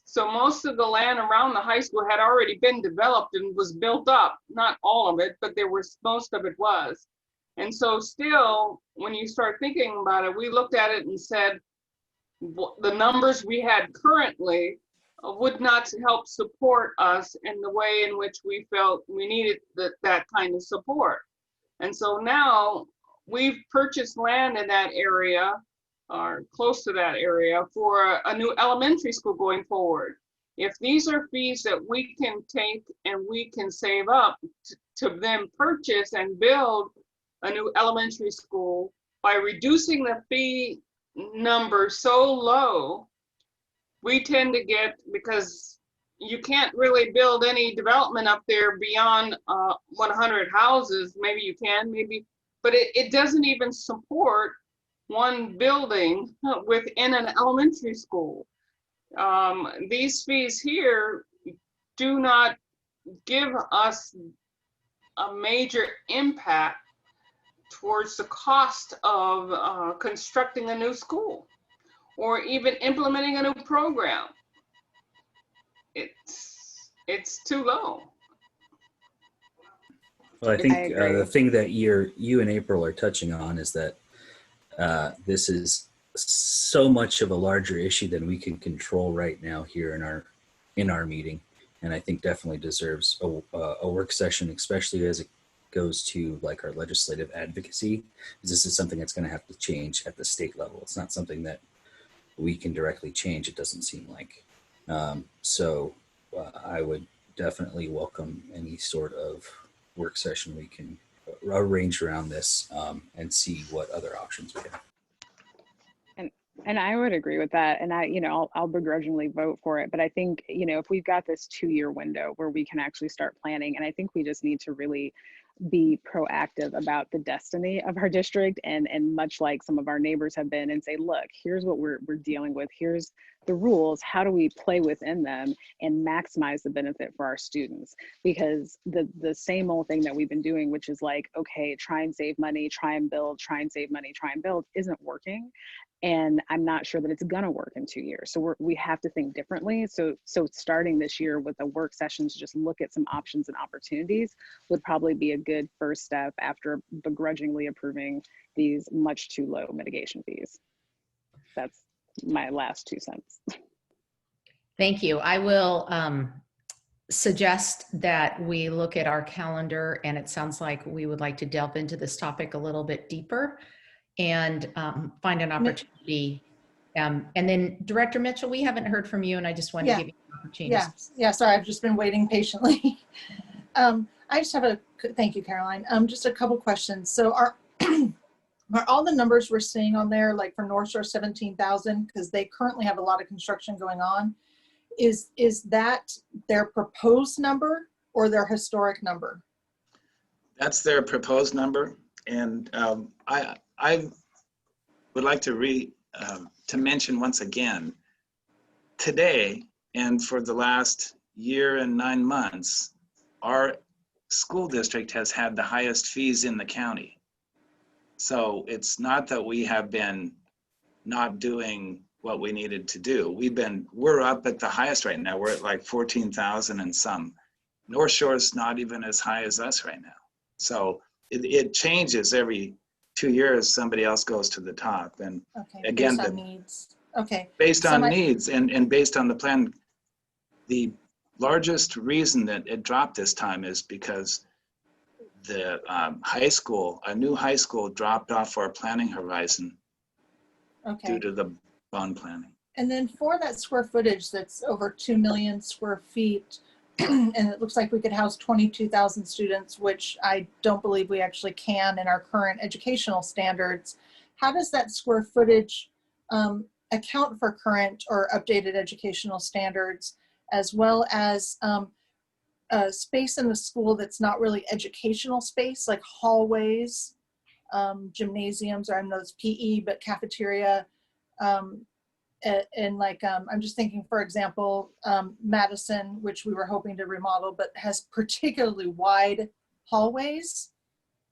So most of the land around the high school had already been developed and was built up. Not all of it, but most of it was. And so still, when you start thinking about it, we looked at it and said, the numbers we had currently would not help support us in the way in which we felt we needed that kind of support. And so now we've purchased land in that area or close to that area for a new elementary school going forward. If these are fees that we can take and we can save up to then purchase and build a new elementary school by reducing the fee number so low, we tend to get, because you can't really build any development up there beyond 100 houses. Maybe you can, but it doesn't even support one building within an elementary school. These fees here do not give us a major impact towards the cost of constructing a new school or even implementing a new program. It's too low. Well, I think the thing that you and April are touching on is that this is so much of a larger issue than we can control right now here in our meeting, and I think definitely deserves a work session, especially as it goes to like our legislative advocacy. This is something that's going to have to change at the state level. It's not something that we can directly change. It doesn't seem like. So I would definitely welcome any sort of work session we can arrange around this and see what other options we have. And I would agree with that. And I'll begrudgingly vote for it. But I think, if we've got this 2-year window where we can actually start planning, and I think we just need to really be proactive about the destiny of our district, and much like some of our neighbors have been, and say, look, here's what we're dealing with, here's the rules, how do we play within them and maximize the benefit for our students? Because the same old thing that we've been doing, which is like, okay, try and save money, try and build, try and save money, try and build, isn't working. And I'm not sure that it's gonna work in 2 years. So we have to think differently. So starting this year with a work session to just look at some options and opportunities would probably be a good first step after begrudgingly approving these much too low mitigation fees. That's my last 2 cents. Thank you. I will suggest that we look at our calendar, and it sounds like we would like to delve into this topic a little bit deeper and find an opportunity. And then Director Mitchell, we haven't heard from you, and I just wanted to give you an opportunity. Yeah, sorry, I've just been waiting patiently. I just have thank you, Caroline. Just a couple questions. So are all the numbers we're seeing on there, like for North Shore 17,000, because they currently have a lot of construction going on, is that their proposed number or their historic number? That's their proposed number. And I would like to mention once again, today and for the last year and 9 months, our school district has had the highest fees in the county. So it's not that we have been not doing what we needed to do. We're up at the highest right now. We're at like 14,000 and some. North Shore is not even as high as us right now. So it changes every 2 years. Somebody else goes to the top. And again, based on needs. Okay. Based on needs and based on the plan. The largest reason that it dropped this time is because the a new high school dropped off our planning horizon due to the bond planning. And then for that square footage that's over 2 million square feet, and it looks like we could house 22,000 students, which I don't believe we actually can in our current educational standards. How does that square footage account for current or updated educational standards, as well as space in the school that's not really educational space, like hallways, gymnasiums, or I know it's PE, but cafeteria, and like, I'm just thinking, for example, Madison, which we were hoping to remodel, but has particularly wide hallways,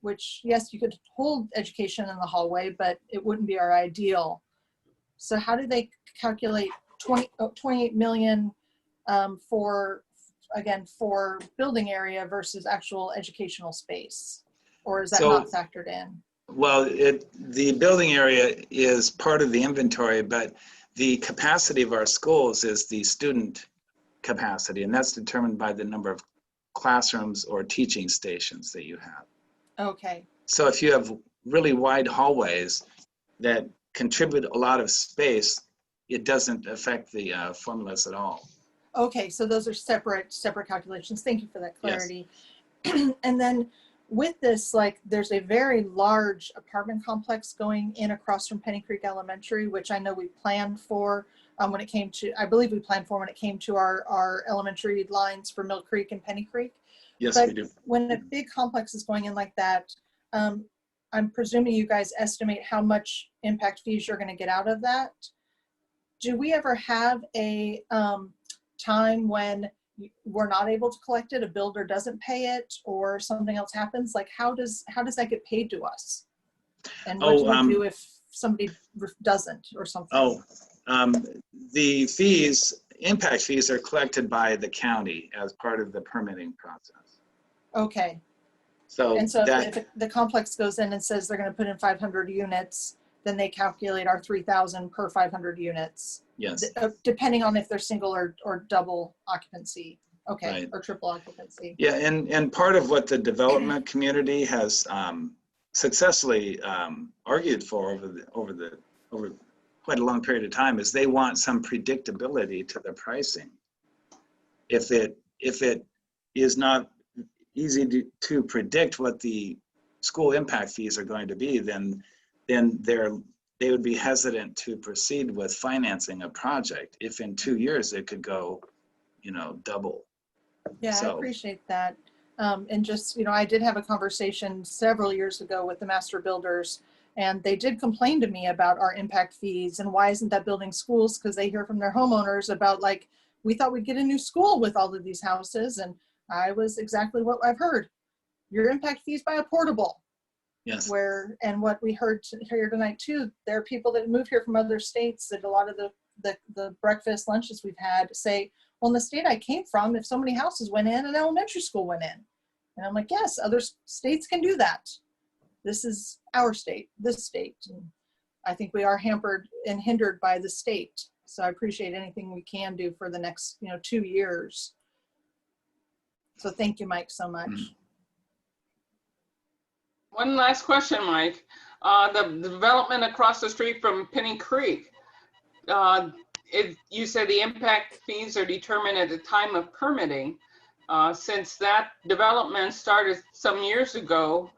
which, yes, you could hold education in the hallway, but it wouldn't be our ideal. So how do they calculate 28 million for building area versus actual educational space? Or is that not factored in? Well, the building area is part of the inventory, but the capacity of our schools is the student capacity, and that's determined by the number of classrooms or teaching stations that you have. Okay. So if you have really wide hallways that contribute a lot of space, it doesn't affect the formulas at all. Okay, so those are separate calculations. Thank you for that clarity. Yes. And then with this, like, there's a very large apartment complex going in across from Penny Creek Elementary, which I know we planned for when it came to, I believe we planned for when it came to our elementary lines for Mill Creek and Penny Creek. Yes, but we do. When a big complex is going in like that, I'm presuming you guys estimate how much impact fees you're going to get out of that. Do we ever have a time when we're not able to collect it, a builder doesn't pay it, or something else happens? Like, how does that get paid to us? And what do we do if somebody doesn't or something? The fees, impact fees, are collected by the county as part of the permitting process. Okay. So if the complex goes in and says they're going to put in 500 units, then they calculate our 3,000 per 500 units. Yes. Depending on if they're single or double occupancy. Okay. Right. Or triple occupancy. Yeah, and part of what the development community has successfully argued for over quite a long period of time is they want some predictability to the pricing. If it is not easy to predict what the school impact fees are going to be, then they would be hesitant to proceed with financing a project if in 2 years it could go, double. Yeah, So, I appreciate that. And just, I did have a conversation several years ago with the master builders, and they did complain to me about our impact fees and why isn't that building schools? Because they hear from their homeowners about, like, we thought we'd get a new school with all of these houses. And I was exactly what I've heard. Your impact fees buy a portable. Yes. And what we heard here tonight too, there are people that move here from other states that a lot of the breakfast lunches we've had say, well, in the state I came from, if so many houses went in, an elementary school went in. And I'm like, yes, other states can do that. This is our state, this state. And I think we are hampered and hindered by the state. So I appreciate anything we can do for the next, 2 years. So thank you, Mike, so much. One last question, Mike. The development across the street from Penny Creek, you said the impact fees are determined at the time of permitting. Since that development started some years ago,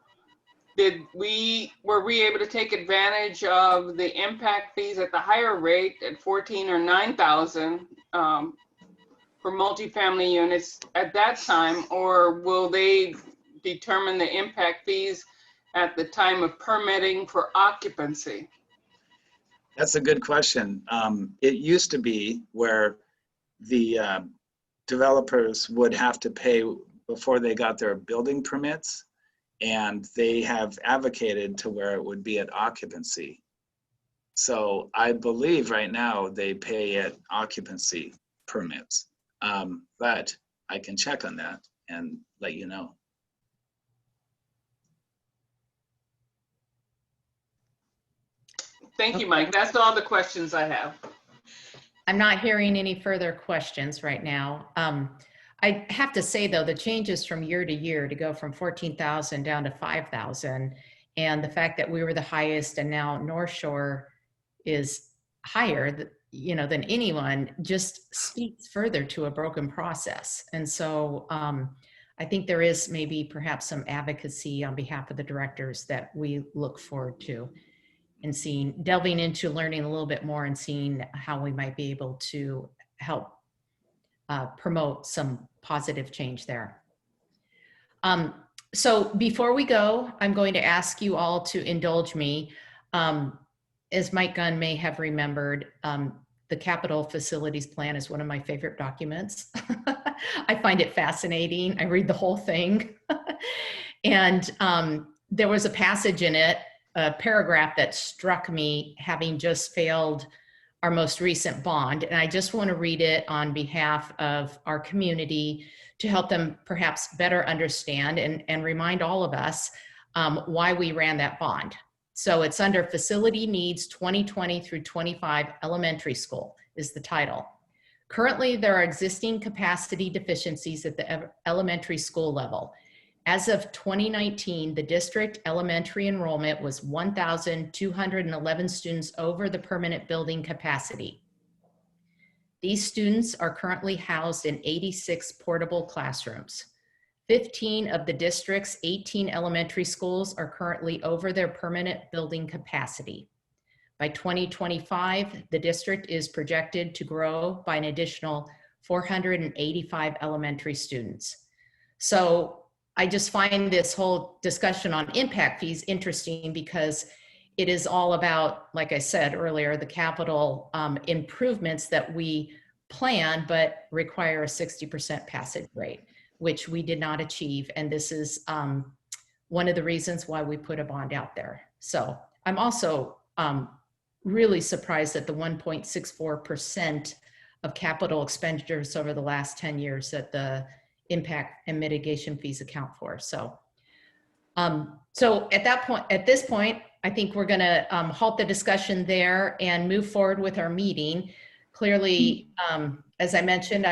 were we able to take advantage of the impact fees at the higher rate at 14 or 9,000 for multifamily units at that time, or will they determine the impact fees at the time of permitting for occupancy? That's a good question. It used to be where the developers would have to pay before they got their building permits, and they have advocated to where it would be at occupancy. So I believe right now they pay at occupancy permits, but I can check on that and let you know. Thank you, Mike. That's all the questions I have. I'm not hearing any further questions right now. I have to say, though, the changes from year to year to go from 14,000 down to 5,000, and the fact that we were the highest and now North Shore is higher, than anyone, just speaks further to a broken process. And so I think there is maybe perhaps some advocacy on behalf of the directors that we look forward to, and delving into learning a little bit more and seeing how we might be able to help promote some positive change there. So before we go, I'm going to ask you all to indulge me. As Mike Gunn may have remembered, the Capital Facilities Plan is one of my favorite documents. I find it fascinating. I read the whole thing. And there was a passage in it, a paragraph that struck me, having just failed our most recent bond. And I just want to read it on behalf of our community to help them perhaps better understand and remind all of us why we ran that bond. So it's under Facility Needs 2020 through 25 Elementary School is the title. Currently, there are existing capacity deficiencies at the elementary school level. As of 2019, the district elementary enrollment was 1,211 students over the permanent building capacity. These students are currently housed in 86 portable classrooms. 15 of the district's 18 elementary schools are currently over their permanent building capacity. By 2025, the district is projected to grow by an additional 485 elementary students. So I just find this whole discussion on impact fees interesting because it is all about, like I said earlier, the capital improvements that we plan but require a 60% passage rate, which we did not achieve. And this is one of the reasons why we put a bond out there. So I'm also really surprised at the 1.64% of capital expenditures over the last 10 years that the impact and mitigation fees account for. So, at this point, I think we're going to halt the discussion there and move forward with our meeting. Clearly, as I mentioned,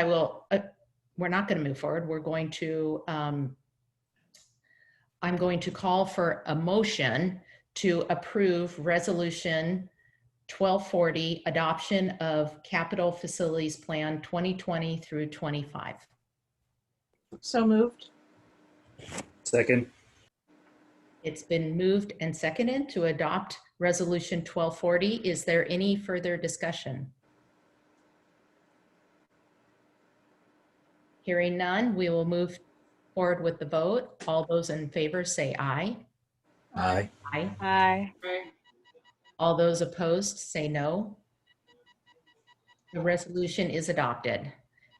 we're not going to move forward. We're going to, I'm going to call for a motion to approve Resolution 1240, adoption of Capital Facilities Plan 2020 through 25. So moved. Second. It's been moved and seconded to adopt Resolution 1240. Is there any further discussion? Hearing none, we will move forward with the vote. All those in favor say aye. Aye. Aye. Aye. All those opposed say no. The resolution is adopted.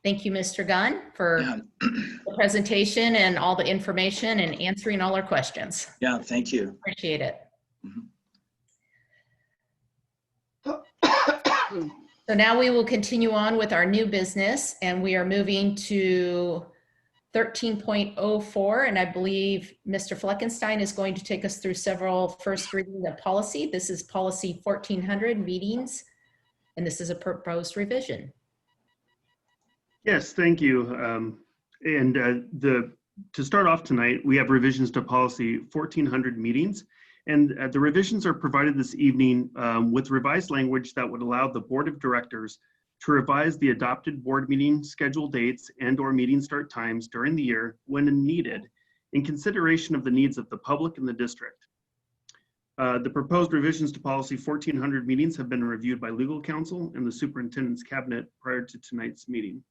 Thank you, Mr. Gunn, for Yeah, the presentation and all the information and answering all our questions. yeah, thank you. Appreciate it. So now we will continue on with our new business, and we are moving to 13.04, and I believe Mr. Fleckenstein is going to take us through several first readings of policy. This is policy 1400, meetings, and this is a proposed revision. Yes, thank you. To start off tonight, we have revisions to policy 1400, meetings. And the revisions are provided this evening with revised language that would allow the Board of Directors to revise the adopted board meeting schedule dates and/or meeting start times during the year when needed, in consideration of the needs of the public and the district. The proposed revisions to policy 1400, meetings have been reviewed by legal counsel and the superintendent's cabinet prior to tonight's meeting.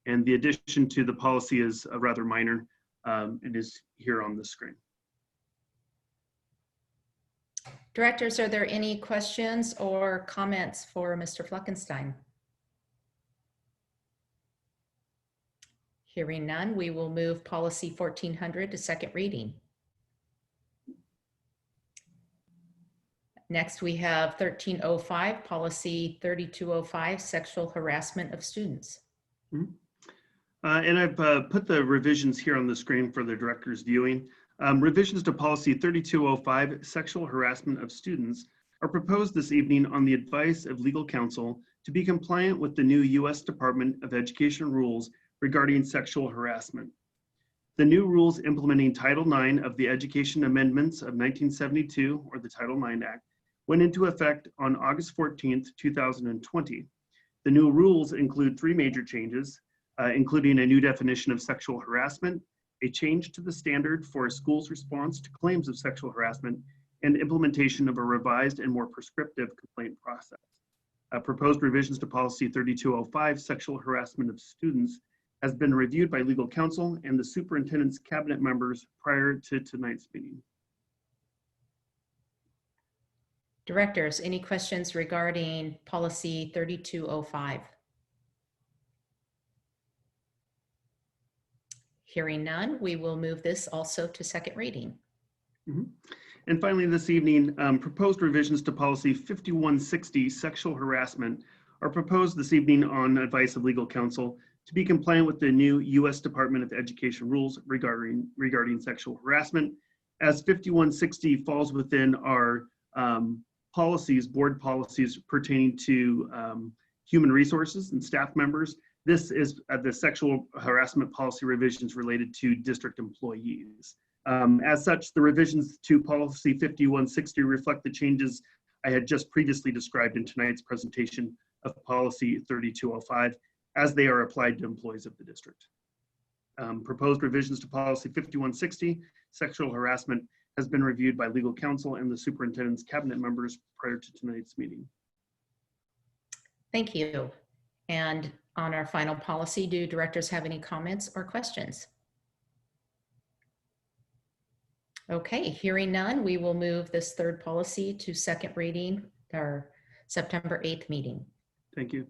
And the addition to the policy is rather minor and is here on the screen. Directors, are there any questions or comments for Mr. Fleckenstein? Hearing none, we will move policy 1400 to second reading. Next, we have 1305, policy 3205, sexual harassment of students. And I've put the revisions here on the screen for the director's viewing. Revisions to policy 3205, sexual harassment of students, are proposed this evening on the advice of legal counsel to be compliant with the new U.S. Department of Education rules regarding sexual harassment. The new rules implementing Title IX of the Education Amendments of 1972, or the Title IX Act, went into effect on August 14th, 2020. The new rules include three major changes, including a new definition of sexual harassment, a change to the standard for a school's response to claims of sexual harassment, and implementation of a revised and more prescriptive complaint process. Proposed revisions to policy 3205, sexual harassment of students, has been reviewed by legal counsel and the superintendent's cabinet members prior to tonight's meeting. Directors, any questions regarding policy 3205? Hearing none, we will move this also to second reading. And finally, this evening, proposed revisions to policy 5160, sexual harassment, are proposed this evening on advice of legal counsel to be compliant with the new U.S. Department of Education rules regarding sexual harassment. As 5160 falls within our policies, board policies pertaining to human resources and staff members, this is the sexual harassment policy revisions related to district employees. As such, the revisions to policy 5160 reflect the changes I had just previously described in tonight's presentation of policy 3205 as they are applied to employees of the district. Proposed revisions to policy 5160, sexual harassment, has been reviewed by legal counsel and the superintendent's cabinet members prior to tonight's meeting. Thank you. And on our final policy, do directors have any comments or questions? Okay, hearing none, we will move this third policy to second reading, our September 8th meeting. Thank you.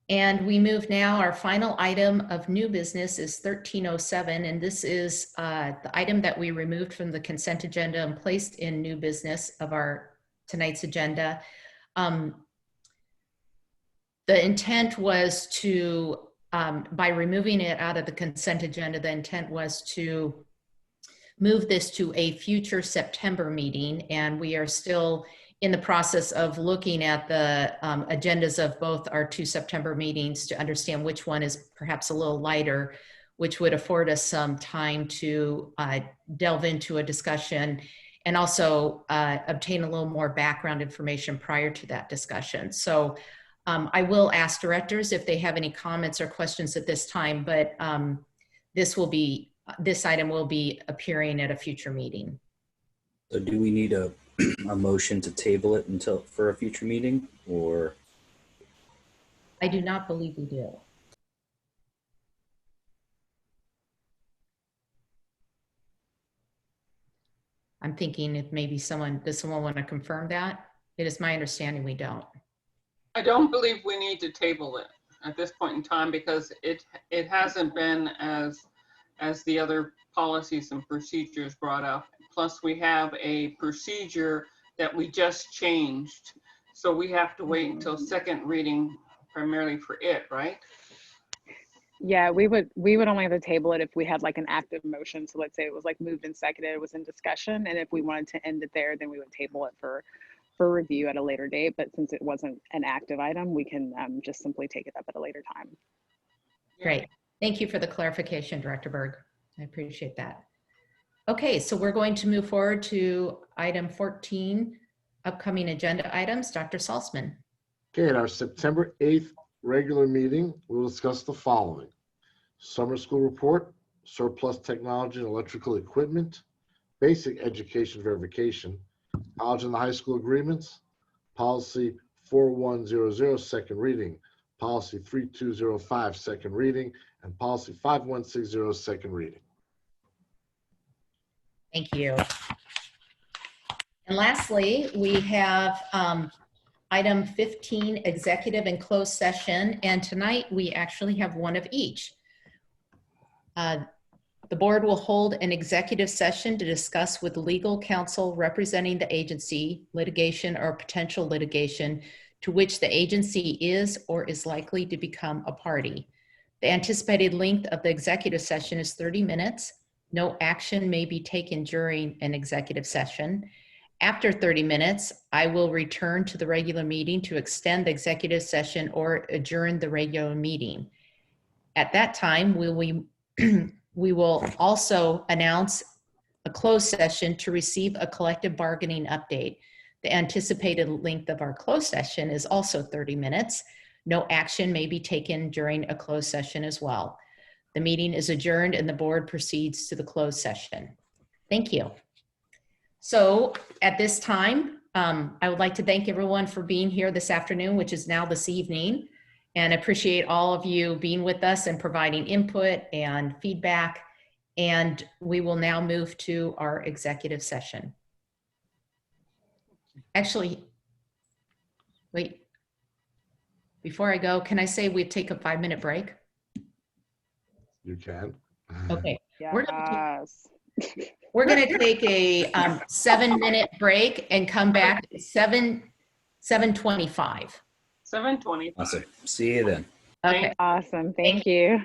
And we move now, our final item of new business is 1307, and this is the item that we removed from the consent agenda and placed in new business of our tonight's agenda. The intent was to, by removing it out of the consent agenda, the intent was to move this to a future September meeting, and we are still in the process of looking at the agendas of both our two September meetings to understand which one is perhaps a little lighter, which would afford us some time to delve into a discussion and also obtain a little more background information prior to that discussion. So I will ask directors if they have any comments or questions at this time, but this item will be appearing at a future meeting. So do we need a motion to table it until for a future meeting, or? I do not believe we do. I'm thinking if maybe does someone want to confirm that? It is my understanding we don't. I don't believe we need to table it at this point in time because it hasn't been as the other policies and procedures brought up. Plus, we have a procedure that we just changed. So we have to wait until second reading primarily for it, right? Yeah, we would only have to table it if we had like an active motion. So let's say it was like moved and seconded, it was in discussion. And if we wanted to end it there, then we would table it for review at a later date. But since it wasn't an active item, we can just simply take it up at a later time. Great. Thank you for the clarification, Director Berg. I appreciate that. Okay, so we're going to move forward to item 14, upcoming agenda items. Dr. Salzman. Okay, at our September 8th regular meeting, we'll discuss the following: summer school report, surplus technology and electrical equipment, basic education verification, college and the high school agreements, policy 4100 second reading, policy 3205 second reading, and policy 5160 second reading. Thank you. And lastly, we have item 15, executive and closed session. And tonight we actually have one of each. The board will hold an executive session to discuss with legal counsel representing the agency litigation or potential litigation to which the agency is or is likely to become a party. The anticipated length of the executive session is 30 minutes. No action may be taken during an executive session. After 30 minutes, I will return to the regular meeting to extend the executive session or adjourn the regular meeting. At that time, we will also announce a closed session to receive a collective bargaining update. The anticipated length of our closed session is also 30 minutes. No action may be taken during a closed session as well. The meeting is adjourned and the board proceeds to the closed session. Thank you. So at this time, I would like to thank everyone for being here this afternoon, which is now this evening, and appreciate all of you being with us and providing input and feedback. And we will now move to our executive session. Actually, wait, before I go, can I say we take a 5-minute break? You can. Okay. Yes. We're going to take a 7-minute break and come back at 7:25. 7:20. Awesome. See you then. Okay. Awesome. Thank you.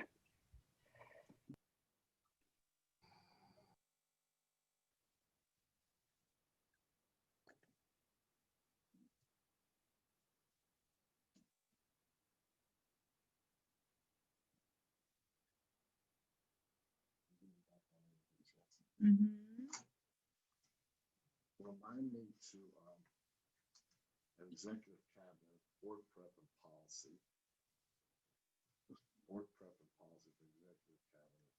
Remind me to executive cabinet, board prep and policy. Board prep and policy for executive cabinet.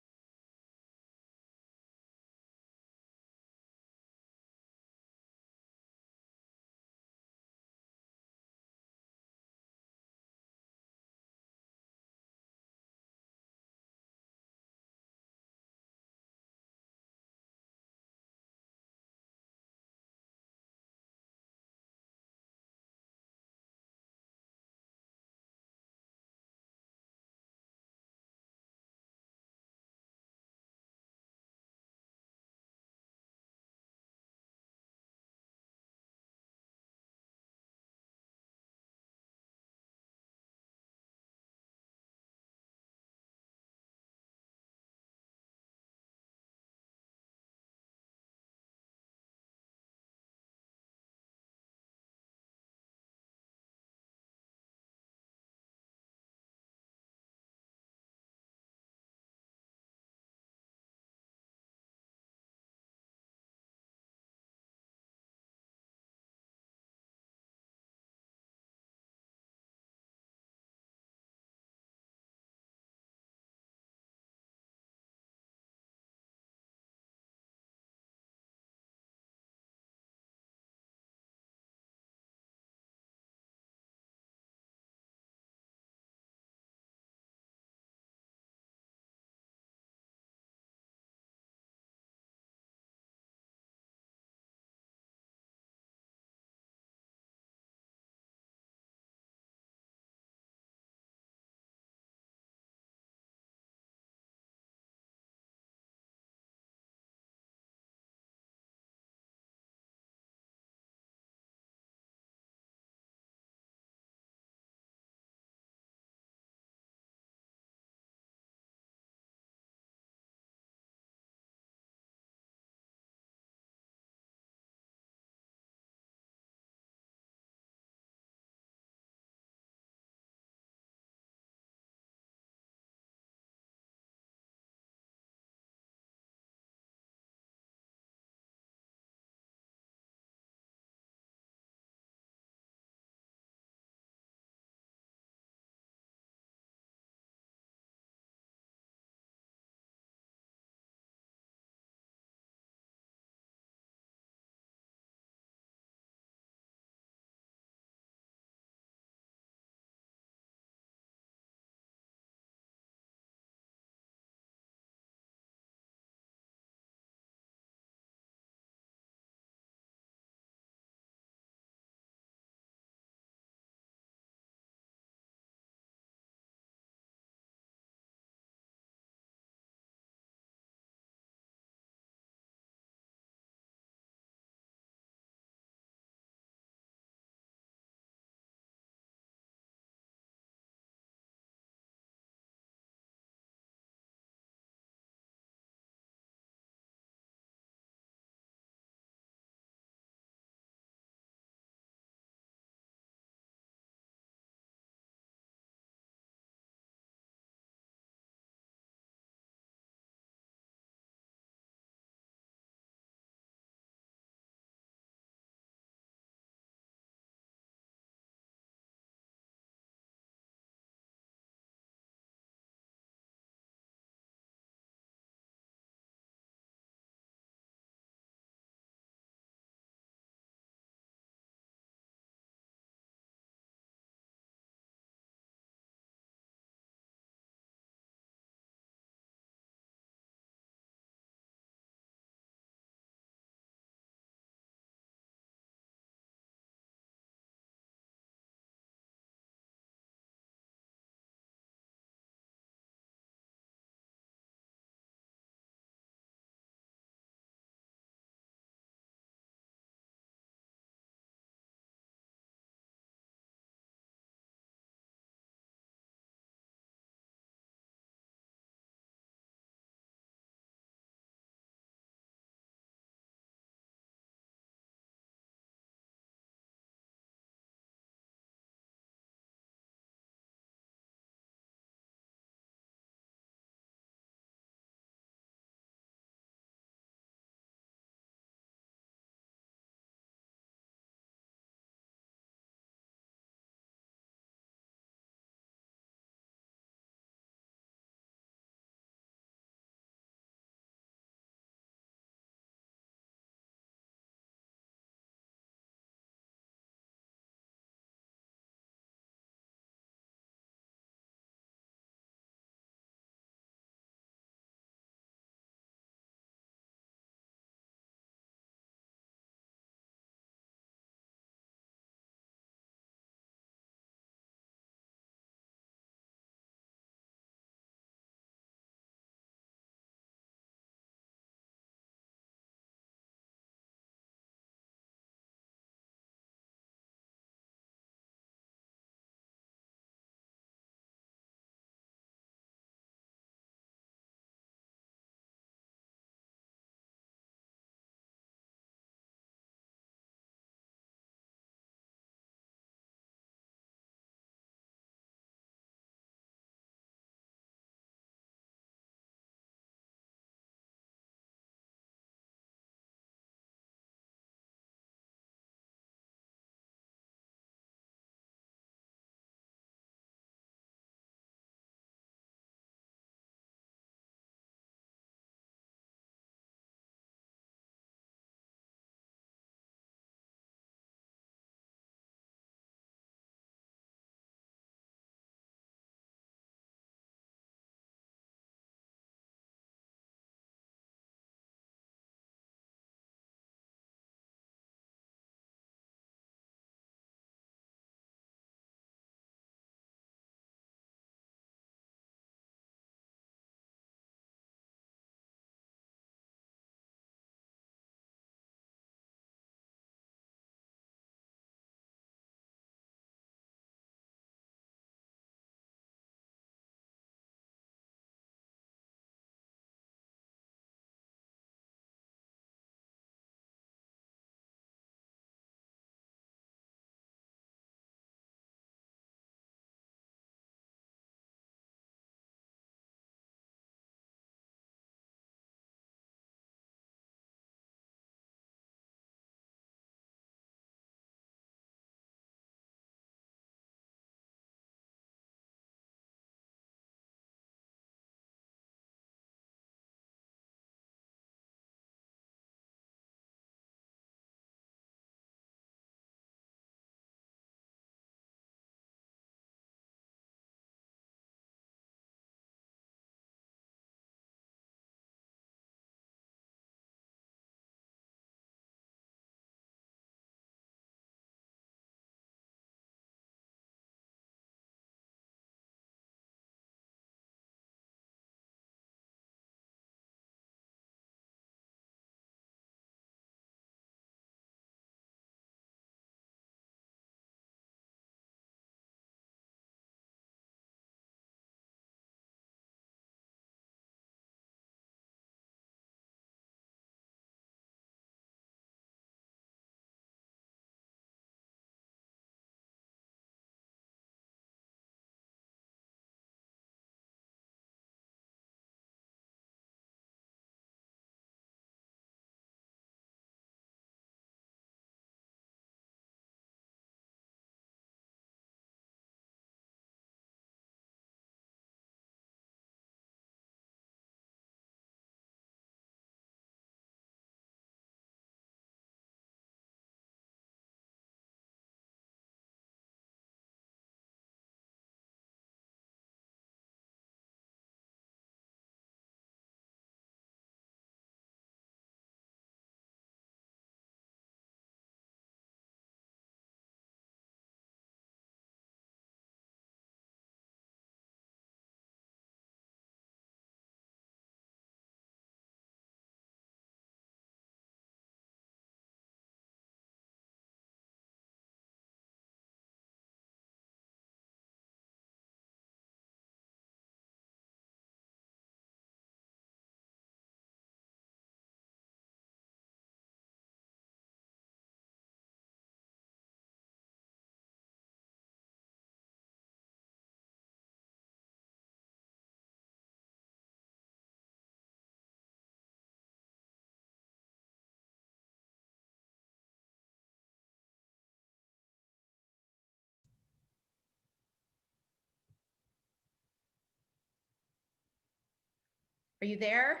Are you there?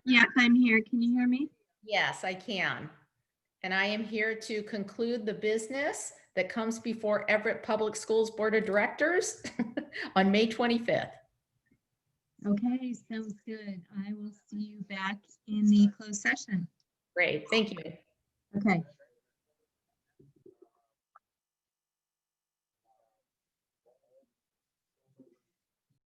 Yes, I'm here. Can you hear me? Yes, I can. And I am here to conclude the business that comes before Everett Public Schools Board of Directors on May 25th. Okay, sounds good. I will see you back in the closed session. Great, thank you. Okay.